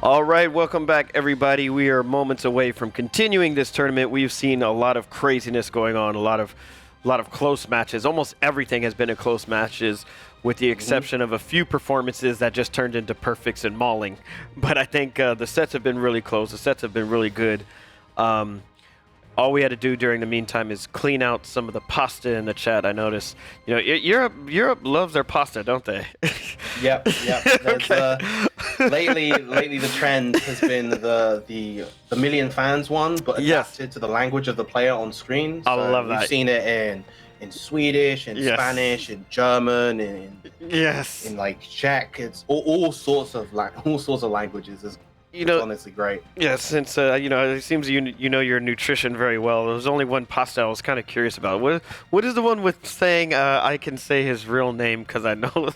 All right, welcome back, everybody. We are moments away from continuing this tournament. We've seen a lot of craziness going on, a lot of close matches. Almost everything has been in close matches, with the exception of a few performances that just turned into perfects and mauling. But I think the sets have been really close. The sets have been really good. All we had to do during the meantime is clean out some of the pasta in the chat. I noticed, you know, Europe loves their pasta, don't they? Yep. Okay. Lately the trend has been the million fans one, but adapted to the language of the player on screen. So I love that. We've seen it in Swedish, in Spanish, in German, in like Czech. It's all sorts of languages. It's honestly great. Yeah, since you know, it seems you know your nutrition very well. There was only one pasta I was kind of curious about. What is the one with saying I can say his real name because I know?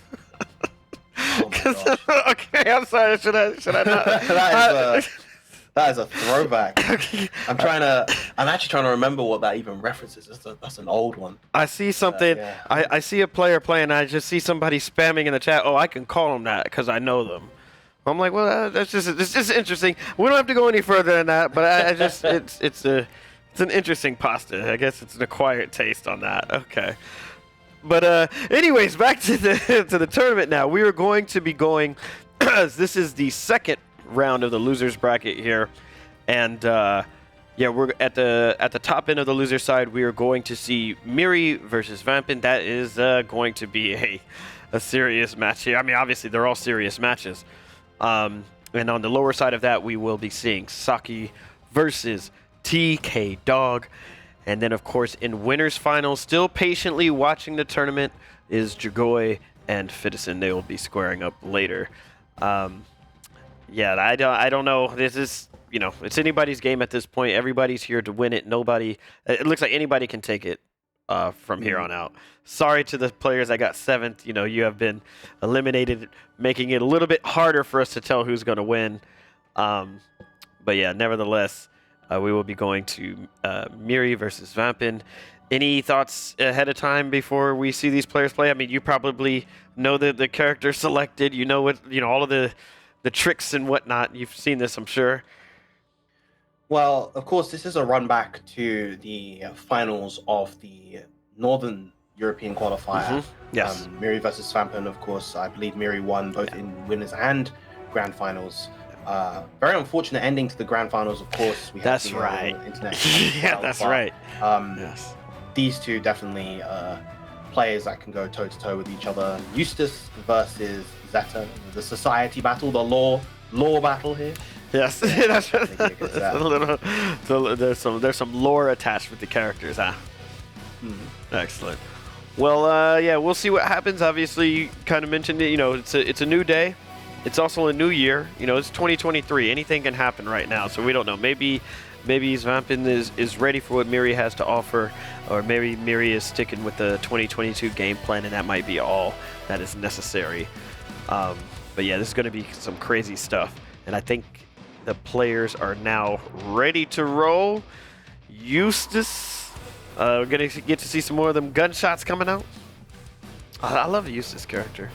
Oh my gosh. Okay, I'm sorry. Should I not? That is a throwback. I'm actually trying to remember what that even references. That's an old one. I see something. I see a player playing. I just see somebody spamming in the chat. Oh, I can call them that because I know them. I'm like, well, it's just interesting. We don't have to go any further than that, but it's an interesting pasta. I guess it's an acquired taste on that. Okay. But anyways, back to the tournament now. We are going to be going. This is the second round of the losers bracket here, and we're at the top end of the loser side. We are going to see Miri versus Vampin. That is going to be a serious match here. I mean, obviously they're all serious matches. And on the lower side of that, we will be seeing Saki versus TK Dog. And then, of course, in winners finals, still patiently watching the tournament, is Dragoy and Fitison. They will be squaring up later. I don't know. This is, you know, it's anybody's game at this point. Everybody's here to win it. It looks like anybody can take it from here on out. Sorry to the players that got 7th. You know, you have been eliminated, making it a little bit harder for us to tell who's going to win. But yeah, nevertheless, we will be going to Miri versus Vampin. Any thoughts ahead of time before we see these players play? I mean, you probably know the character selected. You know all of the tricks and whatnot. You've seen this, I'm sure. Well, of course, this is a run back to the finals of the Northern European qualifier. Mm-hmm. Yes. Miri versus Vampin, of course. I believe Miri won both in winners and grand finals. Very unfortunate ending to the grand finals, of course. That's right. Yeah, that's right. Yes. These two definitely players that can go toe-to-toe with each other. Eustace versus Zeta, the society battle, the law battle here. Yes, that's there's some lore attached with the characters, huh? Excellent. Well, we'll see what happens. Obviously, you kind of mentioned it. You know, it's a new day. It's also a new year. You know, it's 2023. Anything can happen right now, so we don't know. Maybe Vampin is ready for what Miri has to offer, or maybe Miri is sticking with the 2022 game plan, and that might be all that is necessary. But yeah, this is going to be some crazy stuff, and I think the players are now ready to roll. Eustace, we're going to get to see some more of them gunshots coming out. I love the Eustace character.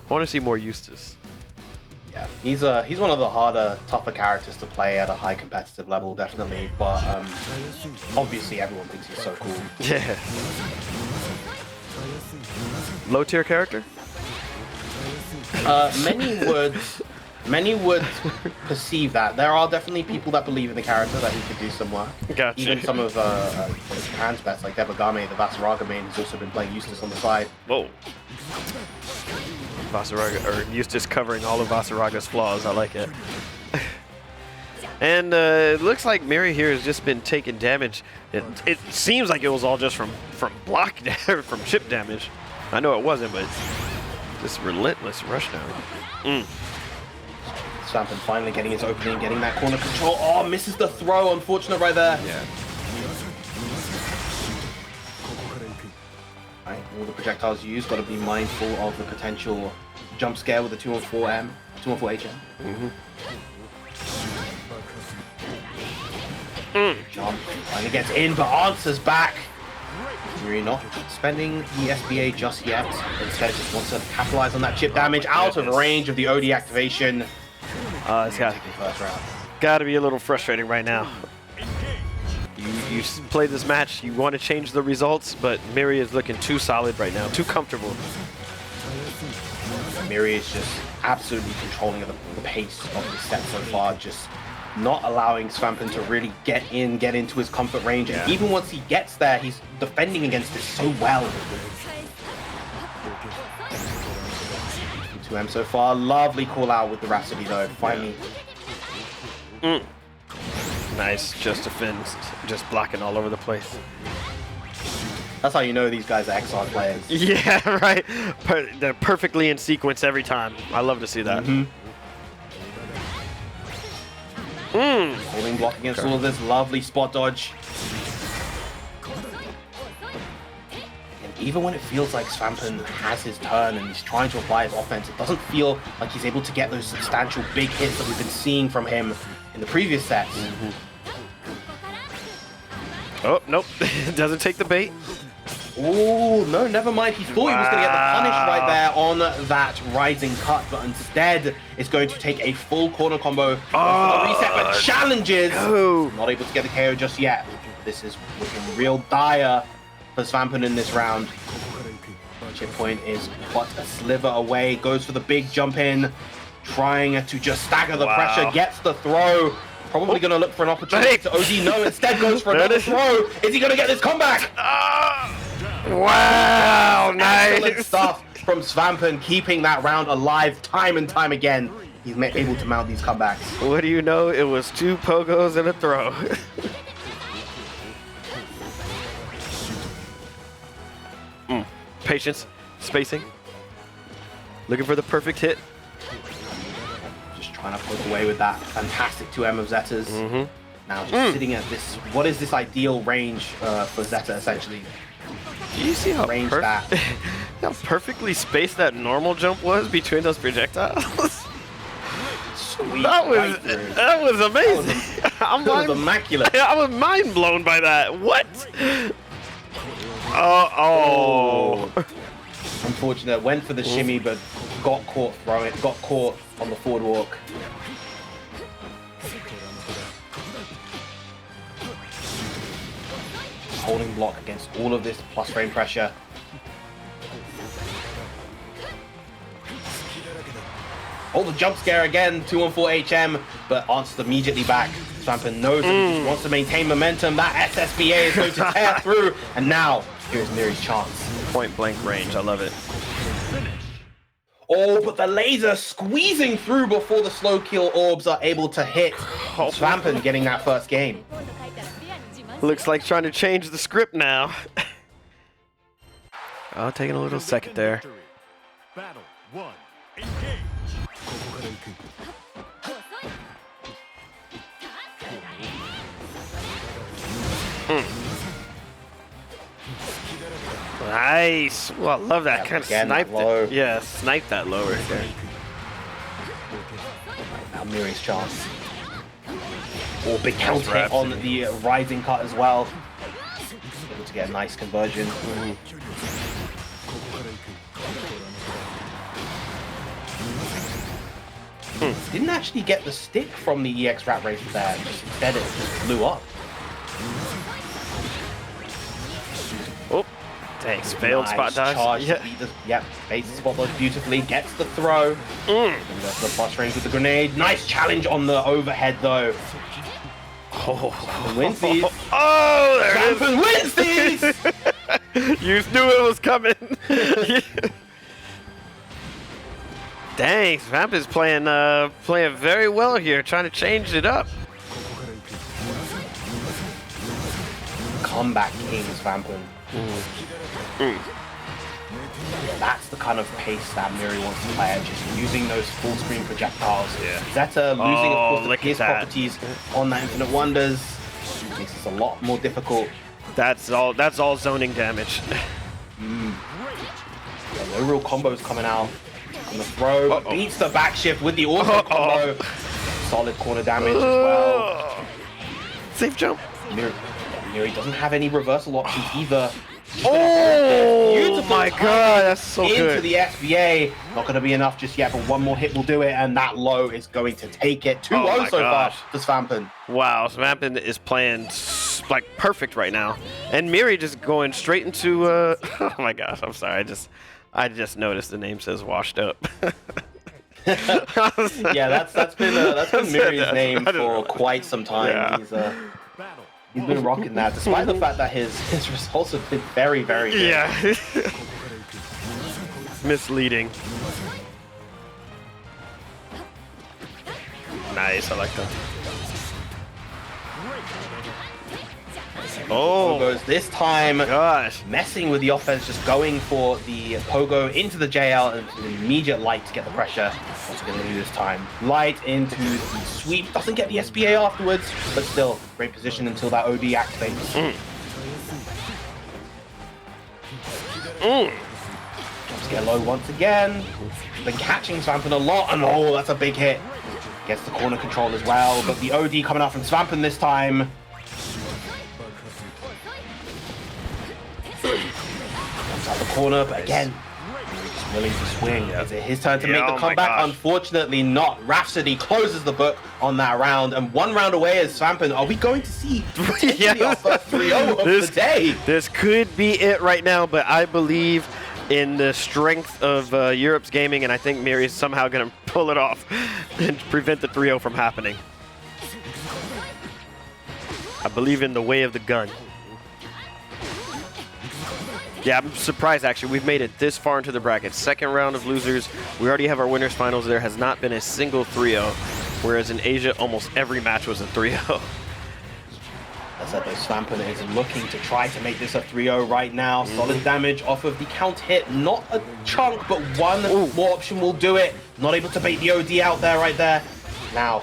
I want to see more Eustace. Yeah, he's one of the harder, tougher characters to play at a high competitive level, definitely. But obviously, everyone thinks he's so cool. Yeah. Low tier character? Many would perceive that. There are definitely people that believe in the character that he could do some work. Gotcha. Even some of Japan's best, like Devagame, the Vasaraga main, has also been playing Eustace on the side. Whoa. Vasaraga, or Eustace covering all of Vasaraga's flaws. I like it. And it looks like Miri here has just been taking damage. It seems like it was all just from block from chip damage. I know it wasn't, but just relentless rush down. Vampin finally getting his opening, getting that corner control. Oh, misses the throw. Unfortunate right there. Yeah. Right, all the projectiles used. Got to be mindful of the potential jump scare with the 214 HM. Jump finally gets in, but answers back. Miri not spending the SBA just yet. Instead, just wants to capitalize on that chip damage out of range of the OD activation. It's got to be a little frustrating right now. You played this match, you want to change the results, but Miri is looking too solid right now, too comfortable. Miri is just absolutely controlling the pace of the set so far, just not allowing Vampin to really get into his comfort range. And even once he gets there, he's defending against it so well. 2M so far. Lovely call out with the Rhapsody though, finally. Nice, just defends, just blocking all over the place. That's how you know these guys are XR players. Yeah, right. They're perfectly in sequence every time. I love to see that. Holding block against all of this. Lovely spot dodge. And even when it feels like Vampin has his turn and he's trying to apply his offense, it doesn't feel like he's able to get those substantial big hits that we've been seeing from him in the previous sets. Oh, nope. Doesn't take the bait. Oh, no, never mind. He thought he was going to get the punish right there on that rising cut, but instead it's going to take a full corner combo for the reset, but challenges. Not able to get the KO just yet. This is looking real dire for Vampin in this round. Chip point is but a sliver away. Goes for the big jump in, trying to just stagger the pressure, gets the throw. Probably going to look for an opportunity to OD. No, instead goes for another throw. Is he going to get this comeback? Wow, nice. Excellent stuff from Vampin, keeping that round alive time and time again. He's able to mount these comebacks. What do you know? It was 2 pogos and a throw. Patience, spacing. Looking for the perfect hit. Just trying to poke away with that fantastic 2M of Zeta's. Now just sitting at this, what is this ideal range for Zeta essentially? Do you see how, how perfectly spaced that normal jump was between those projectiles? Sweet. That was amazing. That was immaculate. I was mind blown by that. What? Oh. Unfortunate. Went for the shimmy, but got caught throwing. Got caught on the forward walk. Holding block against all of this plus frame pressure. Oh, the jump scare again, 214 HM, but answers immediately back. Vampin knows that he just wants to maintain momentum. That SSBA is going to tear through, and now here's Miri's chance. Point blank range, I love it. Oh, but the laser squeezing through before the slow kill orbs are able to hit. Vampin getting that first game. Looks like trying to change the script now. Oh, taking a little second there. Battle 1, engage. Nice. Well, I love that. Kind of sniped it. Yeah, sniped that low right there. Now Miri's chance. Oh, big counter hit on the rising cut as well. Able to get a nice conversion. Didn't actually get the stick from the EX Rat Race there. Instead, it just blew up. Oh, thanks. Failed spot dodge. Yep, bases spot dodge beautifully. Gets the throw. And goes to the plus range with the grenade. Nice challenge on the overhead though. Wins these. Oh, there it is. Wins these. You knew it was coming. Dang, Vampin's playing very well here, trying to change it up. Comeback kings, Vampin. That's the kind of pace that Miri wants to play at, just using those full screen projectiles. Zeta losing, of course, the pierce properties on that Infinite Wonders. Makes this a lot more difficult. That's all zoning damage. Yeah, no real combos coming out. On the throw, beats the back shift with the auto combo. Solid corner damage as well. Safe jump. Miri doesn't have any reversal options either. Oh Beautiful my timing god, that's so into good. the SBA. Not going to be enough just yet, but one more hit will do it, and that low is going to take it. 2-0 Oh my so far gosh. for Vampin. Wow, so Vampin is playing like perfect right now, and Miri just going straight into. Oh my gosh, I'm sorry. I just noticed the name says washed up. Yeah, that's been Miri's name for quite some time. Yeah. He's been rocking that, despite the fact that his results have been very, very good. Yeah. Misleading. Nice, I like that. Oh, Pogos this time gosh. messing with the offense, just going for the Pogo into the JL and an immediate light to get the pressure. What's he going to do this time? Light into the sweep, doesn't get the SBA afterwards, but still, great position until that OD activates. Jump scare low once again. Been catching Svampin a lot, and oh, that's a big hit. Gets the corner control as well, but the OD coming out from Svampin this time. Comes out the corner, but again, just willing to swing. Is it his turn to make the Oh my comeback? gosh. Unfortunately not. Rhapsody closes the book on that round, and 1 round away is Svampin. Are we going to see potentially our first 3-0 of the day? This could be it right now, but I believe in the strength of Europe's gaming, and I think Miri is somehow going to pull it off and prevent the 3-0 from happening. I believe in the way of the gun. Yeah, I'm surprised, actually. We've made it this far into the bracket. Second round of losers. We already have our winners finals. There has not been a single 3-0, whereas in Asia, almost every match was a 3-0. As I said, though, Svampin is looking to try to make this a 3-0 right now. Solid damage off of the count hit. Not a chunk, but one more option will do it. Not able to bait the OD out there right there. Now,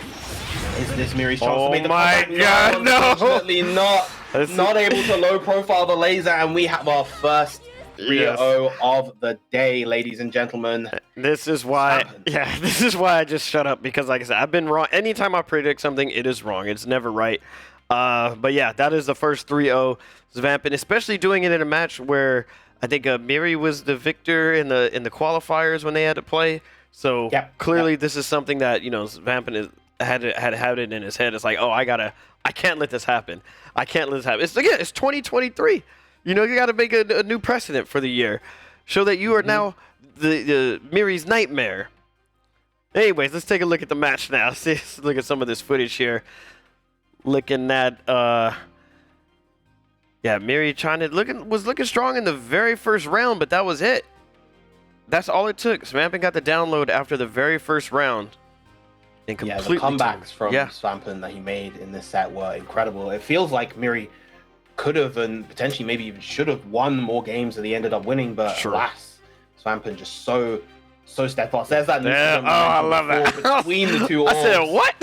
is this Miri's chance to make the comeback? God, no! Unfortunately not. Not able to low profile the laser, and we have our first 3-0 of the day, ladies and gentlemen. This is why, this is why I just shut up, because like I said, I've been wrong. Anytime I predict something, it is wrong. It's never right. But yeah, that is the first 3-0 Vampin, especially doing it in a match where I think Miri was the victor in the qualifiers when they had to play. So clearly this is something that, you know, Vampin had it in his head. It's like, oh, I can't let this happen. I can't let this happen. It's 2023. You know, you got to make a new precedent for the year. Show that you are now the Miri's nightmare. Anyways, let's take a look at the match now. Let's look at some of this footage here. Looking at, Miri was looking strong in the very first round, but that was it. That's all it took. Svampin got the download after the very first round. And Yeah, the completely comebacks from Svampin that he made in this set were incredible. It feels like Miri could have and potentially maybe even should have won more games than he ended up winning, but alas, Svampin just so steadfast. There's that. I love that. Between the two orbs. I said, what?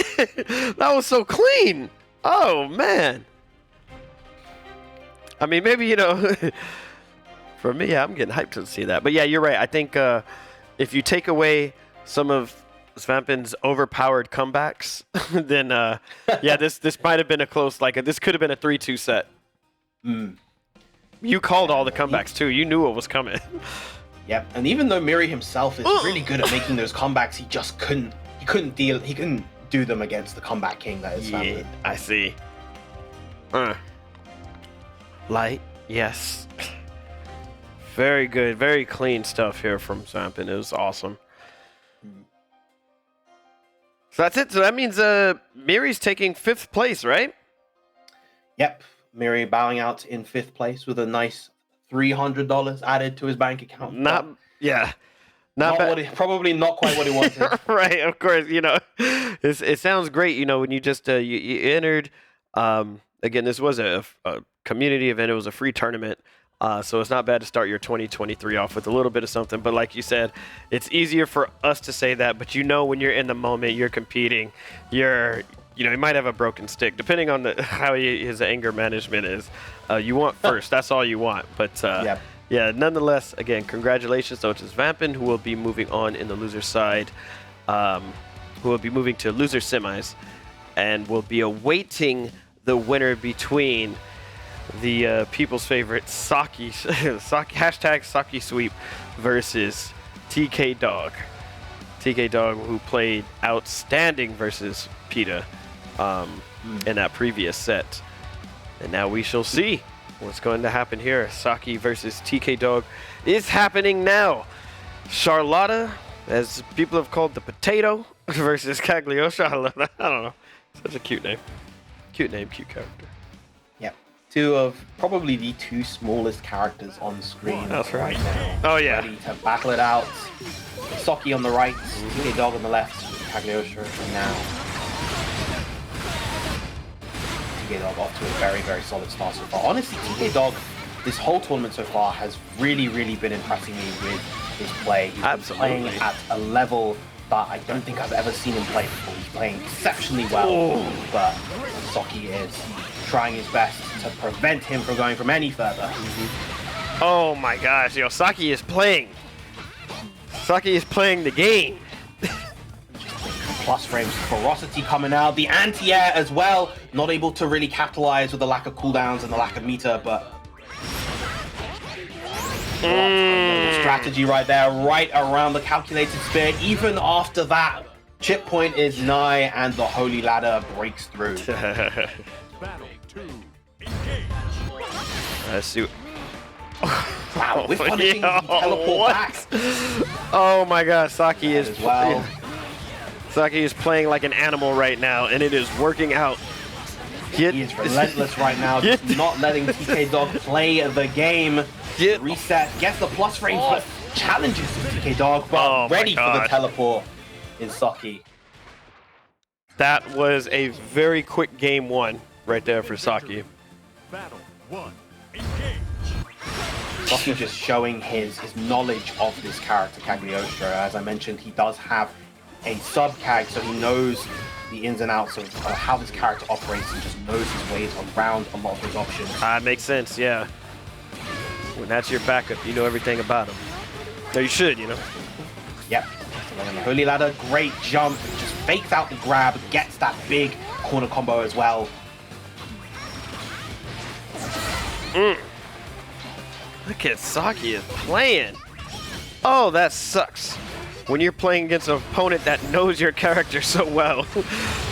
That was so clean. Oh, man. I mean, maybe, you know, for me, I'm getting hyped to see that. But yeah, you're right. I think if you take away some of Svampin's overpowered comebacks, then this might have been a close, this could have been a 3-2 set. You called all the comebacks too. You knew what was coming. Yep, and even though Miri himself is really good at making those comebacks, he just couldn't do them against the comeback king that is Svampin. Yeah, I see. Light, yes. Very good, very clean stuff here from Vampin. It was awesome. So that's it. So that means Miri's taking 5th place, right? Yep. Miri bowing out in 5th place with a nice $300 added to his bank account. Not bad. Probably not quite what he wanted. Right, of course. You know, it sounds great. You know, when you just you entered. Again, this was a community event. It was a free tournament. So it's not bad to start your 2023 off with a little bit of something. But like you said, it's easier for us to say that. But you know, when you're in the moment, you're competing, you might have a broken stick, depending on how his anger management is. You want first. That's all you want. But yeah, nonetheless, again, congratulations. So it's Vampin, who will be moving on in the loser side, who will be moving to loser semis, and will be awaiting the winner between the people's favorite Saki, hashtag Saki sweep versus TK Dog. TK Dog, who played outstanding versus PETA in that previous set. And now we shall see what's going to happen here. Saki versus TK Dog is happening now. Charlotta, as people have called the potato, versus Cagliostro. I don't know. Such a cute name. Cute name, cute character. Yep. Two of probably the two smallest characters on screen right now. Oh, yeah. Ready to battle it out. Saki on the right, TK Dog on the left, Cagliostro now. TK Dog off to a very, very solid start so far. Honestly, TK Dog, this whole tournament so far has really, really been impressing me with his play. He's been playing at a level that I don't think I've ever seen him play before. He's playing exceptionally well, but Saki is trying his best to prevent him from going from any further. Oh my gosh, yo, Saki is playing. Saki is playing the game. Plus frames, ferocity coming out, the anti-air as well. Not able to really capitalize with the lack of cooldowns and the lack of meter, but strategy right there, right around the calculated spear. Even after that, chip point is nigh and the holy ladder breaks through. Battle 2. Engage. Let's see. Wow, with punishing, he teleport back. Oh my god, Saki is well. Saki is playing like an animal right now, and it is working out. He is relentless right now, just not letting TK Dog play the game. Reset, gets the plus frames, but challenges TK Dog, but ready for the teleport is Saki. That was a very quick game one right there for Saki. Battle 1. Engage. Saki just showing his knowledge of this character, Cagliostro. As I mentioned, he does have a sub-cag, so he knows the ins and outs of how this character operates and just knows his ways around a lot of his options. Makes sense, yeah. When that's your backup, you know everything about him. No, you should, you know. Yep. Holy ladder, great jump, just fakes out the grab, gets that big corner combo as well. Look at Saki is playing. Oh, that sucks. When you're playing against an opponent that knows your character so well.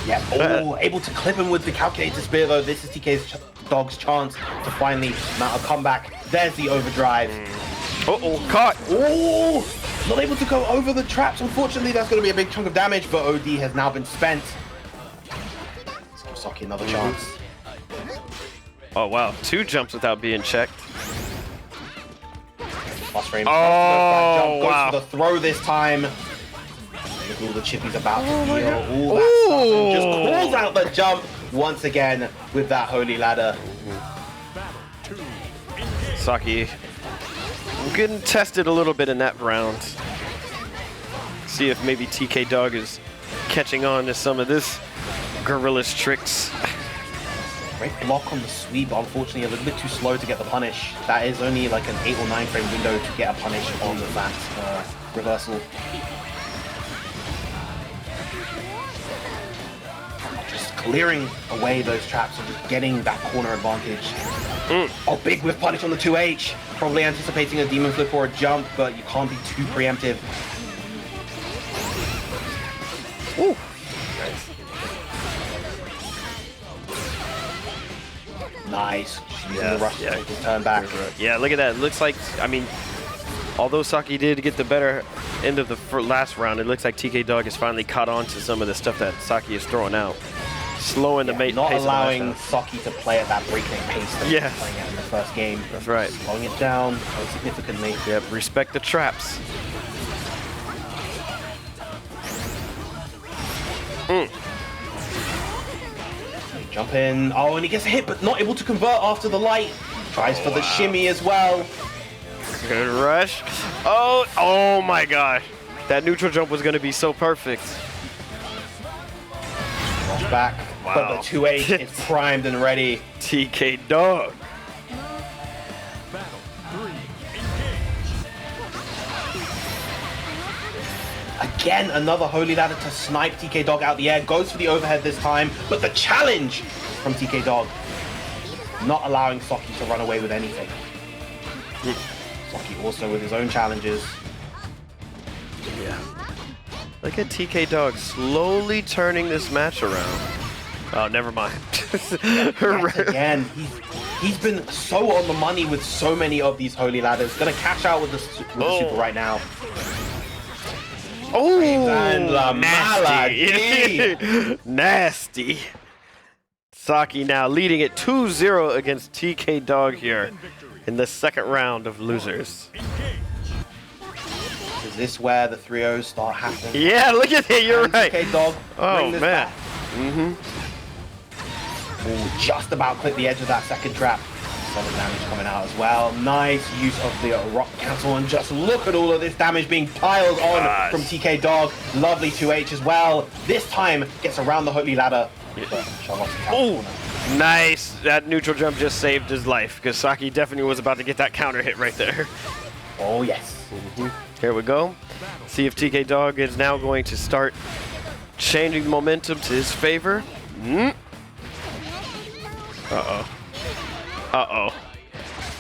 Yeah, able to clip him with the calculated spear though. This is TK Dog's chance to finally mount a comeback. There's the overdrive. Caught. Oh, not able to go over the traps. Unfortunately, that's going to be a big chunk of damage, but OD has now been spent. Let's give Saki another chance. Oh, wow. 2 jumps without being checked. Plus frame. Oh, goes wow. for the throw this time. Look at all the chippies about to deal. All that stuff. And just calls out the jump once again with that holy ladder. Saki getting tested a little bit in that round. See if maybe TK Dog is catching on to some of this gorilla's tricks. Great block on the sweep, unfortunately a little bit too slow to get the punish. That is only like an 8 or 9 frame window to get a punish on that reversal. Just clearing away those traps and just getting that corner advantage. Oh, big whiff punish on the 2H. Probably anticipating a demon flip or a jump, but you can't be too preemptive. Ooh. Nice. Yeah, the rush to take his turn back. Yeah, look at that. It looks like, I mean, although Saki did get the better end of the last round, it looks like TK Dog has finally caught on to some of the stuff that Saki is throwing out. Slowing the pace. Not allowing Saki to play at that breakneck pace that he was playing at in the first game. That's right. Slowing it down quite significantly. Yep, respect the traps. Jump in. Oh, and he gets a hit, but not able to convert after the light. Tries for the shimmy as well. Good rush. Oh my gosh. That neutral jump was going to be so perfect. Rush back. Wow. But the 2H is primed and ready. TK Dog. Battle 3. Engage. Again, another holy ladder to snipe TK Dog out the air. Goes for the overhead this time, but the challenge from TK Dog. not allowing Saki to run away with anything. Saki also with his own challenges. Yeah. Look at TK Dog slowly turning this match around. Oh, never mind. Yet again, he's been so on the money with so many of these holy ladders. Gonna cash out with the super right now. Oh, And La nasty. Nasty. Saki now leading it 2-0 against TK Dog here in the second round of losers. Is this where the 3-0s start happening? Yeah, look at it. You're right. TK Dog, Oh, bring this man. back. Mm-hmm. Ooh, just about clip the edge of that second trap. Solid damage coming out as well. Nice use of the rock cancel, and just look at all of this damage being piled on from TK Dog. Lovely 2H as well. This time gets around the holy ladder. Oh, nice. That neutral jump just saved his life because Saki definitely was about to get that counter hit right there. Oh, yes. Here we go. See if TK Dog is now going to start changing momentum to his favor. Uh-oh. Uh-oh.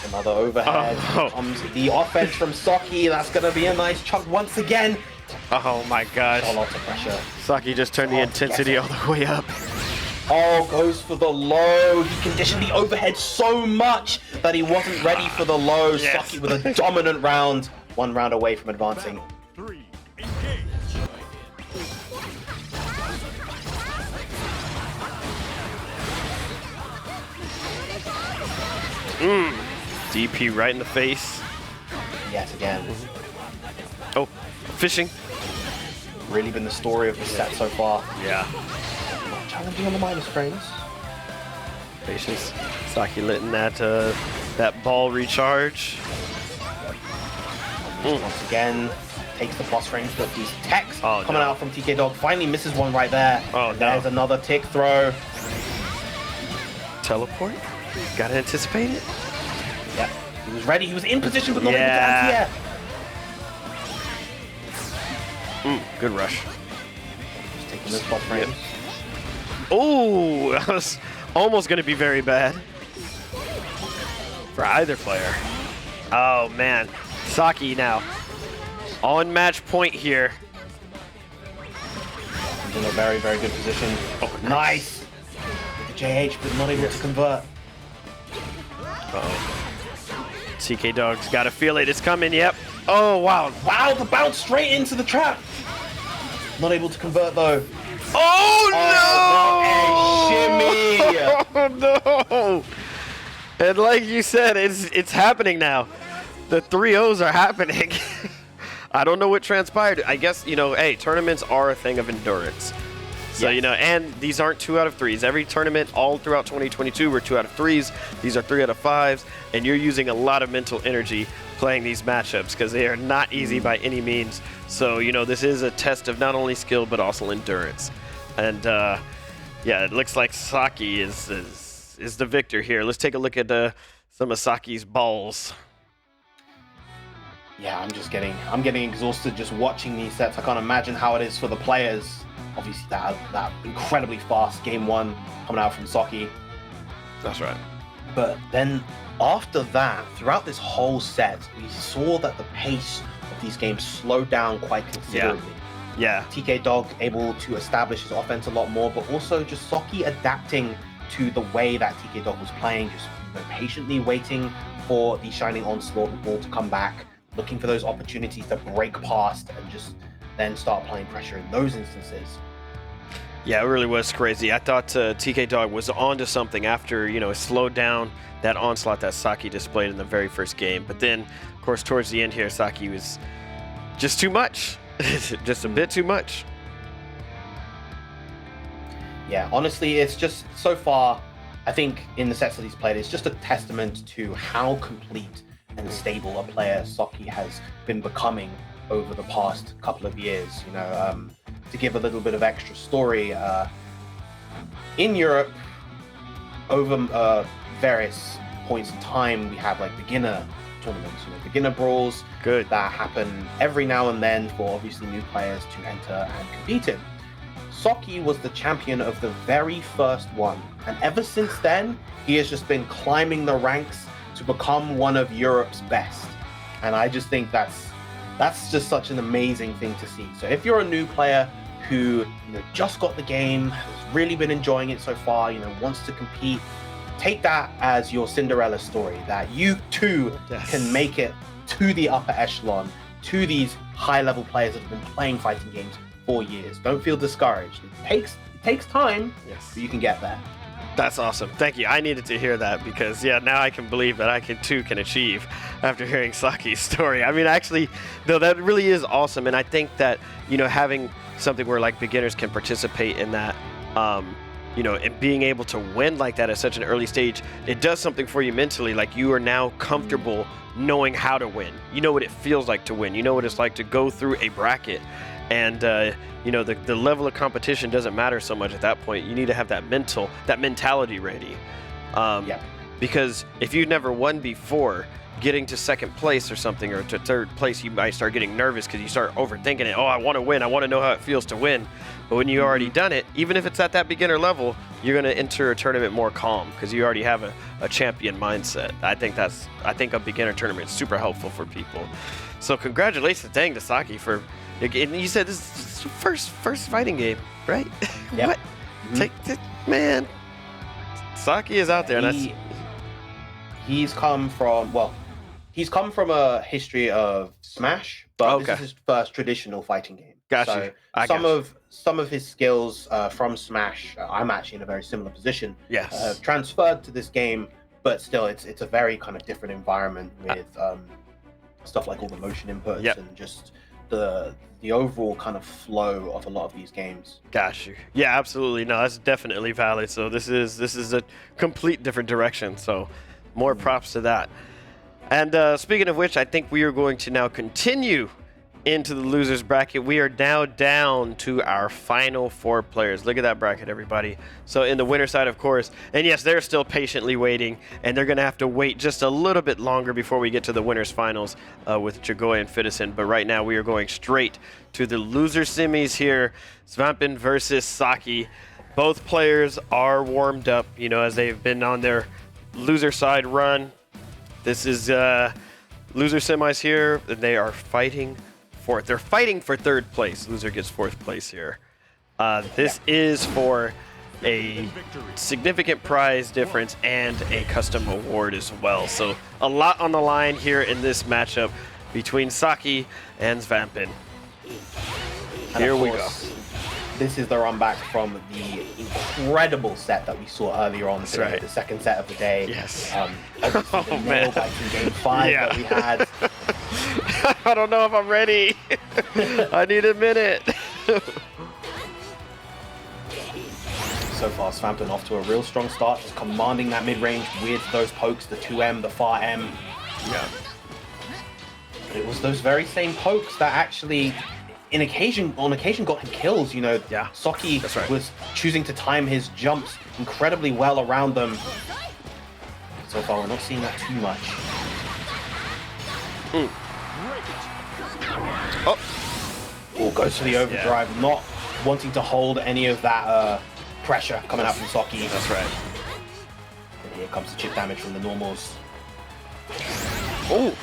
Another overhead. Comes the offense from Saki. That's going to be a nice chunk once again. Oh my gosh. A lot of pressure. Saki just turned the intensity all the way up. Oh, goes for the low. He conditioned the overhead so much that he wasn't ready for the low. Yes. Saki with a dominant round. 1 round away from advancing. 3, engage. DP right in the face. Yet again. Oh, fishing. Really been the story of the set so far. Yeah. Challenging on the minus frames. Patience. Saki letting that ball recharge. Once again, takes the plus frames, but these techs Oh, coming no. out from TK Dog. Finally misses one right there. Oh, no. There's another tick throw. Teleport. Gotta anticipate it. Yep. He was ready. He was in position, but not Yeah. able to anti-air. Good rush. Just taking those plus frames. Oh, that was almost gonna be very bad for either player. Oh man, Saki now on match point here. He's in a very, very good position. Oh, nice. With the JH, but not able to convert. Uh-oh. TK Dog's gotta feel it. It's coming. Yep. Oh wow. Wow, the bounce straight into the trap. Not able to convert though. Oh no! Oh, no! And like you said, it's happening now. The 3-0s are happening. I don't know what transpired. I guess, hey, tournaments are a thing of endurance. So, and these aren't 2 out of 3s. Every tournament all throughout 2022 were 2 out of 3s. These are 3 out of 5s. And you're using a lot of mental energy playing these matchups because they are not easy by any means. So, this is a test of not only skill but also endurance. And, yeah, it looks like Saki is the victor here. Let's take a look at some of Saki's balls. Yeah, I'm getting exhausted just watching these sets. I can't imagine how it is for the players. Obviously, that incredibly fast game 1 coming out from Saki. That's right. But then after that, throughout this whole set, we saw that the pace of these games slowed down quite considerably. Yeah. TK Dog able to establish his offense a lot more, but also just Saki adapting to the way that TK Dog was playing, just patiently waiting for the Shining Onslaught ball to come back, looking for those opportunities to break past and just then start applying pressure in those instances. Yeah, it really was crazy. I thought TK Dog was onto something after, it slowed down that onslaught that Saki displayed in the very first game. But then, of course, towards the end here, Saki was just too much. Just a bit too much. Yeah, honestly, it's just so far, I think in the sets that he's played, it's just a testament to how complete and stable a player Saki has been becoming over the past couple of years. To give a little bit of extra story, in Europe, over various points in time, we have like beginner tournaments, beginner brawls. Good. That happen every now and then for obviously new players to enter and compete in. Saki was the champion of the very first one, and ever since then, he has just been climbing the ranks to become one of Europe's best. And I just think that's just such an amazing thing to see. So if you're a new player who just got the game, has really been enjoying it so far, wants to compete, take that as your Cinderella story, that you too can make it to the upper echelon, to these high-level players that have been playing fighting games for years. Don't feel discouraged. It takes time, but you can get there. That's awesome. Thank you. I needed to hear that because, now I can believe that I can achieve after hearing Saki's story. I mean, actually, though, that really is awesome. And I think that, having something where like beginners can participate in that, and being able to win like that at such an early stage, it does something for you mentally. Like you are now comfortable knowing how to win. You know what it feels like to win. You know what it's like to go through a bracket. And, the level of competition doesn't matter so much at that point. You need to have that mentality ready. Because if you've never won before, getting to second place or something, or to third place, you might start getting nervous because you start overthinking it. Oh, I want to win. I want to know how it feels to win. But when you already done it, even if it's at that beginner level, you're going to enter a tournament more calm because you already have a champion mindset. I think a beginner tournament is super helpful for people. So congratulations, to Saki for. And you said this is first fighting game, right? Yep. What? Man, Saki is out there. He's come from a history of Smash, but this is his first traditional fighting game. Gotcha. So some of his skills from Smash, I'm actually in a very similar position. Yes. Transferred to this game, but still, it's a very kind of different environment with stuff like all the motion inputs and just the overall kind of flow of a lot of these games. Got you. Yeah, absolutely. No, that's definitely valid. So this is a complete different direction. So more props to that. And speaking of which, I think we are going to now continue into the losers bracket. We are now down to our final 4 players. Look at that bracket, everybody. So in the winner side, of course, and yes, they're still patiently waiting, and they're going to have to wait just a little bit longer before we get to the winners finals with Dragoy and Fitison. But right now we are going straight to the loser semis here. Vampin versus Saki. Both players are warmed up, as they've been on their loser side run. This is loser semis here, and they are fighting for third place. Loser gets 4th place here. This is for a significant prize difference and a custom award as well. So a lot on the line here in this matchup between Saki and Vampin. Here we go. This is the run back from the incredible set that we saw earlier on today, the second set of the day. Yes. Obviously the nail-biting game 5 that we had. I don't know if I'm ready. I need a minute. So far, Vampin off to a real strong start, just commanding that mid-range with those pokes, the 2M, the far M. Yeah. But it was those very same pokes that actually, on occasion got him kills. Saki was choosing to time his jumps incredibly well around them. So far, we're not seeing that too much. Oh, goes for the overdrive, not wanting to hold any of that pressure coming out from Saki. That's right. And here comes the chip damage from the normals. Oh,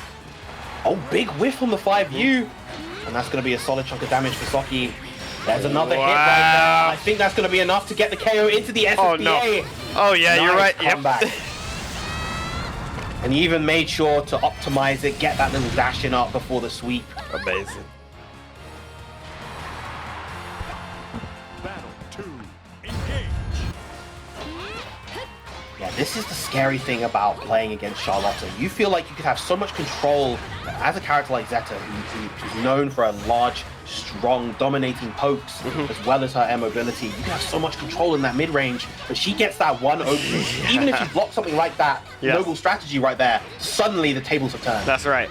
big whiff on the 5U. And that's going to be a solid chunk of damage for Saki. There's another hit right there. I think that's going to be enough to get the KO into the SSBA. Oh, no. Oh, yeah, nice you're right. Comeback. Yep. And he even made sure to optimize it, get that little dash in up before the sweep. Amazing. Battle 2, engage. Yeah, this is the scary thing about playing against Charlotta. You feel like you could have so much control as a character like Zeta, who's known for a large, strong, dominating pokes, as well as her air mobility. You can have so much control in that mid-range, but she gets that one opening. Even if you block something like that, noble strategy right there, suddenly the tables have turned. That's right.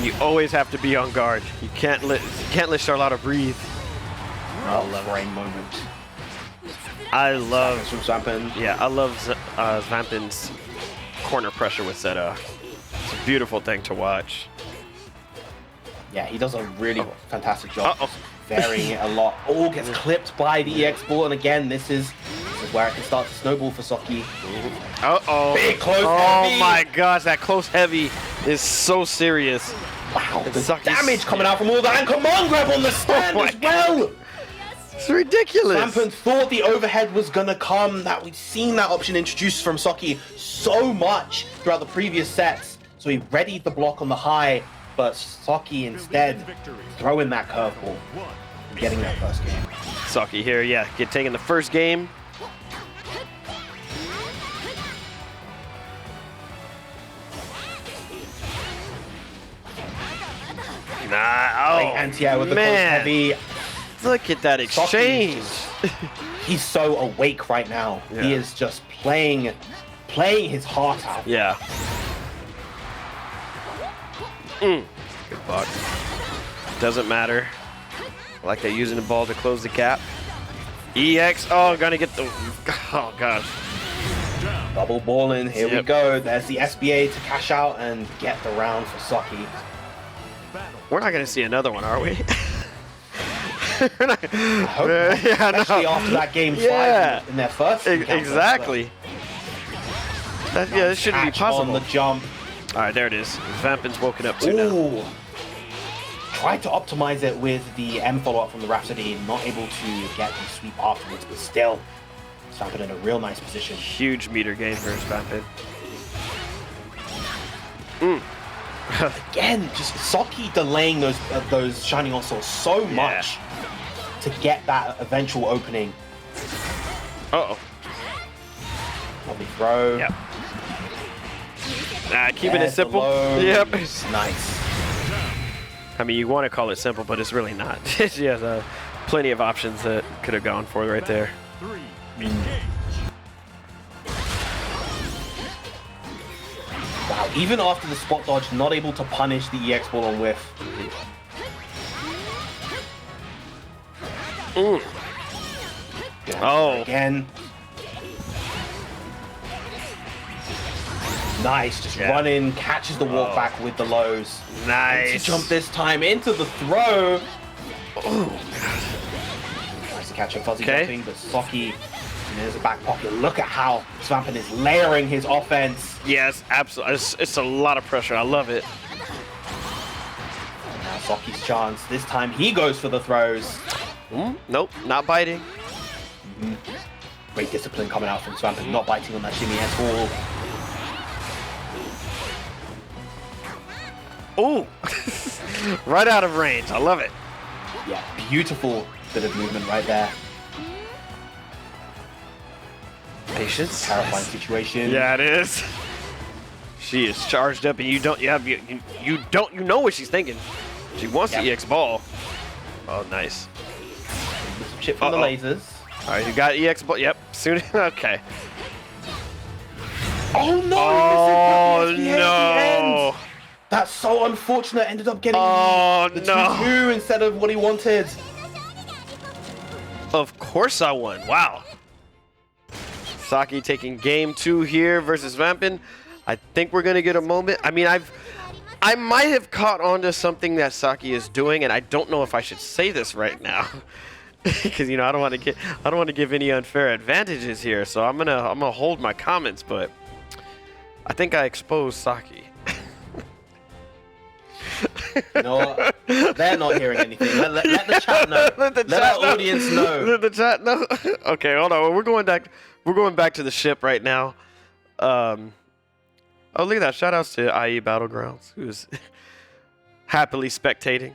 You always have to be on guard. You can't let Charlotta breathe. Brain moment. I love Vampin. Yeah, I love Vampin's corner pressure with Zeta. It's a beautiful thing to watch. Yeah, he does a really fantastic job varying it a lot. Oh, gets clipped by the EX ball, and again, this is where it can start to snowball for Saki. Uh-oh. Big close Oh heavy. my gosh, that close heavy is so serious. Wow, the Saki's- damage coming out from all that, and command grab on the stand my as well. It's ridiculous. Vampin thought the overhead was gonna come, that we've seen that option introduced from Saki so much throughout the previous sets. So he readied the block on the high, but Saki instead throwing that curveball and getting that first game. Saki here, yeah, taking the first game. Nah, Great anti-air with the close man. heavy. Look at that exchange. He's so awake right now. Yeah. He is just playing his heart out. Yeah. Good block. Doesn't matter. I like that using the ball to close the gap. EX, oh, gonna get the, oh gosh. Double balling, here we Yep. go. There's the SBA to cash out and get the round for Saki. We're not gonna see another one, are we? We're not- I hope not, yeah, especially no. after that game 5 Yeah. in their first encounter. Exactly. That, yeah, this shouldn't be Catch on possible. the jump. All right, there it is. Vampin's woken up too now. Ooh. Tried to optimize it with the M follow-up from the Rhapsody, not able to get the sweep afterwards, but still Vampin in a real nice position. Huge meter gain for Vampin. Again, just Saki delaying those Shining Oscils so much to get that eventual opening. Uh-oh. Lovely throw. Yep. Keeping it There's the simple. low. Yep. Nice. I mean, you want to call it simple, but it's really not. She has plenty of options that could have gone for right there. 3, engage. Wow, even after the spot dodge, not able to punish the EX ball on whiff. Oh. Again. Nice, just Yeah. run in, catches the walk back with the lows. Nice. To jump this time into the throw. Nice to catch a fuzzy Okay. jumping, but Saki, there's a back pocket. Look at how Vampin is layering his offense. Yes, absolutely. It's a lot of pressure. I love it. Now Saki's chance. This time he goes for the throws. Nope, not biting. Great discipline coming out from Vampin, not biting on that shimmy at all. Ooh, right out of range. I love it. Yeah, beautiful bit of movement right there. Patience. Terrifying situation. Yeah, it is. She is charged up, and you don't. You have you don't. You know what she's thinking. She wants the EX ball. Oh, nice. Some chip from the lasers. All right, you got EX ball. Yep. Soon. Okay. Oh no! Oh This is the SBA at the end. no. That's so unfortunate. Ended up getting Oh the no. 2-2 instead of what he wanted. Of course I won. Wow. Saki taking game 2 here versus Vampin. I think we're gonna get a moment. I mean, I might have caught on to something that Saki is doing, and I don't know if I should say this right now, because I don't want to give any unfair advantages here. So I'm gonna hold my comments, but I think I exposed Saki. You know what? They're not hearing anything. Let the chat know. Let our audience know. Let the chat know. Okay, hold on. We're going back. We're going back to the ship right now. Oh, look at that! Shout outs to IE Battlegrounds, who's happily spectating.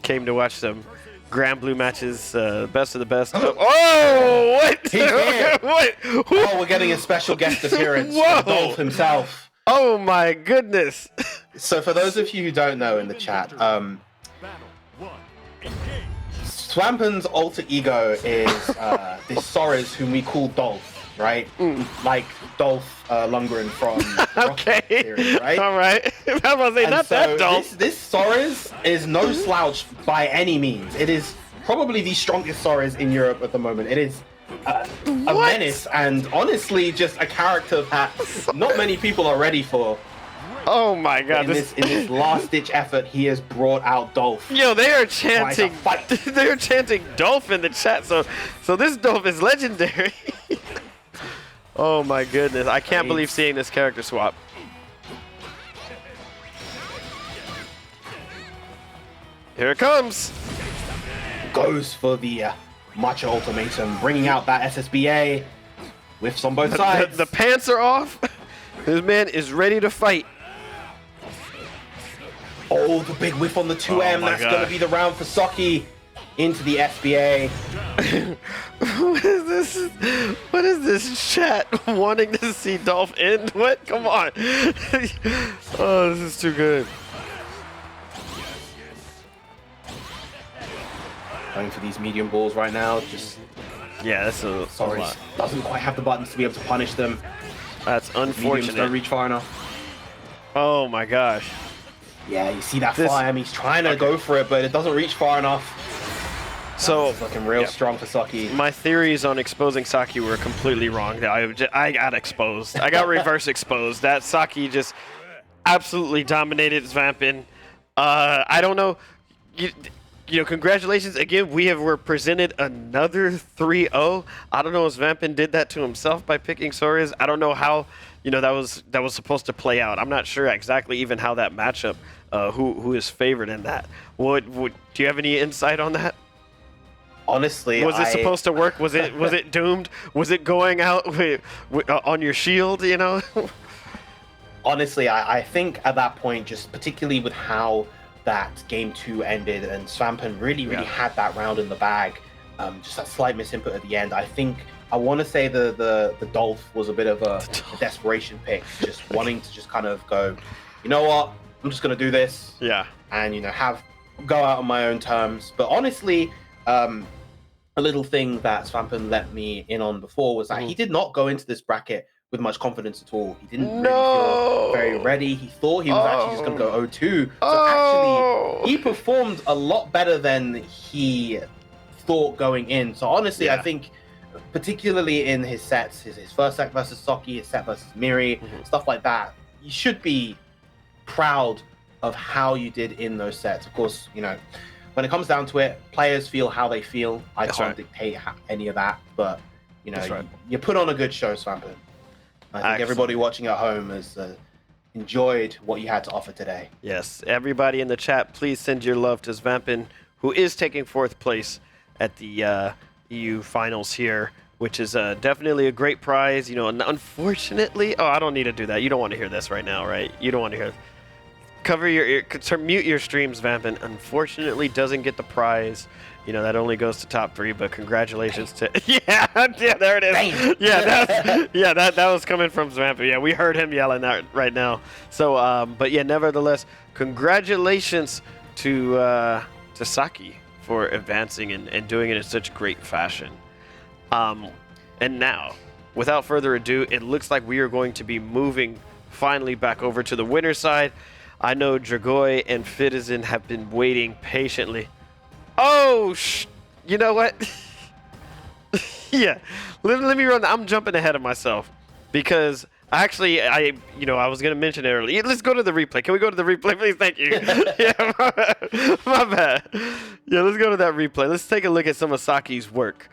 Came to watch some Granblue matches, best of the best. Oh, what? He's here. What? Oh, we're getting a special guest appearance Whoa. from Dolph himself. Oh my goodness! So for those of you who don't know in the chat, Battle 1, engage. Swampin's alter ego is this Sora's whom we call Dolph, right? Like Dolph Lundgren from the Rocky Okay. series, right? All right. I was about to say, And not so that dull. this Sora's is no slouch by any means. It is probably the strongest Sora's in Europe at the moment. It is a What? menace and honestly just a character that not many people are ready for. Oh my God! In this last-ditch effort, he has brought out Dolph. Yo, they are Tries to chanting. fight. They are chanting Dolph in the chat. So this Dolph is legendary. Oh my goodness! I can't believe seeing this character swap. Here it comes. Goes for the Matcha Ultimatum, bringing out that SSBA whiffs on both sides. The pants are off. This man is ready to fight. Oh, the big whiff on the 2M. Oh my That's going to gosh. be the round for Saki into the SBA. What is this? What is this chat wanting to see Dolph end? What? Come on. Oh, this is too good. Going for these medium balls right now. Just Yeah, that's a sorry, lot. doesn't quite have the buttons to be able to punish them. That's Mediums don't unfortunate. reach far enough. Oh my gosh. Yeah, you see that This- fire. He's trying to go for it, but it doesn't reach far enough. So It's looking real yeah. strong for Saki. my theories on exposing Saki were completely wrong. I got exposed. I got reverse exposed. That Saki just absolutely dominated Vampin. I don't know. You know, congratulations again. We're presented another 3-0. I don't know if Vampin did that to himself by picking Soares. I don't know how. You know, that was supposed to play out. I'm not sure exactly even how that matchup. Who is favored in that? Do you have any insight on that? Honestly, Was it supposed to work? Was it doomed? Was it going out on your shield? You know. Honestly, I think at that point, just particularly with how that game 2 ended and Svampin really had that round in the bag, just that slight misinput at the end. I want to say the Dolph was a bit of a desperation pick, just wanting to just kind of go, you know what, I'm just gonna do this, and you know go out on my own terms. But honestly, a little thing that Svampin let me in on before was that he did not go into this bracket with much confidence at all. He didn't really feel very ready. He thought he was actually just going to go 0-2. So actually, he performed a lot better than he thought going in. So honestly, I think, particularly in his sets, his first set versus Saki, his set versus Miri, stuff like that, you should be proud of how you did in those sets. Of course, you know, when it comes down to it, players feel how they feel. I can't dictate any of that, but you know, you put on a good show, Svampin. I think everybody watching at home has enjoyed what you had to offer today. Yes, everybody in the chat, please send your love to Vampin, who is taking 4th place at the EU finals here, which is definitely a great prize. You know, and unfortunately, I don't need to do that. You don't want to hear this right now, right? You don't want to hear. Cover your ear, mute your streams, Vampin. Unfortunately, doesn't get the prize. You know, that only goes to top 3, but congratulations to yeah, there it is. Yeah, that was coming from Vampin. Yeah, we heard him yelling that right now. So, but yeah, nevertheless, congratulations to Saki for advancing and doing it in such great fashion. And now, without further ado, it looks like we are going to be moving finally back over to the winner's side. I know Dragoy and Fitizen have been waiting patiently. Oh, you know what? Yeah, let me run. I'm jumping ahead of myself because actually, I was going to mention it earlier. Let's go to the replay. Can we go to the replay, please? Thank you. Yeah, my bad. Yeah, let's go to that replay. Let's take a look at some of Saki's work.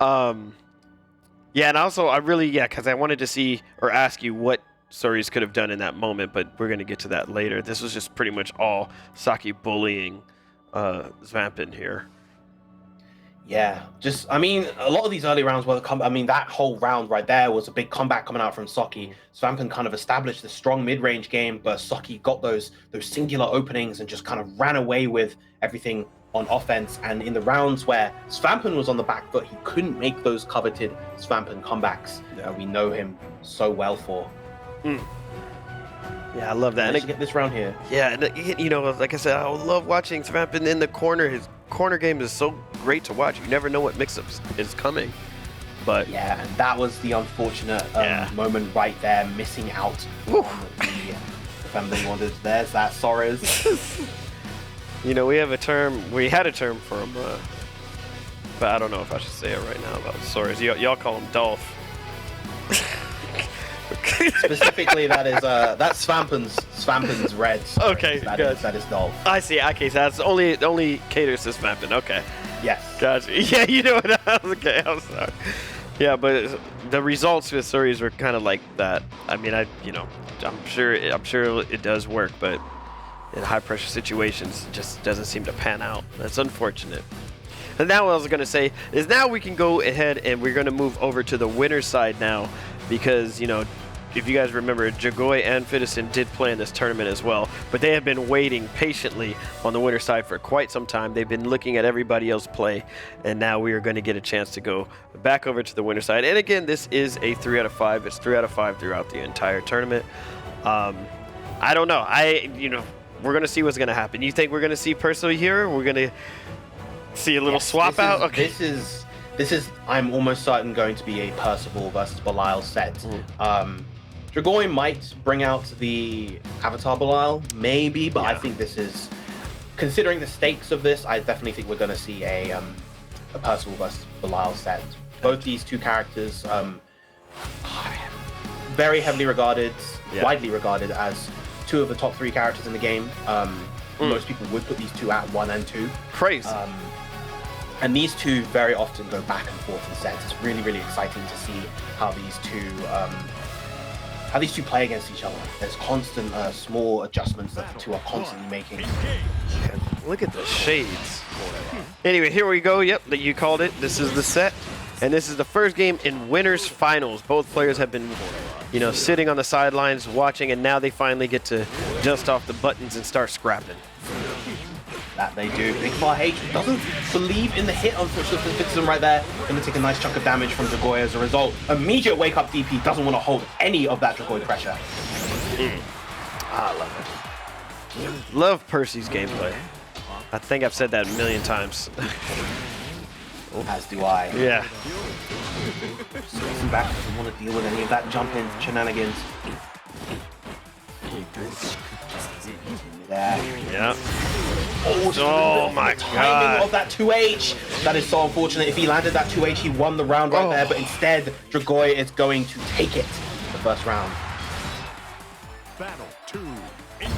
Yeah, and also because I wanted to see or ask you what Soares could have done in that moment, but we're going to get to that later. This was just pretty much all Saki bullying Vampin here. Yeah, just, I mean, a lot of these early rounds were, that whole round right there was a big comeback coming out from Saki. Svampin kind of established this strong mid-range game, but Saki got those singular openings and just kind of ran away with everything on offense. And in the rounds where Svampin was on the back foot, he couldn't make those coveted Svampin comebacks that we know him so well for. Yeah, I love that. And to get this round here. Yeah, and you know, like I said, I love watching Vampin in the corner. His corner game is so great to watch. You never know what mix-ups is coming. But yeah, and that was the unfortunate moment right there, missing out on the family he wanted. There's that Soares. You know, we had a term for him, but I don't know if I should say it right now about Soares. Y'all call him Dolph. Specifically, that's Vampin's red. So Okay, that good. that is Dolph. I see. Okay, so that's only caters to Vampin. Okay. Yes. Gotcha. Yeah, you know what? Okay, I'm sorry. Yeah, but the results with series were kind of like that. I mean, I'm sure it does work, but in high pressure situations, it just doesn't seem to pan out. That's unfortunate. And now what I was gonna say is now we can go ahead and we're gonna move over to the winner's side now, because if you guys remember, Dragoy and Fitison did play in this tournament as well, but they have been waiting patiently on the winner's side for quite some time. They've been looking at everybody else play, and now we are going to get a chance to go back over to the winner's side. And again, this is a 3 out of 5. It's 3 out of 5 throughout the entire tournament. I don't know. We're going to see what's going to happen. You think we're going to see Perso here? We're going to see a little swap out? Okay. This is I'm almost certain going to be a Percival versus Belial set. Dragoy might bring out the Avatar Belial, maybe, but I think this is, considering the stakes of this, I definitely think we're going to see a Percival versus Belial set. Both these two characters, very heavily regarded, widely regarded as two of the top 3 characters in the game. Most people would put these two at 1 and 2. Crazy. And these two very often go back and forth in sets. It's really, really exciting to see how these two play against each other. There's constant small adjustments that the two are constantly making. Look at the shades. Anyway, here we go. Yep, you called it. This is the set. And this is the first game in winners finals. Both players have been, sitting on the sidelines watching, and now they finally get to dust off the buttons and start scrapping. That they do. Big Bar H doesn't believe in the hit, unfortunately, for Fitison right there. Going to take a nice chunk of damage from Dragoy as a result. Immediate wake up DP doesn't want to hold any of that Dragoy pressure. I love it. Love Percy's gameplay. I think I've said that a million times. As do I. Yeah. Switching back, doesn't want to deal with any of that jump-in shenanigans. There. Yeah. Oh my timing god. of that 2H. That is so unfortunate. If he landed that 2H, he won the round right there, but instead, Dragoy is going to take it the first round. Battle 2. Engage.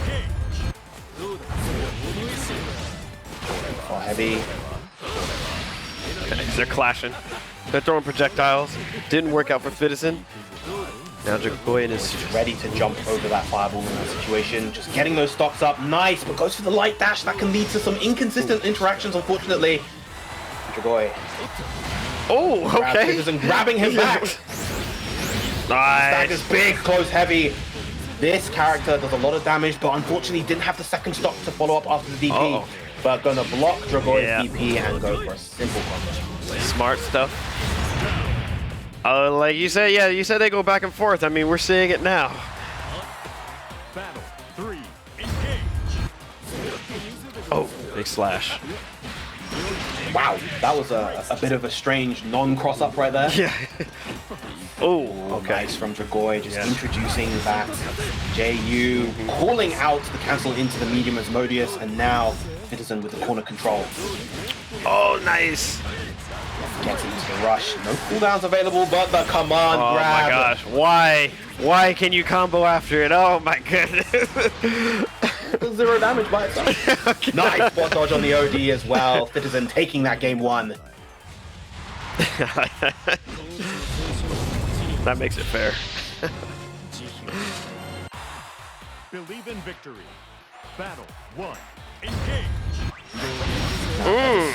Oh, heavy. Okay, they're clashing. They're throwing projectiles. Didn't work out for Fitison. Now Dragoy is ready to jump over that fireball in that situation. Just getting those stocks up. Nice, but goes for the light dash. That can lead to some inconsistent interactions, unfortunately. Dragoy. Oh, okay. And grabbing him back. Nice. Stagger's big, close, heavy. This character does a lot of damage, but unfortunately didn't have the second stock to follow up after the DP. But gonna block Dragoy's DP and go for a simple combo. Smart stuff. Like you said, you said they go back and forth. I mean, we're seeing it now. Battle 3. Engage. Oh, big slash. Wow, that was a bit of a strange non-cross up right there. Yeah. Oh, okay. Nice from Dragoy, just introducing that JU, calling out the cancel into the medium Asmodeus, and now Fitison with the corner control. Oh, nice. Gets into the rush. No cooldowns available, but the command grab. Oh my gosh, why? Why can you combo after it? Oh my goodness. 0 damage by itself. Okay. Nice spot dodge on the OD as well. Fitison taking that game 1. That makes it fair. Believe in victory. Battle 1. Engage.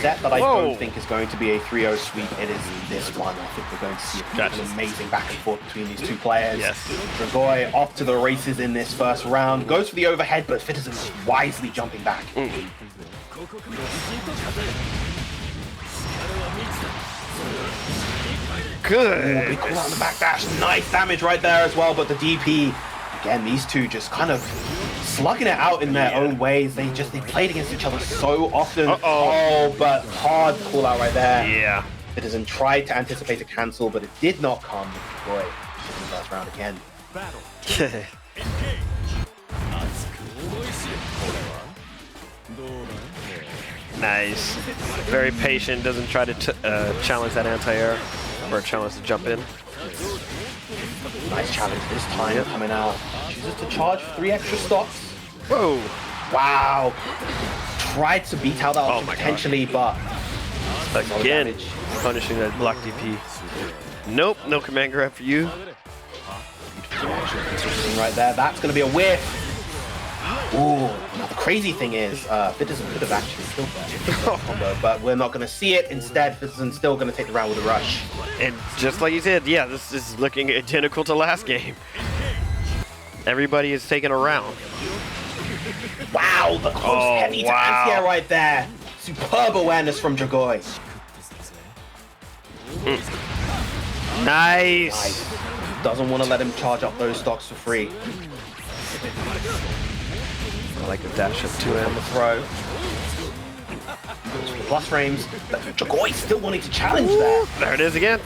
Set that I don't think is going to be a 3-0 sweep. It is this one. I think we're going to see an amazing back and forth between these two players. Yes. Dragoy off to the races in this first round. Goes for the overhead, but Fitison wisely jumping back. Good. Big call out on the backdash. Nice damage right there as well, but the DP, again, these two just kind of slugging it out in their own ways. They played against each other so often. Oh, but hard call out right there. Yeah. Fitison tried to anticipate a cancel, but it did not come. Boy, in the first round again. Battle. Nice. Very patient. Doesn't try to challenge that anti-air or challenge to jump in. Nice challenge this time coming out. Chooses to charge 3 extra stocks. Whoa. Wow. Tried to beat out that option potentially, but Again, punishing that block DP. Nope, no command grab for you. Right there, that's going to be a whiff. Ooh, now the crazy thing is, Fitterson could have actually killed that combo, but we're not going to see it. Instead, Fitterson's still going to take the round with a rush. And just like you said, yeah, this is looking identical to last game. Everybody is taking a round. Wow, the close heavy to anti-air right there. Superb awareness from Dragoy. Nice. Doesn't want to let him charge up those stocks for free. I like the dash up 2 and The throw. Goes for the plus frames. Dragoy still wanting to challenge there. There it is again.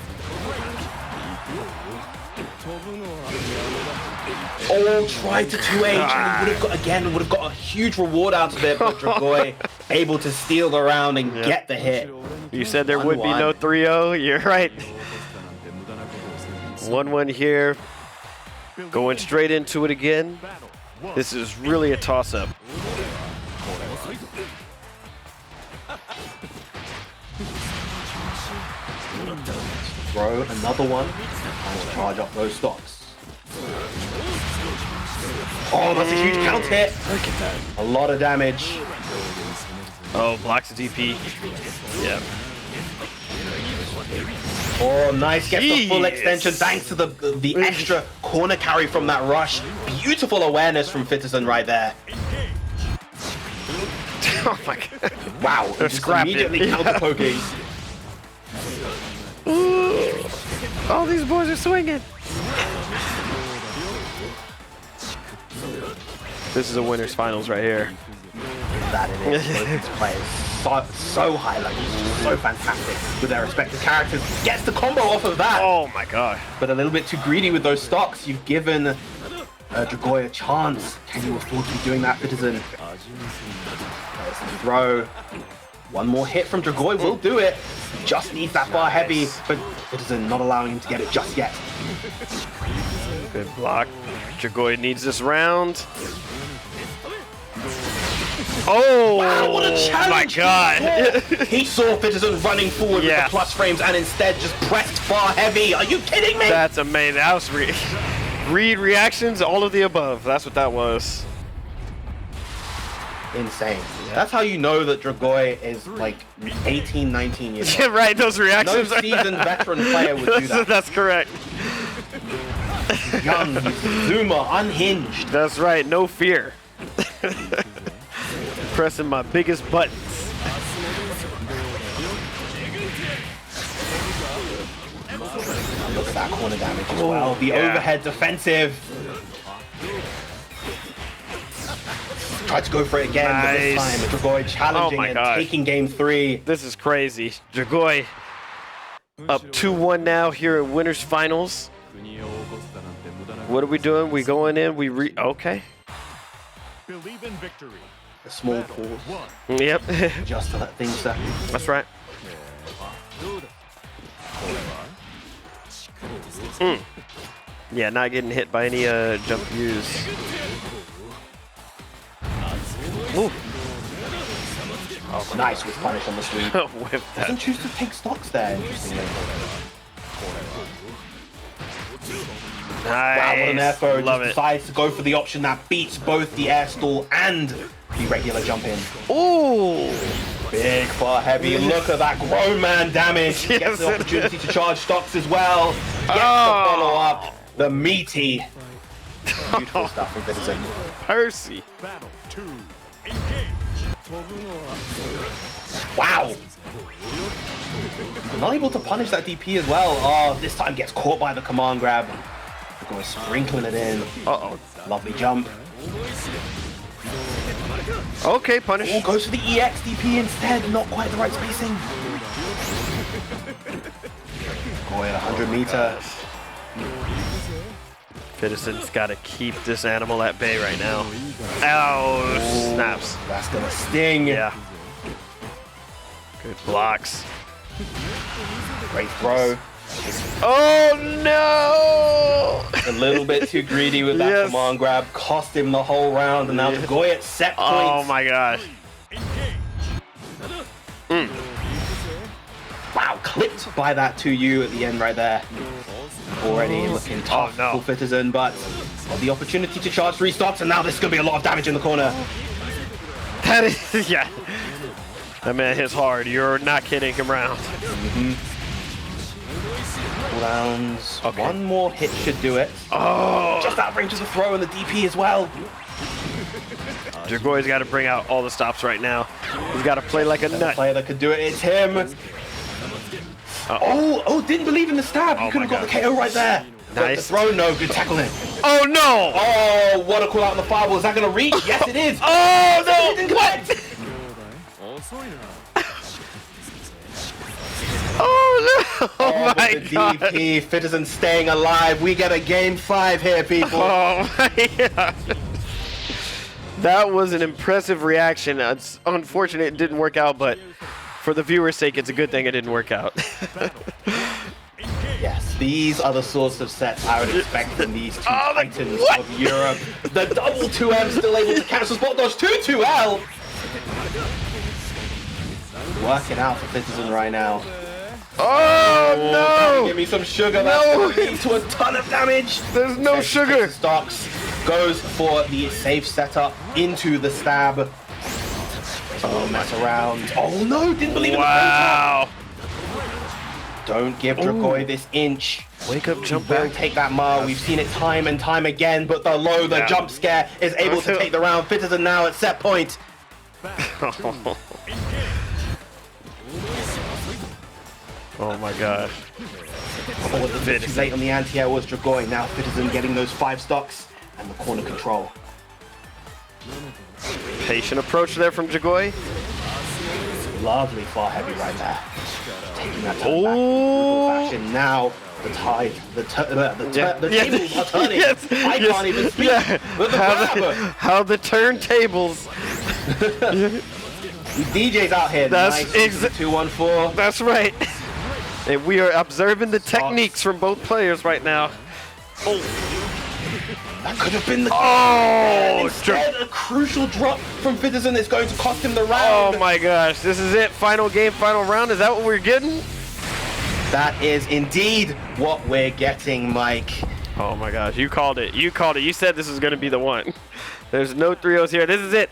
Oh, tried to 2H and he would have got a huge reward out of it, but Dragoy able to steal the round and get the hit. You said there would be no 3-0. You're right. 1-1 here. Going straight into it again. This is really a toss-up. Throw another one and charge up those stocks. Oh, that's a huge count hit. Look at that. A lot of damage. Oh, blocks the DP. Yeah. Oh, nice. Gets the full extension thanks to the extra corner carry from that rush. Beautiful awareness from Fitterson right there. Oh my god. Wow. They're Just scrapping. immediately counter poking. All these boys are swinging. This is a winner's finals right here. That it is. Both these players so high level, so fantastic with their respective characters. Gets the combo off of that. Oh my god. But a little bit too greedy with those stocks. You've given Dragoy a chance. Can you afford to be doing that, Fitterson? There's the throw. One more hit from Dragoy will do it. Just needs that bar heavy, but Fitterson not allowing him to get it just yet. Good block. Dragoy needs this round. Oh, wow, what a challenge! My god. He saw Fitterson running forward with the plus frames and instead just pressed far heavy. Are you kidding me? That's amazing. That was read reactions, all of the above. That's what that was. Insane. Yeah. That's how you know that Dragoy is like 18, 19 years old. Yeah, right, those reactions. No seasoned veteran player would do that. That's correct. Young, zoomer, unhinged. That's right, no fear. Pressing my biggest buttons. Look at that corner damage as well. The overhead defensive. Tried to go for it again, but this time Dragoy challenging and taking game 3. This is crazy. Dragoy up 2-1 now here at winners finals. What are we doing? We going in? Okay. Believe in victory. A small pause. Yep. Just to let things settle. That's right. Yeah, not getting hit by any jump views. Ooh. Oh, nice with punish on the sweep. Doesn't choose to take stocks there, interestingly. Nice. Wow, what an air throw. Love Just it. decides to go for the option that beats both the air stall and the regular jump in. Ooh. Big far heavy. Look at that grown man damage. Gets the opportunity to charge stocks as well. Gets the follow up. The meaty. Beautiful stuff from Vincent. Percy. Battle 2. Engage. Wow. Not able to punish that DP as well. Oh, this time gets caught by the command grab. Dragoy sprinkling it in. Uh-oh. Lovely jump. Okay, punish. Oh, goes for the EX DP instead. Not quite the right spacing. Dragoy at 100 meter. Fitterson's got to keep this animal at bay right now. Ow, snaps. That's gonna sting. Yeah. Good blocks. Great throw. Oh no! A little bit too greedy with that Yes. command grab, cost him the whole round, and now Dragoy at set point. Oh my gosh. Wow, clipped by that 2U at the end right there. Already looking tough no. for Citizen, but got the opportunity to charge 3 stocks, and now this is going to be a lot of damage in the corner. That is, yeah. That man hits hard. You're not kidding him around. Rounds. One more hit should do it. Oh! Just out of range of the throw and the DP as well. Dragoy's got to bring out all the stops right now. He's got to play like a The nut. player that could do it, it's him. Oh, didn't believe in the stab. You could have got the KO right there. But the Nice. throw, no, good tackling. Oh no! Oh, what a call out on the fireball. Is that going to reach? Yes, it is. Oh It didn't no! connect. What? Oh no! Oh But my the god! DP, Citizen staying alive. We get a game 5 here, people. Oh my god! That was an impressive reaction. It's unfortunate it didn't work out, but for the viewer's sake, it's a good thing it didn't work out. Yes, these are the sorts of sets I would expect from these two Oh, titans what? of Europe. The double 2M still able to cancel spot dodge 2-2L. Working out for Citizen right now. Oh Give no! me some sugar. No. That's going to lead to a ton of damage. There's no sugar. Stocks goes for the safe setup into the stab. Oh, mess around. Oh no, didn't believe in the Wow! Don't give Dragoy this inch. Wake up, jump Don't back. take that Ma. We've seen it time and time again, but the low, the Yeah. jump scare is able to take the round. Citizen now at set point. Oh my gosh. Oh, a little bit too late on the anti-air was Dragoy. Now Citizen getting those 5 stocks and the corner control. Patient approach there from Dragoy. Lovely far heavy right there. Taking that turn Oh. back in fashion. Now the tide, the Yeah. tables are turning. Yes. I Yes. can't even speak. Yeah. With the How the turntables. DJ's out here. That's Nice. 2-1-4. That's right. And we are observing the techniques from both players right now. That could have been the Oh, instead a crucial drop from Citizen is going to cost him the Oh round. my gosh, this is it. Final game, final round. Is that what we're getting? That is indeed what we're getting, Mike. Oh my gosh, you called it. You called it. You said this was going to be the one. There's no 3-0s here. This is it.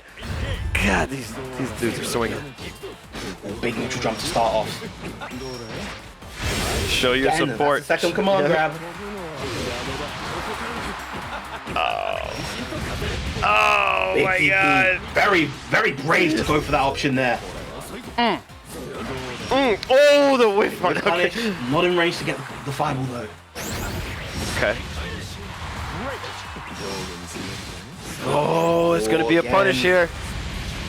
God, these dudes are swinging. Big neutral jump to start off. Show your Again, support. that's the second command grab. Oh Big my DP. god. Very, very brave to go for that option there. Oh, the whiff. Good Okay. punish, not in range to get the fireball though. Okay. Oh, it's going to be a Again. punish here.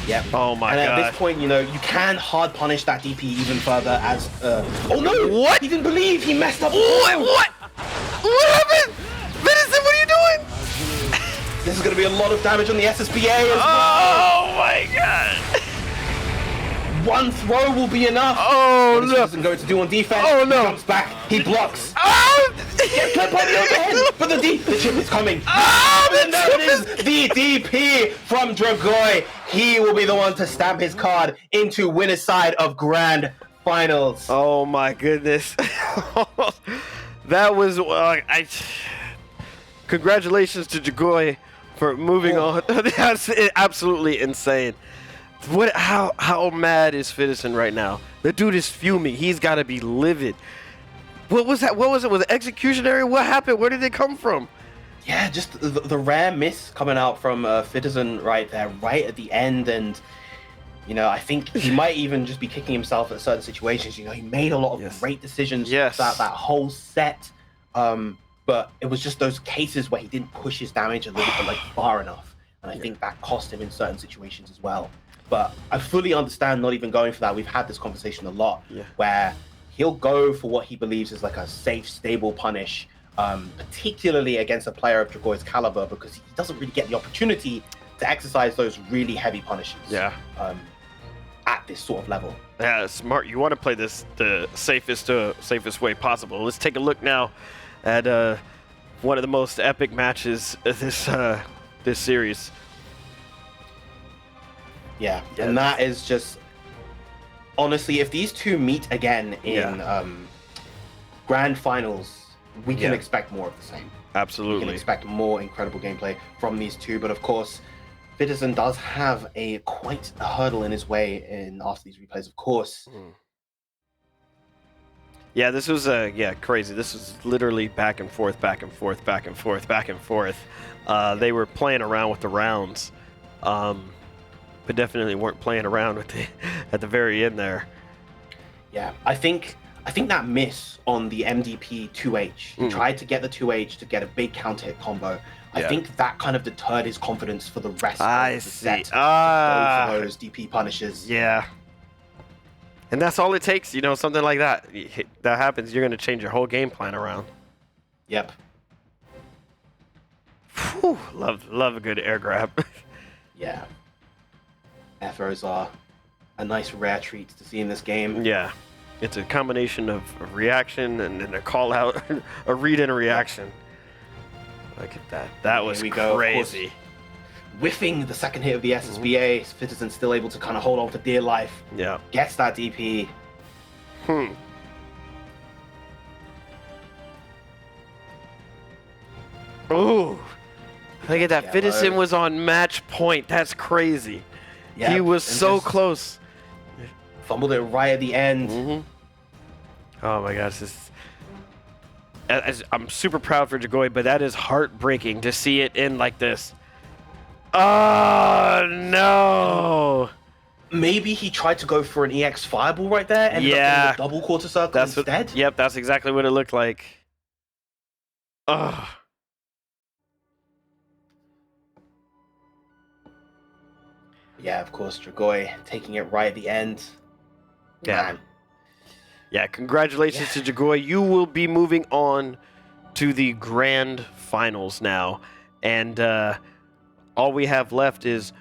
Yep. Oh my And at god. this point, you know, you can hard punish that DP even further as oh no! What? He didn't believe he messed up. What? What happened? Vincent, what are you doing? This is gonna be a lot of damage on the SSBA as well. Oh my god. One throw will be enough. Oh What is no. Citizen going to do on defense? Oh, no. He jumps back, he blocks. Oh! Get clipped by the overhead, but the chip is coming. Oh, And there it is, the DP from Dragoy. He will be the one to stamp his card into winner's side of Grand Finals. Oh my goodness. That was congratulations to Dragoy for moving on. That's absolutely insane. How mad is Citizen right now? The dude is fuming. He's got to be livid. What was that? What was it? Was it executionary? What happened? Where did it come from? Yeah, just the rare miss coming out from Citizen right there, right at the end. And, you know, I think he might even just be kicking himself at certain situations. You know, he made a lot of Yes. great decisions Yes. that whole set. But it was just those cases where he didn't push his damage a little bit like far enough. And I think that cost him in certain situations as well. But I fully understand not even going for that. We've had this conversation a lot where he'll go for what he believes is like a safe, stable punish, particularly against a player of Dragoy's caliber, because he doesn't really get the opportunity to exercise those really heavy punishes. Yeah. at this sort of level. Yeah, smart. You want to play this the safest way possible. Let's take a look now at one of the most epic matches of this series. Yeah, and that is just honestly, if these two meet again in grand finals, we can expect more of the same. Absolutely. We can expect more incredible gameplay from these two, but of course, Citizen does have quite a hurdle in his way after these replays, of course. Yeah, this was crazy. This was literally back and forth, back and forth, back and forth, back and forth. They were playing around with the rounds, but definitely weren't playing around with at the very end there. Yeah, I think that miss on the MDP 2H, he tried to get the 2H to get a big counter hit combo. I think that kind of deterred his confidence for the rest of the set to go for those DP punishes. Yeah. And that's all it takes, something like that. That happens, you're going to change your whole game plan around. Yep. Whew, love a good air grab. Yeah. Air throws are a nice rare treat to see in this game. Yeah. It's a combination of a reaction and then a call out, a read and a reaction. Look at that. That was crazy. Whiffing the second hit of the SSBA, Citizen still able to kind of hold on for dear life. Yeah. Gets that DP. Ooh. Look at that. Citizen was on match point. That's crazy. Yeah, he was so close. Fumbled it right at the end. Oh my gosh. I'm super proud for Dragoy, but that is heartbreaking to see it end like this. Oh, no. Maybe he tried to go for an EX fireball right there and a double quarter circle instead. Yep, that's exactly what it looked like. Oh. Yeah, of course, Dragoy taking it right at the end. Yeah. Man. Yeah, congratulations to Dragoy. You will be moving on to the grand finals now. And all we have left is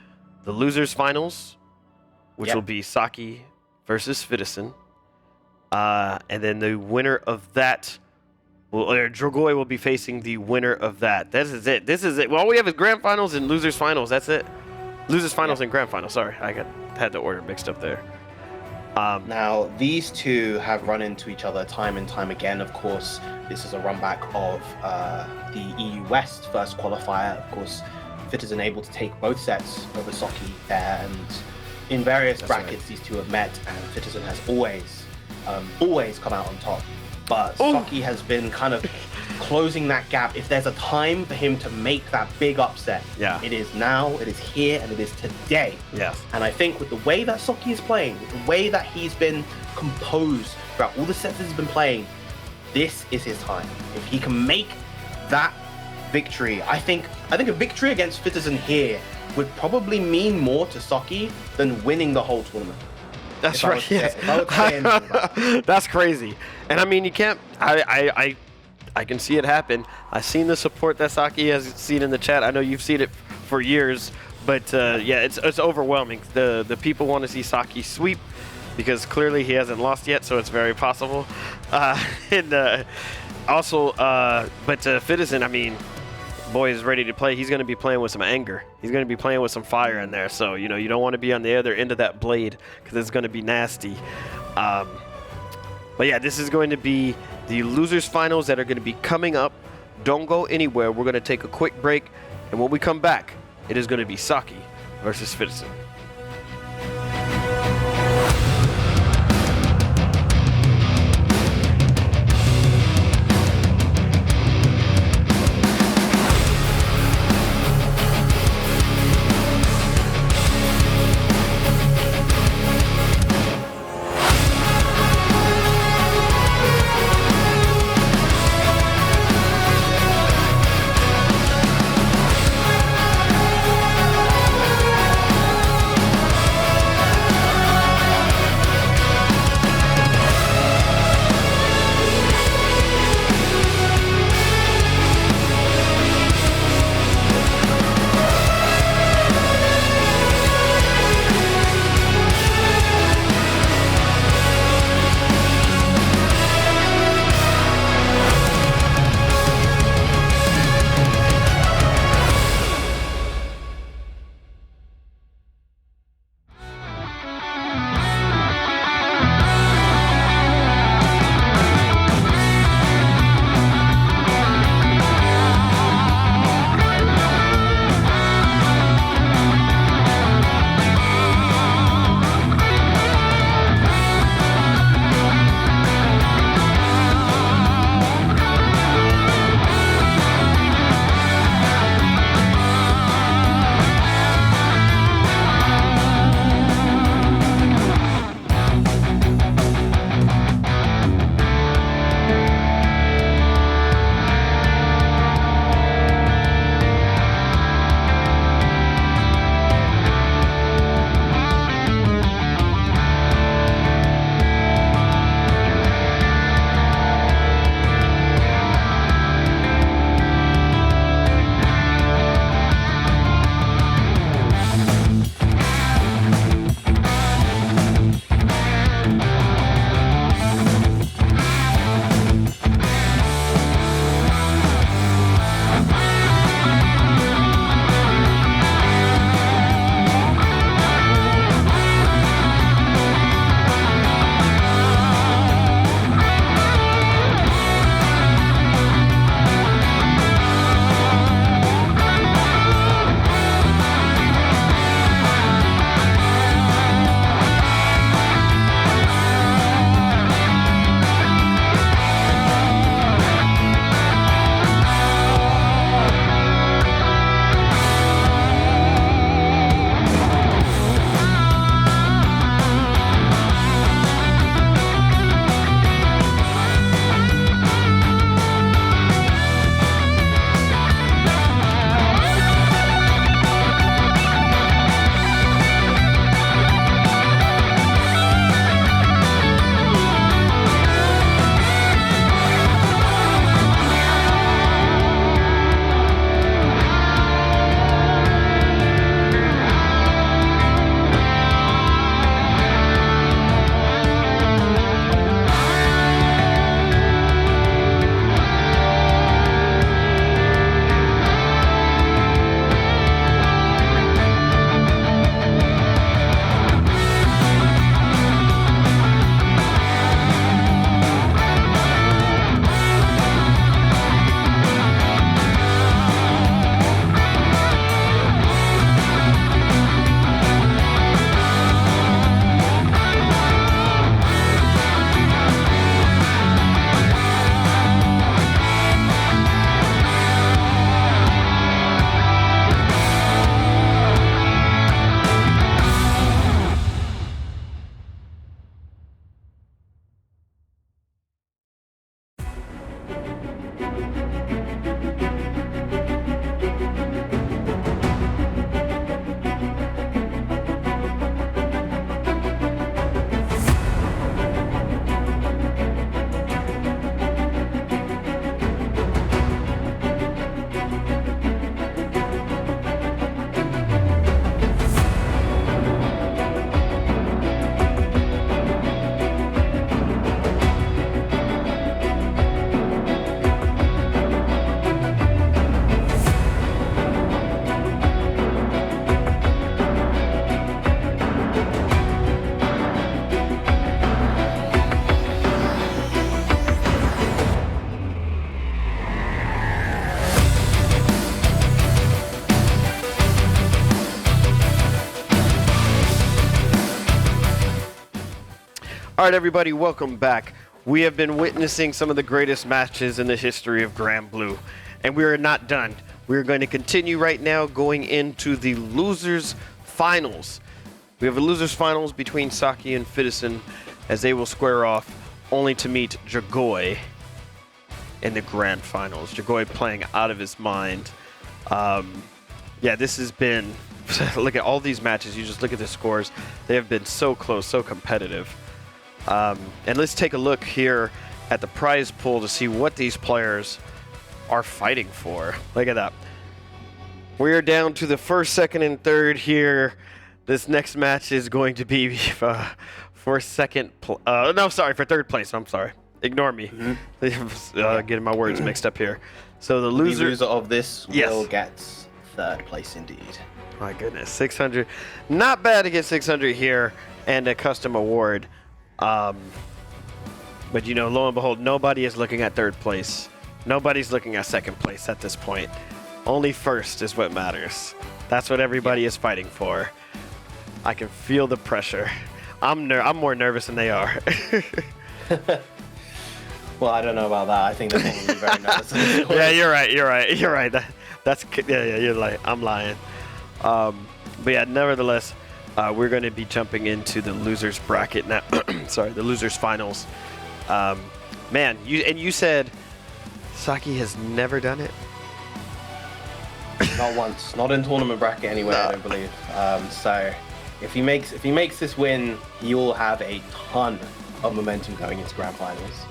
the losers finals, which will be Saki versus Citizen. And then the winner of that, Dragoy will be facing the winner of that. This is it. Well, all we have is grand finals and losers finals. That's it. Losers finals and grand finals. Sorry, I had the order mixed up there. Now, these two have run into each other time and time again. Of course, this is a run back of the EU West first qualifier. Of course, Citizen able to take both sets over Saki there, and in various brackets, these two have met, and Citizen has always come out on top. But Saki has been kind of closing that gap. If there's a time for him to make that big upset, it is now, it is here, and it is today. Yes. And I think with the way that Saki is playing, with the way that he's been composed throughout all the sets that he's been playing, this is his time. If he can make that victory, I think a victory against Citizen here would probably mean more to Saki than winning the whole tournament. That's right. That's crazy. And I mean, you can't. I can see it happen. I've seen the support that Saki has seen in the chat. I know you've seen it for years, but it's overwhelming. The people want to see Saki sweep because clearly he hasn't lost yet, so it's very possible. But Citizen, I mean, boy is ready to play. He's going to be playing with some anger. He's going to be playing with some fire in there. So, you don't want to be on the other end of that blade because it's going to be nasty. But yeah, this is going to be the losers finals that are going to be coming up. Don't go anywhere. We're going to take a quick break. And when we come back, it is going to be Saki versus Citizen. All right, everybody, welcome back. We have been witnessing some of the greatest matches in the history of Granblue, and we are not done. We are going to continue right now going into the losers finals. We have a losers finals between Saki and Fitison as they will square off only to meet Dragoy in the grand finals. Dragoy playing out of his mind. Yeah, this has been, look at all these matches. You just look at the scores. They have been so close, so competitive. And let's take a look here at the prize pool to see what these players are fighting for. Look at that. We are down to the first, second, and third here. This next match is going to be for third place. I'm sorry. Ignore me. Getting my words mixed up here. So the loser of this will get third place indeed. My goodness, 600. Not bad to get 600 here and a custom award. But you know, lo and behold, nobody is looking at third place. Nobody's looking at second place at this point. Only first is what matters. That's what everybody is fighting for. I can feel the pressure. I'm more nervous than they are. Well, I don't know about that. I think they're probably very nervous. Yeah, you're right. You're like, I'm lying. But yeah, nevertheless, we're going to be jumping into the losers bracket now. Sorry, the losers finals. Man, you said Saki has never done it. Not once. Not in tournament bracket anyway. I don't believe. So if he makes this win, he will have a ton of momentum going into grand finals.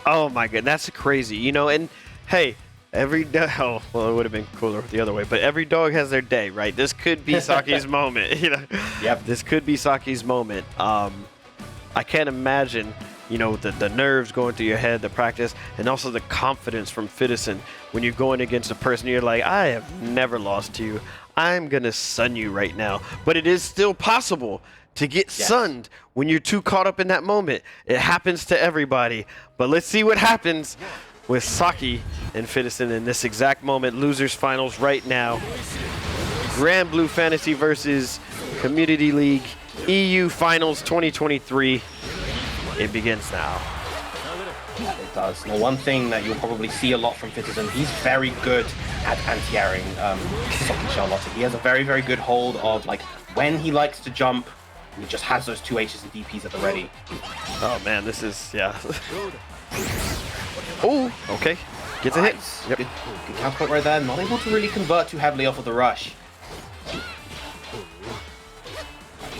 Oh my god, that's crazy. You know, and hey, every well, it would have been cooler the other way, but every dog has their day, right? This could be Saki's moment, you know. Yep. This could be Saki's moment. I can't imagine, you know, the nerves going through your head, the practice, and also the confidence from Fitison when you're going against a person you're like, I have never lost to you. I'm gonna sun you right now. But it is still possible to get sunned when you're too caught up in that moment. It happens to everybody. But let's see what happens with Saki and Fitison in this exact moment. Losers finals right now. Granblue Fantasy versus Community League EU Finals 2023. It begins now. It does. Now, one thing that you'll probably see a lot from Fitison, he's very good at anti-airing Saki Charlotta. He has a very, very good hold of, like, when he likes to jump, he just has those 2 H's and DPs at the ready. Oh man, this is, yeah. Oh, okay. Gets a hit. Yep. Good counterpoint right there. Not able to really convert too heavily off of the rush.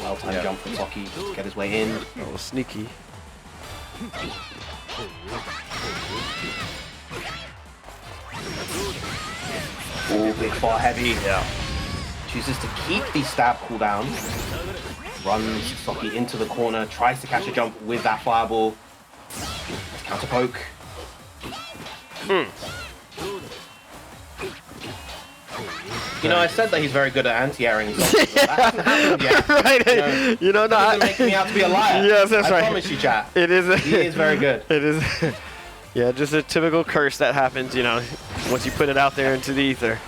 Well-timed jump from Saki just to get his way in. Oh, sneaky. Oh, big far heavy. Yeah. Chooses to keep the stab cooldown. Runs Saki into the corner, tries to catch a jump with that fireball. Counter poke. You know, I said that he's very good at anti-airing. That hasn't happened yet. Right. You know, that doesn't make me out to be a liar. Yes, that's right. I promise you, chat. It is. He is very good. It is. Yeah, just a typical curse that happens, you know, once you put it out there into the ether.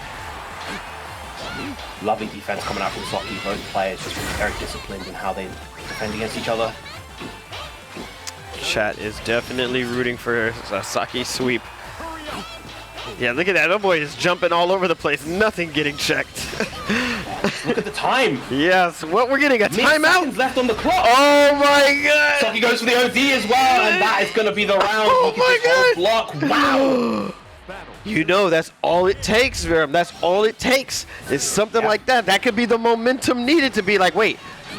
Lovely defense coming out from Saki. Both players just very disciplined in how they defend against each other. Chat is definitely rooting for a Saki sweep. Yeah, look at that. That boy is jumping all over the place. Nothing getting checked. Look at the time. Yes, what we're getting, a timeout? Seconds left on the clock. Oh my god. Saki goes for the OD as well, and that is going to be the round. Oh my god. Block. Wow. You know, that's all it takes, Venom. That's all it takes is something like that. That could be the momentum needed to be like, wait,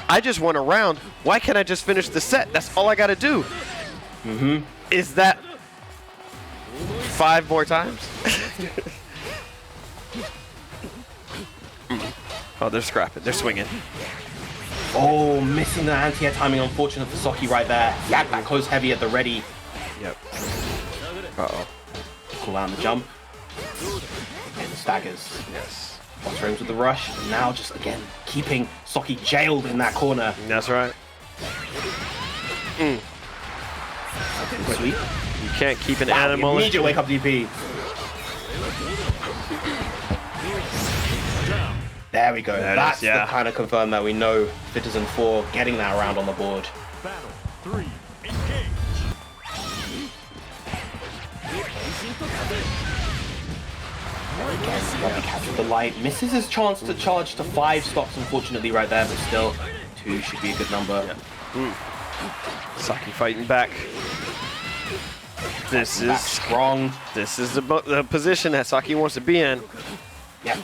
I just won a round. Why can't I just finish the set? That's all I got to do. Is that 5 more times? Oh, they're scrapping. They're swinging. Oh, missing the anti-air timing. Unfortunate for Saki right there. Yeah, that goes heavy at the ready. Yep. Uh-oh. Cool out on the jump. And the staggers. Yes. One frames with the rush. And now just, again, keeping Saki jailed in that corner. That's right. Sweet. You can't keep an animal. Immediate wake up DP. There we go. That's the kind of confirm that we know Fitison 4 getting that round on the board. Battle 3, engage. Again, Robbie captured the light. Misses his chance to charge to 5 stocks, unfortunately, right there, but still, 2 should be a good number. Saki fighting back. This Back is strong. This is the position that Saki wants to be in. Yep.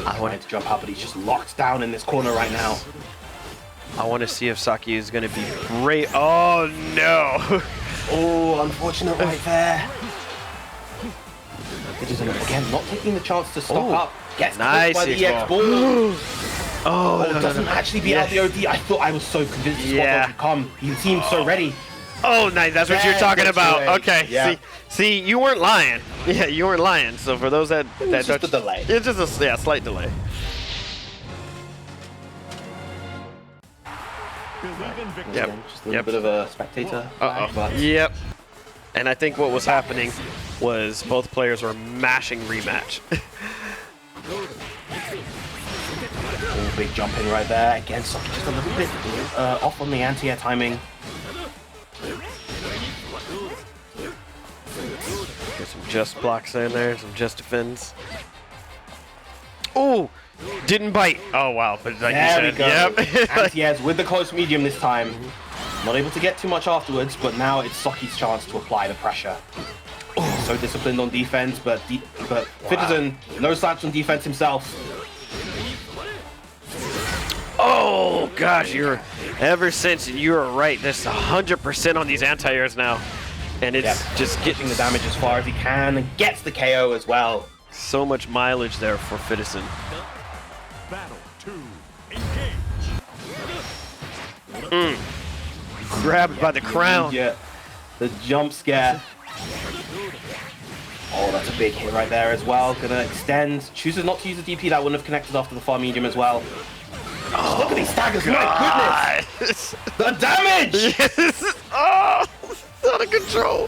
I wanted to jump out, but he's just locked down in this corner right now. I want to see if Saki is going to be great. Oh no! Oh, unfortunate right there. Again, not taking the chance to stock up. Gets nice by the EX ball. Oh, no, doesn't actually beat out the OD. I thought I was so convinced the spot would come. He seemed so ready. Oh, nice. That's what you're talking about. Okay. Yeah. See, you weren't lying. Yeah, you weren't lying. So for those that It's just a delay. It's just a slight delay. Believe in victory. Yep. Just a little bit of a spectator. But Yep. And I think what was happening was both players were mashing rematch. oh, big jump in right there. Again, Saki just a little bit off on the anti-air timing. Get some just blocks in there, some just defends. Oh, didn't bite. Oh wow, but like There you we said, go. yep. Anti-airs with the close medium this time. Not able to get too much afterwards, but now it's Saki's chance to apply the pressure. Oh, so disciplined on defense, but Fitterton, no slouch on defense himself. Oh gosh, ever since you were right. There's 100% on these anti-airs now, and it's just getting the damage as far as he can and gets the KO as well. So much mileage there for Fitterson. Battle 2. Engage. Grabbed by the crown. Yeah, the jump scare. Oh, that's a big hit right there as well. Gonna extend. Chooses not to use the DP. That wouldn't have connected after the far medium as well. Oh, look at these staggers. My goodness. The damage. Yes. Oh, it's out of control.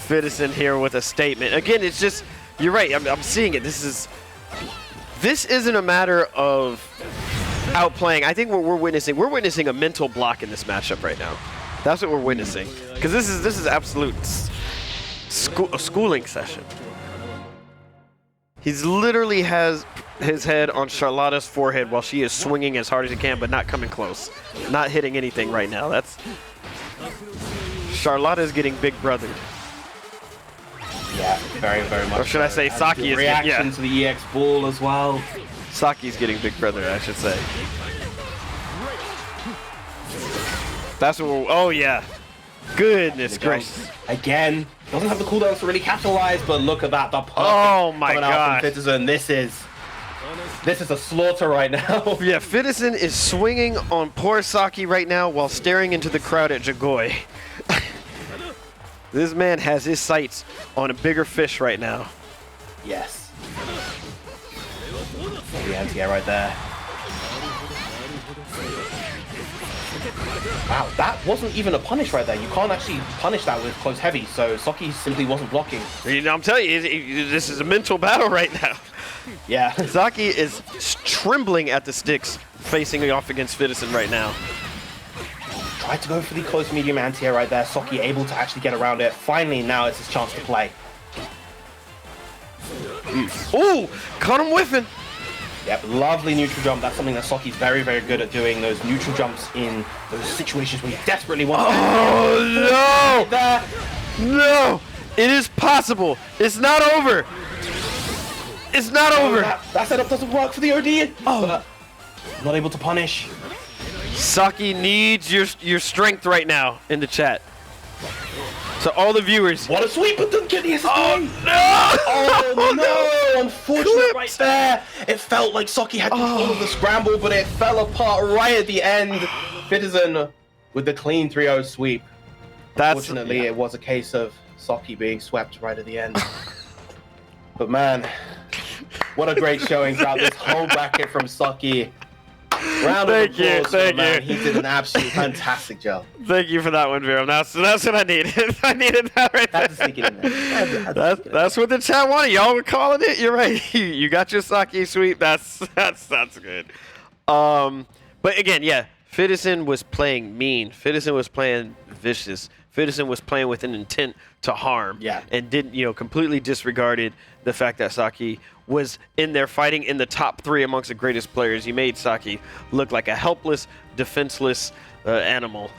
Fitterson here with a statement. Again, it's just, you're right. I'm seeing it. This isn't a matter of outplaying. I think what we're witnessing a mental block in this matchup right now. That's what we're witnessing. Because this is absolute a schooling session. He's literally has his head on Charlotta's forehead while she is swinging as hard as he can, but not coming close. Not hitting anything right now. Charlotta's getting big brothered. Yeah, very, very much. Or should I say And Saki the is reaction to the EX ball as well. Saki's getting big brother, I should say. That's what we're, oh yeah. Goodness gracious. Again, doesn't have the cooldowns to really capitalize, but look at that. The perfect Oh my coming out gosh. from Fitterson. This is a slaughter right now. Yeah, Fitterson is swinging on poor Saki right now while staring into the crowd at Dragoy. This man has his sights on a bigger fish right now. Yes. The anti-air right there. Wow, that wasn't even a punish right there. You can't actually punish that with close heavy, so Saki simply wasn't blocking. You know, I'm telling you, this is a mental battle right now. Yeah. Saki is trembling at the sticks facing off against Fitterson right now. Tried to go for the close medium anti-air right there. Saki able to actually get around it. Finally, now it's his chance to play. Ooh, caught him whiffing. Yep, lovely neutral jump. That's something that Saki's very, very good at doing, those neutral jumps in those situations where he desperately wants to. Oh, no! No! It is possible. It's not over. It's not over. That setup doesn't work for the OD. Oh. Not able to punish. Saki needs your strength right now in the chat. So all the viewers. What a sweep, but doesn't get the assist. Oh no! Oh no! Unfortunate right there. It felt like Saki had control of the scramble, but it fell apart right at the end. Fitterson with the clean 3-0 sweep. Unfortunately, it was a case of Saki being swept right at the end. But man, what a great showing throughout this whole bracket from Saki. Round of applause for the man. He did an absolute fantastic job. Thank you for that one, Venom. That's what I needed. I needed that right there. Had to sneak it in there. That's what the chat wanted. Y'all were calling it. You're right. You got your Saki sweep. That's good. But again, yeah, Fitterson was playing mean. Fitterson was playing vicious. Fidison was playing with an intent to harm. Yeah. And didn't, completely disregarded the fact that Saki was in there fighting in the top 3 amongst the greatest players. He made Saki look like a helpless, defenseless animal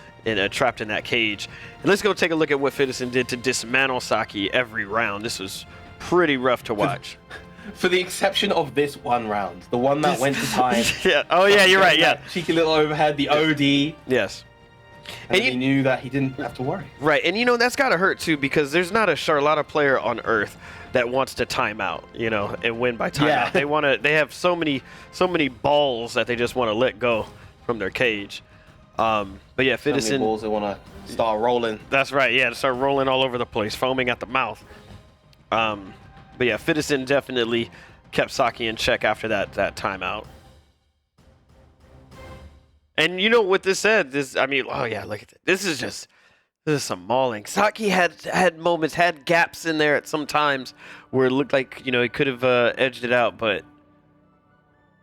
trapped in that cage. And let's go take a look at what Fidison did to dismantle Saki every round. This was pretty rough to watch. For the exception of this one round, the one that went to time. Yeah. Oh, yeah, you're right. Yeah. Cheeky little overhead, the OD. Yes. And he knew that he didn't have to worry. Right. And, that's got to hurt, too, because there's not a Charlotta player on Earth that wants to time out, and win by timeout. Yeah. They have so many balls that they just want to let go from their cage. But yeah, So many Fidison. balls they want to start rolling. That's right. Yeah, to start rolling all over the place, foaming at the mouth. But yeah, Fidison definitely kept Saki in check after that timeout. And what this said? Oh yeah, look at this. This is some mauling. Saki had moments, had gaps in there at some times where it looked like he could have edged it out, but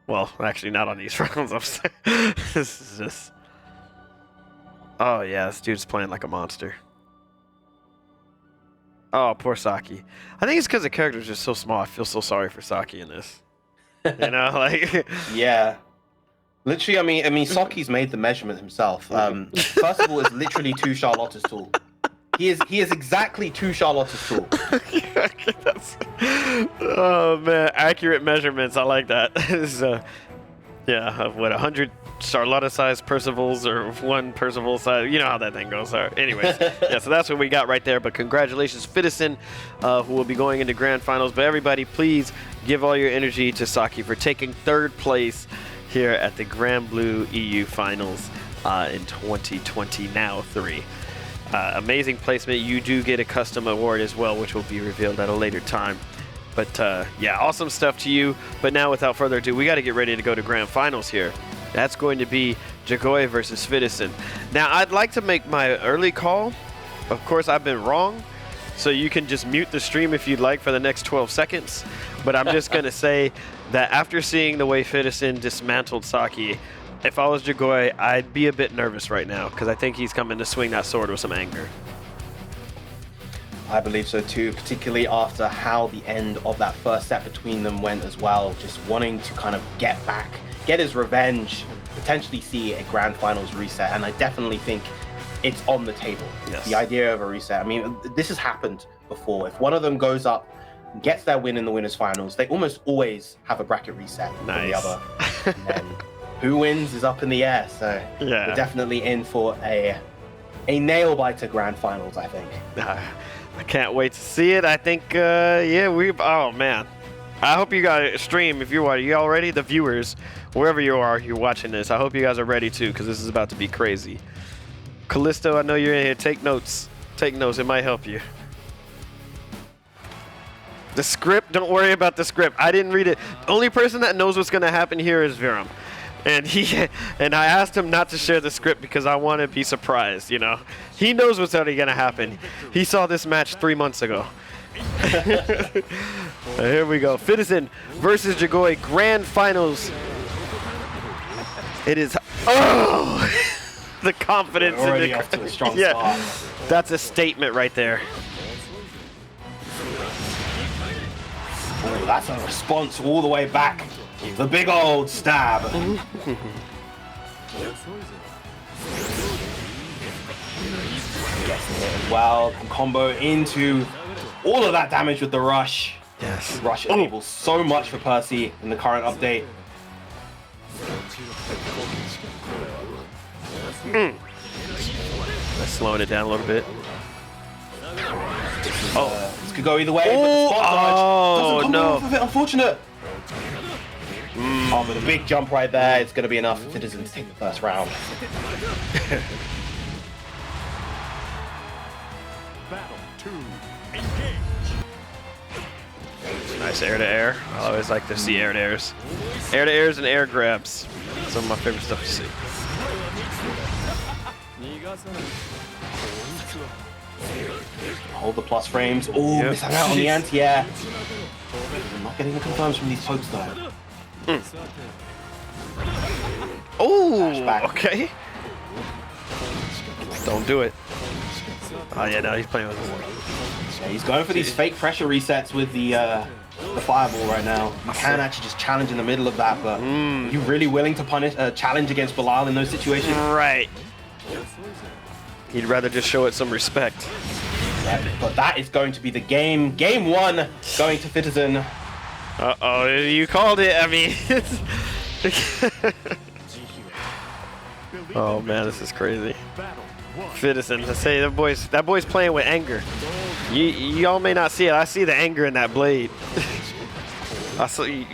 well, actually not on these rounds. This is just. Oh yeah, this dude's playing like a monster. Oh, poor Saki. I think it's because the character's just so small. I feel so sorry for Saki in this. Yeah. Literally, I mean, Saki's made the measurement himself. First of all, it's literally 2 Charlotta's tall. He is exactly 2 Charlotta's tall. Oh man, accurate measurements. I like that. Of what 100 Charlotta-sized Percivals or 1 Percival size. You know how that thing goes. Anyways, yeah. So that's what we got right there. But congratulations, Fidison, who will be going into grand finals. But everybody, please give all your energy to Saki for taking 3rd place here at the Granblue EU Finals in 2020, now 3. Amazing placement. You do get a custom award as well, which will be revealed at a later time. But yeah, awesome stuff to you. But now, without further ado, we got to get ready to go to grand finals here. That's going to be Dragoy versus Fidison. Now, I'd like to make my early call. Of course, I've been wrong. So you can just mute the stream if you'd like for the next 12 seconds. But I'm just going to say that after seeing the way Fidison dismantled Saki, if I was Dragoy, I'd be a bit nervous right now because I think he's coming to swing that sword with some anger. I believe so too, particularly after how the end of that first set between them went as well. Just wanting to kind of get back, get his revenge, potentially see a grand finals reset. And I definitely think it's on the table. Yes. The idea of a reset. I mean, this has happened before. If one of them goes up, gets their win in the winners finals, they almost always have a bracket reset from the other. And then who wins is up in the air. So yeah, we're definitely in for a nail biter grand finals, I think. I can't wait to see it. I think, oh man. I hope you guys stream if you're you all ready? The viewers, wherever you are, you're watching this. I hope you guys are ready too, because this is about to be crazy. Callisto, I know you're in here. Take notes. Take notes. It might help you. The script, don't worry about the script. I didn't read it. The only person that knows what's going to happen here is Venom. And I asked him not to share the script because I want to be surprised, He knows what's already going to happen. He saw this match 3 months ago. Here we go. Fidison versus Dragoy Grand Finals. It is... Oh! The confidence We're already in the... off to a strong start. That's a statement right there. Oh, that's a response all the way back. The big old stab. Gets it as well. Can combo into all of that damage with the rush. Yes. Rush enables so much for Percy in the current update. Let's slowing it down a little bit. This could go either way. But the spot dodge doesn't come off of it. Unfortunate. Oh, but a big jump right there. It's going to be enough for Fidison to take the first round. Battle 2. Engage. Nice air to air. I always like to see air to airs. Air to airs and air grabs. Some of my favorite stuff to see. Hold the plus frames. Oh, missing out on the anti-air. I'm not getting the confirms from these pokes though. Oh, okay. Don't do it. Oh yeah, no, he's playing with his. Yeah, he's going for these fake pressure resets with the fireball right now. You can actually just challenge in the middle of that, but you really willing to punish challenge against Bilal in those situations? Right. He'd rather just show it some respect. Yeah, but that is going to be the game. Game 1 going to Citizen. Uh-oh, you called it. I mean, oh man, this is crazy. Citizen, to say that boy's playing with anger. Y'all may not see it. I see the anger in that blade.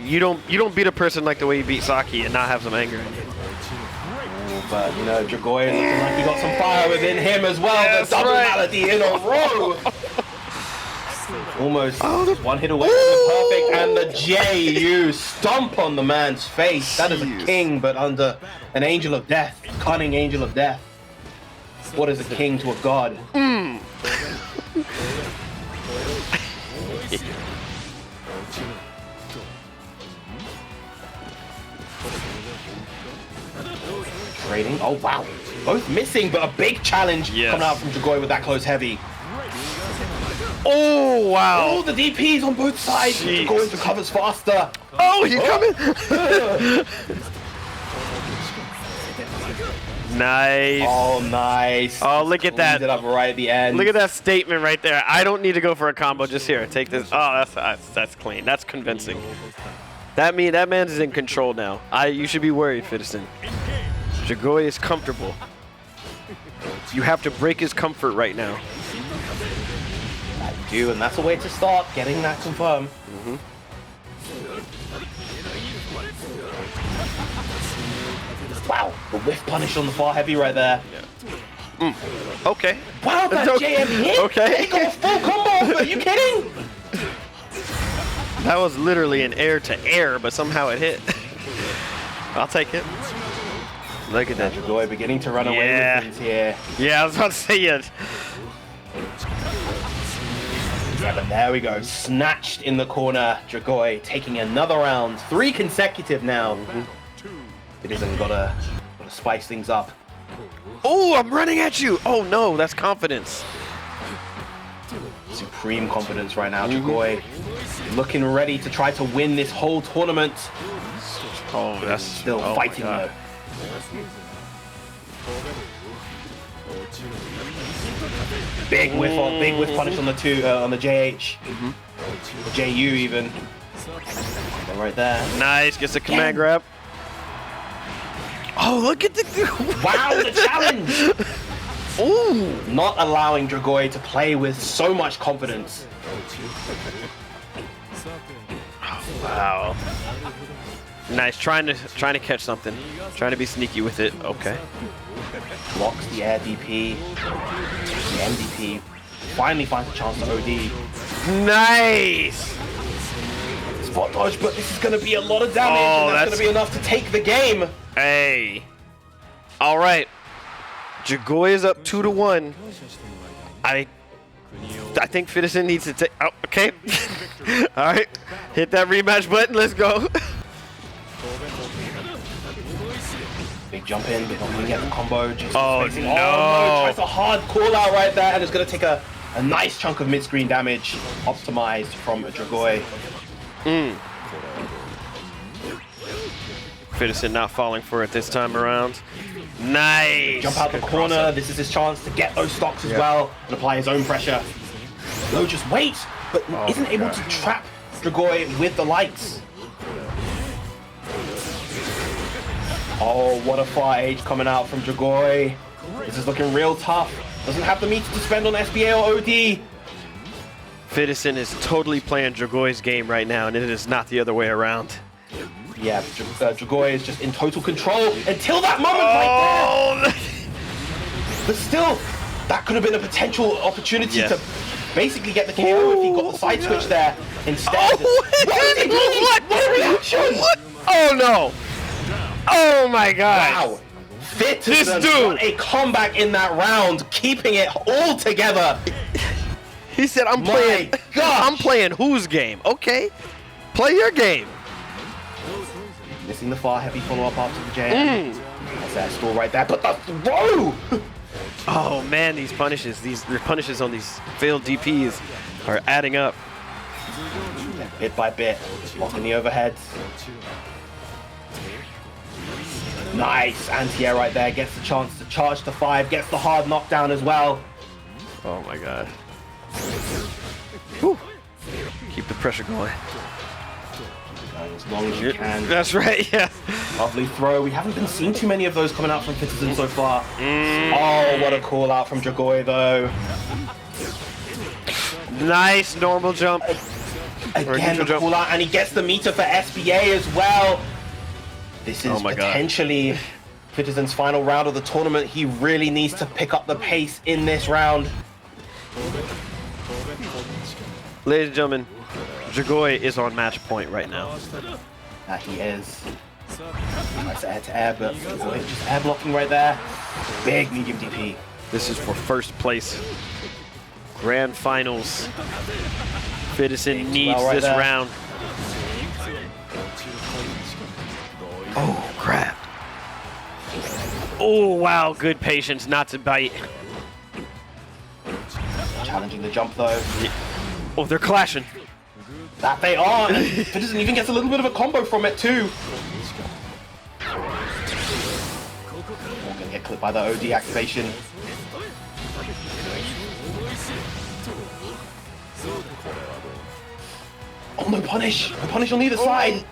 You don't beat a person like the way you beat Saki and not have some anger in you. But you know, Dragoy is looking like he got some fire within him as well. Yes, the double right. malady in a row. Almost one hit away from the perfect, and the JU stomp on the man's face. That is a king, but under an angel of death, cunning angel of death. What is a king to a god? Trading. Oh wow, both missing, but a big challenge coming out from Dragoy with that close heavy. Oh wow! Oh, the DPs on both sides. Dragoy recovers faster. Oh, he's coming! Nice. Oh, nice. Oh, look at that. Ended up right at the end. Look at that statement right there. I don't need to go for a combo. Just here, take this. Oh, that's clean. That's convincing. That man's in control now. You should be worried, Citizen. Dragoy is comfortable. You have to break his comfort right now. You do, and that's a way to start getting that confirmed. Wow, the whiff punish on the far heavy right there. Okay. Wow, that JM hit! Okay. He got a full combo! Are you kidding? That was literally an air to air, but somehow it hit. I'll take it. Look at that. Dragoy beginning to run away with things here. Yeah, I was about to say it. Yeah, but there we go. Snatched in the corner. Dragoy taking another round. 3 consecutive now. It isn't gotta spice things up. Oh, I'm running at you. Oh no, that's confidence. Supreme confidence right now. Dragoy looking ready to try to win this whole tournament. Oh, that's still fighting though. Big whiff punish on the on the JH, the JU even. And right there. Nice, gets a command grab. Oh, look at the wow, the challenge! Ooh, not allowing Dragoy to play with so much confidence. Oh, wow. Nice, trying to catch something, trying to be sneaky with it. Okay. Blocks the air DP. The MDP finally finds a chance to OD. Nice. Spot dodge, but this is going to be a lot of damage, and that's going to be enough to take the game. Hey. All right. Dragoy is up 2-1. I think Citizen needs to take. Oh, okay. All right. Hit that rematch button. Let's go. Big jump in, but not going to get the combo. Just no. Tries a hard call out right there, and it's going to take a nice chunk of mid-screen damage optimized from Dragoy. Citizen not falling for it this time around. Nice. Jump out the corner. This is his chance to get those stocks as well and apply his own pressure. No, just wait, but isn't able to trap Dragoy with the lights. Oh, what a far edge coming out from Dragoy. This is looking real tough. Doesn't have the meter to spend on SBA or OD. Citizen is totally playing Dragoy's game right now, and it is not the other way around. Yeah, Dragoy is just in total control until that moment right there. But still, that could have been a potential opportunity to basically get the KO if he got the side switch there instead. What a reaction! What? Oh no! Oh my God! Wow! Citizen got a comeback in that round, keeping it all together. He said, "I'm playing. I'm playing whose game? Okay, play your game." Missing the far heavy follow-up after the jam. That's that stall right there, but the throw! Oh man, these punishes on these failed DPs are adding up. Bit by bit, blocking the overheads. Nice anti-air right there, gets the chance to charge to 5, gets the hard knockdown as well. Oh my god. Whew. Keep the pressure going. As long as you can. That's right, yeah. Lovely throw. We haven't been seeing too many of those coming out from Citizen so far. Oh, what a call out from Dragoy though. Nice normal jump. Again, the call out, and he gets the meter for SBA as well. This is potentially Citizen's final round of the tournament. He really needs to pick up the pace in this round. Ladies and gentlemen, Dragoy is on match point right now. That he is. Nice air to air, but just air blocking right there. Big medium DP. This is for first place. Grand finals. Fitison needs this round. Oh, crap. Oh, wow. Good patience not to bite. Challenging the jump, though. Oh, they're clashing. That they are. And Fitison even gets a little bit of a combo from it, too. We're going to get clipped by the OD activation. Oh, no punish. No punish on either side.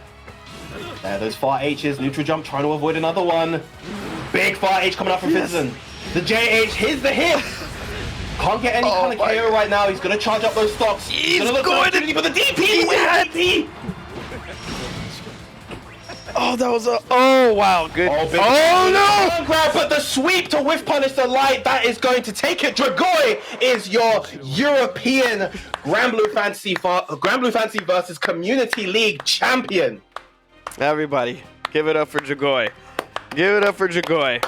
There, those far H's. Neutral jump, trying to avoid another one. Big far H coming up from Fitison. The JH, here's the hit. Can't get any kind of KO right now. He's going to charge up those stocks. He's going to look for opportunity, but the DP! DP! Oh, that was a... Oh, wow. Good. Oh, no! Grab, but the sweep to whiff punish the light. That is going to take it. Dragoy is your European Granblue Fantasy versus Community League champion. Everybody, give it up for Dragoy. Give it up for Dragoy.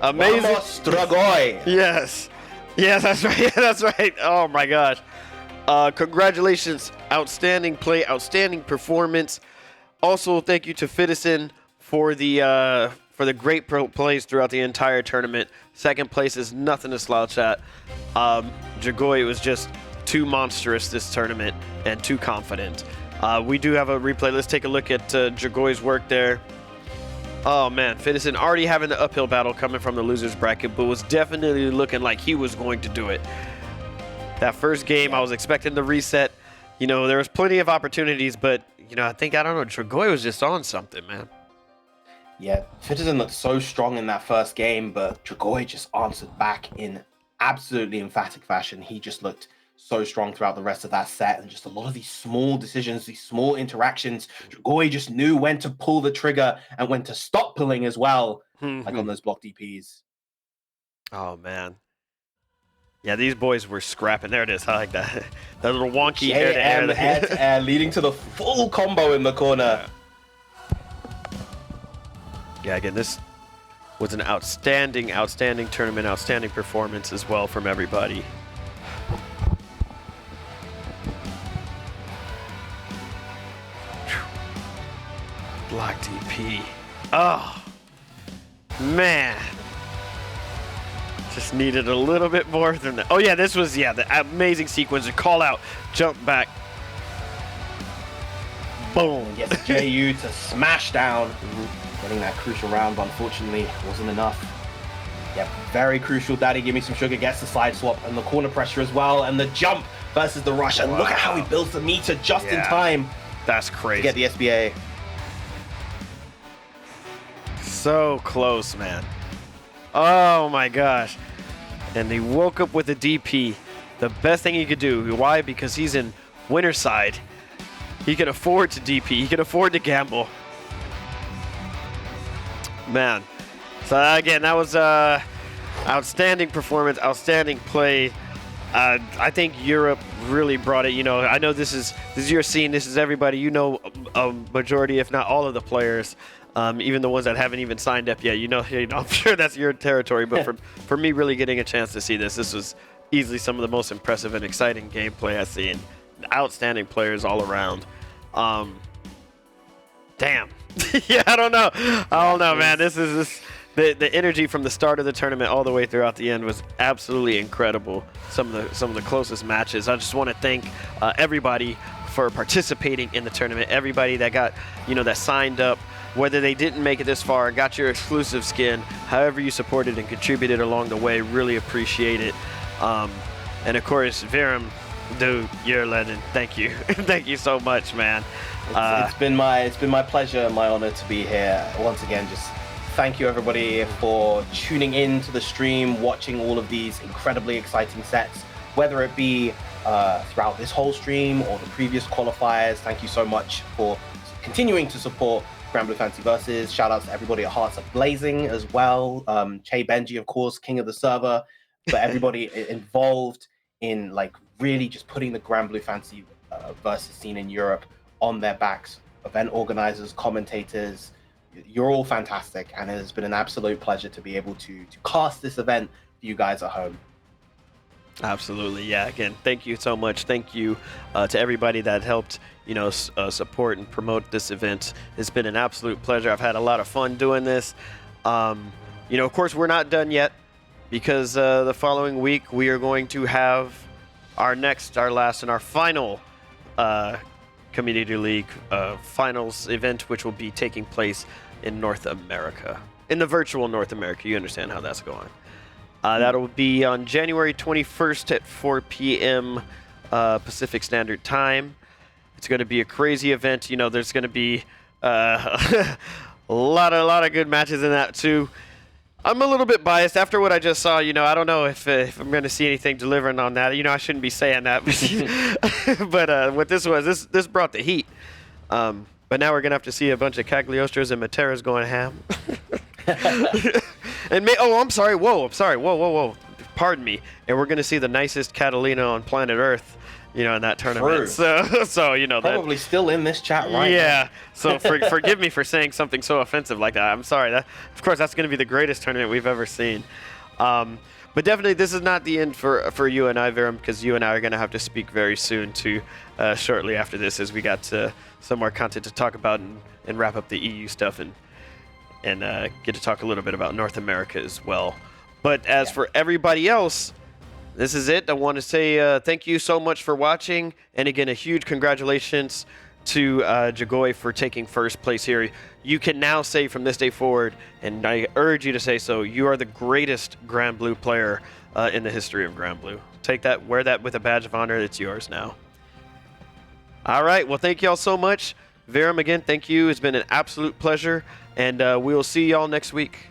Amazing. Vamos, Dragoy. Yes. Yes, that's right. That's right. Oh, my gosh. Congratulations. Outstanding play. Outstanding performance. Also, thank you to Fitison for the great plays throughout the entire tournament. Second place is nothing to slouch at. Dragoy was just too monstrous this tournament and too confident. We do have a replay. Let's take a look at Dragoy's work there. Oh man, Fitison already having the uphill battle coming from the losers bracket, but was definitely looking like he was going to do it. That first game, I was expecting the reset. You know, there was plenty of opportunities, but you know, I don't know, Dragoy was just on something, man. Yeah, Fitison looked so strong in that first game, but Dragoy just answered back in absolutely emphatic fashion. He just looked so strong throughout the rest of that set, and just a lot of these small decisions, these small interactions. Dragoy just knew when to pull the trigger and when to stop pulling as well, like on those block DPs. Oh man. Yeah, these boys were scrapping. There it is. I like that. That little wonky air to air, leading to the full combo in the corner. Yeah, again, this was an outstanding tournament, outstanding performance as well from everybody. Block DP. Oh, man. Just needed a little bit more than that. Oh, yeah, this was, the amazing sequence. Call out, jump back. Boom. Yes, JU to smash down. Getting that crucial round, but unfortunately, wasn't enough. Yep, very crucial. Daddy, give me some sugar. Gets the side swap and the corner pressure as well. And the jump versus the rush. And look at how he builds the meter just in time. That's crazy. To get the SBA. So close, man. Oh my gosh. And he woke up with a DP. The best thing he could do. Why? Because he's in winner side. He can afford to DP. He can afford to gamble. Man. So again, that was outstanding performance, outstanding play. I think Europe really brought it. You know, I know this is your scene. This is everybody. You know, a majority, if not all of the players. Even the ones that haven't even signed up yet, you know, I'm sure that's your territory. But for me, really getting a chance to see this was easily some of the most impressive and exciting gameplay I've seen. Outstanding players all around. Damn. Yeah, I don't know, man. This The energy from the start of the tournament all the way throughout the end was absolutely incredible. Some of the closest matches. I just want to thank everybody for participating in the tournament. Everybody that got, that signed up, whether they didn't make it this far, got your exclusive skin, however you supported and contributed along the way, really appreciate it. And of course, Venom, dude, you're a legend. Thank you. Thank you so much, man. It's been my pleasure and my honor to be here once again. Just thank you everybody for tuning in to the stream, watching all of these incredibly exciting sets, whether it be throughout this whole stream or the previous qualifiers. Thank you so much for continuing to support Granblue Fantasy Versus. Shout out to everybody at Hearts of Blazing as well. Che Benji, of course, king of the server, but everybody involved in really just putting the Granblue Fantasy Versus scene in Europe on their backs. Event organizers, commentators, you're all fantastic, and it has been an absolute pleasure to be able to cast this event for you guys at home. Absolutely, yeah. Again, thank you so much. Thank you to everybody that helped, support and promote this event. It's been an absolute pleasure. I've had a lot of fun doing this. Of course, we're not done yet, because the following week we are going to have our last, and our final Community League finals event, which will be taking place in North America, in the virtual North America. You understand how that's going. That'll be on January 21st at 4 p.m. Pacific Standard Time. It's going to be a crazy event. There's going to be a lot of good matches in that too. I'm a little bit biased after what I just saw. I don't know if I'm going to see anything delivering on that. I shouldn't be saying that, but what this was, this brought the heat. But now we're going to have to see a bunch of Cagliostros and Materas going ham. I'm sorry. Whoa. Pardon me. And we're going to see the nicest Catalina on planet Earth, in that tournament. True. So probably still in this chat right now. Yeah. So forgive me for saying something so offensive like that. I'm sorry. Of course, that's going to be the greatest tournament we've ever seen. But definitely, this is not the end for you and I, Venom, because you and I are going to have to speak very soon too, shortly after this, as we got some more content to talk about and wrap up the EU stuff and get to talk a little bit about North America as well. But as for everybody else, this is it. I want to say thank you so much for watching. And again, a huge congratulations to Dragoy for taking first place here. You can now say from this day forward, and I urge you to say so, you are the greatest Granblue player in the history of Granblue. Take that, wear that with a badge of honor. It's yours now. All right. Well, thank you all so much. Venom, again, thank you. It's been an absolute pleasure. And we will see y'all next week.